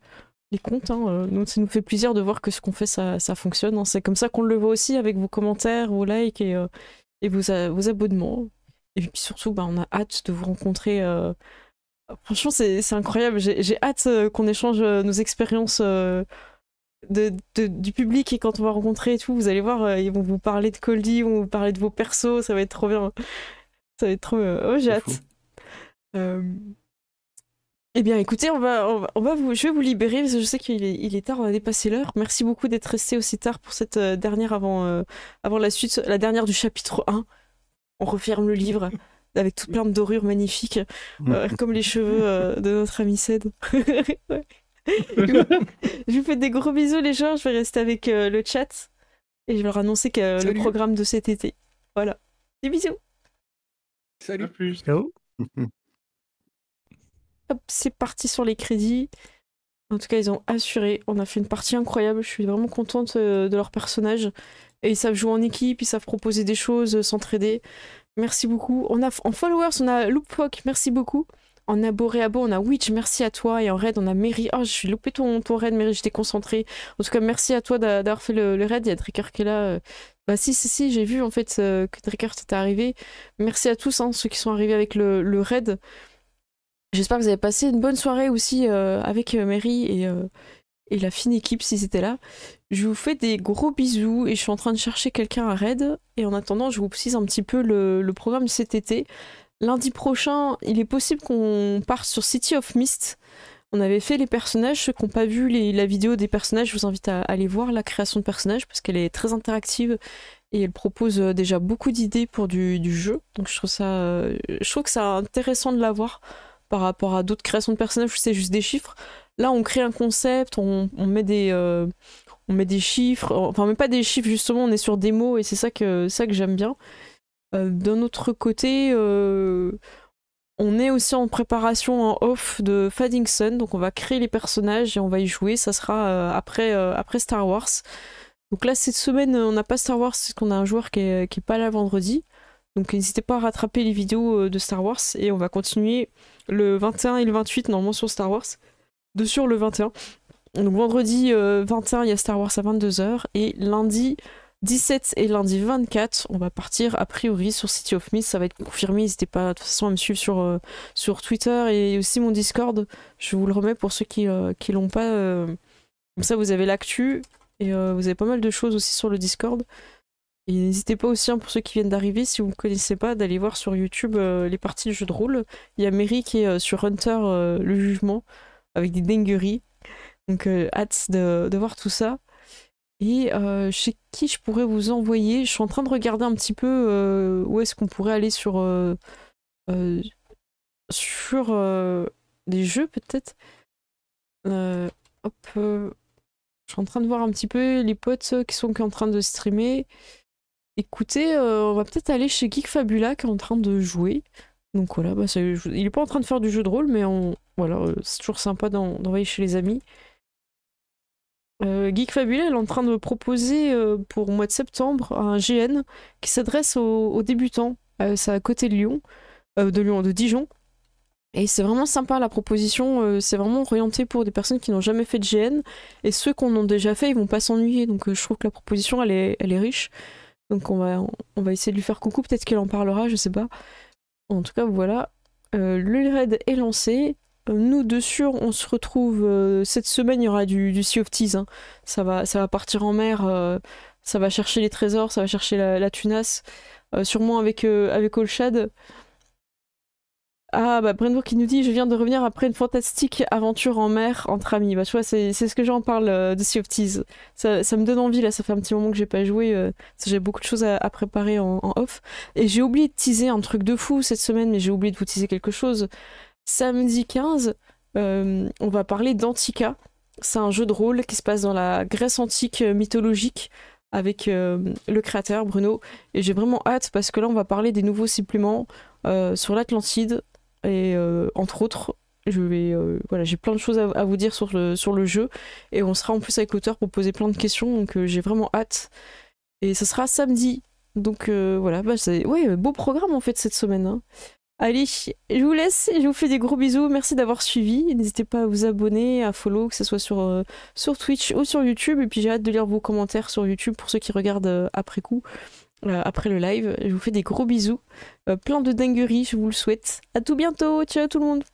comptes. Nous, ça nous fait plaisir de voir que ce qu'on fait, ça fonctionne. C'est comme ça qu'on le voit aussi avec vos commentaires, vos likes et vos abonnements. Et puis surtout, on a hâte de vous rencontrer. Franchement, c'est incroyable. J'ai hâte qu'on échange nos expériences du public et quand on va rencontrer et tout, vous allez voir, ils vont vous parler de Coldy, ils vont vous parler de vos persos, ça va être trop bien. Ça va être trop bien. Oh, j'ai C'est fou. hâte. Eh bien, écoutez, je vais vous libérer parce que je sais qu'il est tard, on a dépassé l'heure. Merci beaucoup d'être resté aussi tard pour cette dernière avant la suite, la dernière du chapitre 1. On referme le livre avec tout plein de dorures magnifiques, comme les cheveux de notre ami Ced. Ouais. Je vous fais des gros bisous les gens, je vais rester avec le chat et je vais leur annoncer que le Salut. programme de cet été. Voilà. Des bisous. À Salut. plus. Ciao. Hop, c'est parti sur les crédits. En tout cas, ils ont assuré. On a fait une partie incroyable. Je suis vraiment contente de leur personnage. Et ils savent jouer en équipe, ils savent proposer des choses, s'entraider. Merci beaucoup. En followers, on a Loopfok, merci beaucoup. En abo, on a Witch, merci à toi. Et en raid, on a Mary. Oh, je suis loupé ton raid, Mary, j'étais concentrée. En tout cas, merci à toi d'avoir fait le raid. Il y a Dricker qui est là. Bah si, j'ai vu en fait que Dricker t'était arrivé. Merci à tous, ceux qui sont arrivés avec le raid. J'espère que vous avez passé une bonne soirée aussi avec Mary et la fine équipe si c'était là. Je vous fais des gros bisous et je suis en train de chercher quelqu'un à raid. Et en attendant, je vous précise un petit peu le programme de cet été. Lundi prochain, il est possible qu'on parte sur City of Mist. On avait fait les personnages. Ceux qui n'ont pas vu la vidéo des personnages, je vous invite à aller voir la création de personnages parce qu'elle est très interactive et elle propose déjà beaucoup d'idées pour du jeu. Donc je trouve que c'est intéressant de la voir par rapport à d'autres créations de personnages où c'est juste des chiffres. Là, on crée un concept, on met des chiffres, enfin, même pas des chiffres, justement, on est sur des mots et c'est ça que j'aime bien. D'un autre côté, on est aussi en préparation en off de Fading Sun, donc on va créer les personnages et on va y jouer. Ça sera après Star Wars. Donc là, cette semaine, on n'a pas Star Wars parce qu'on a un joueur qui est pas là vendredi. Donc n'hésitez pas à rattraper les vidéos de Star Wars et on va continuer le 21 et le 28 normalement sur Star Wars. Sur le 21. Donc vendredi 21, il y a Star Wars à 22h et lundi 17 et lundi 24, on va partir a priori sur City of Mist, ça va être confirmé, n'hésitez pas de toute façon à me suivre sur Twitter et aussi mon Discord, je vous le remets pour ceux qui l'ont pas, comme ça vous avez l'actu et vous avez pas mal de choses aussi sur le Discord. Et n'hésitez pas aussi pour ceux qui viennent d'arriver, si vous ne connaissez pas, d'aller voir sur YouTube les parties de jeux de rôle. Il y a Mary qui est sur Hunter le jugement avec des dingueries. Donc hâte de voir tout ça. Et chez qui je pourrais vous envoyer? Je suis en train de regarder un petit peu où est-ce qu'on pourrait aller sur des jeux peut-être. Je suis en train de voir un petit peu les potes qui sont en train de streamer. Écoutez, on va peut-être aller chez Geek Fabula qui est en train de jouer. Donc voilà, bah, il est pas en train de faire du jeu de rôle, mais voilà, c'est toujours sympa d'envoyer chez les amis. Geek Fabuleux elle est en train de proposer pour le mois de septembre un GN qui s'adresse aux débutants. C'est à côté de Lyon, de Dijon. Et c'est vraiment sympa la proposition, c'est vraiment orienté pour des personnes qui n'ont jamais fait de GN. Et ceux qui en ont déjà fait, ils vont pas s'ennuyer. Donc je trouve que la proposition, elle est riche. Donc on va essayer de lui faire coucou, peut-être qu'elle en parlera, je sais pas. En tout cas, voilà. Le raid est lancé. Nous, dessus, on se retrouve cette semaine, il y aura du Sea of Thieves. Hein. Ça va partir en mer, ça va chercher les trésors, ça va chercher la tunasse. Sûrement avec Allshad. Ah, bah Brendo qui nous dit je viens de revenir après une fantastique aventure en mer entre amis. Bah, tu vois, c'est ce que j'en parle de Sea of Thieves. Ça me donne envie, là, ça fait un petit moment que j'ai pas joué. J'ai beaucoup de choses à préparer en off. Et j'ai oublié de teaser un truc de fou cette semaine, mais j'ai oublié de vous teaser quelque chose. Samedi 15, on va parler d'Antica. C'est un jeu de rôle qui se passe dans la Grèce antique mythologique avec le créateur Bruno. Et j'ai vraiment hâte parce que là, on va parler des nouveaux suppléments sur l'Atlantide. Et entre autres, voilà, j'ai plein de choses à vous dire sur le jeu. Et on sera en plus avec l'auteur pour poser plein de questions. Donc j'ai vraiment hâte. Et ça sera samedi. Donc voilà, bah, c'est beau programme en fait cette semaine. Hein. Allez, je vous laisse et je vous fais des gros bisous. Merci d'avoir suivi. N'hésitez pas à vous abonner, à follow, que ce soit sur Twitch ou sur YouTube. Et puis j'ai hâte de lire vos commentaires sur YouTube pour ceux qui regardent après coup, après le live. Je vous fais des gros bisous. Plein de dingueries, je vous le souhaite. À tout bientôt. Ciao tout le monde.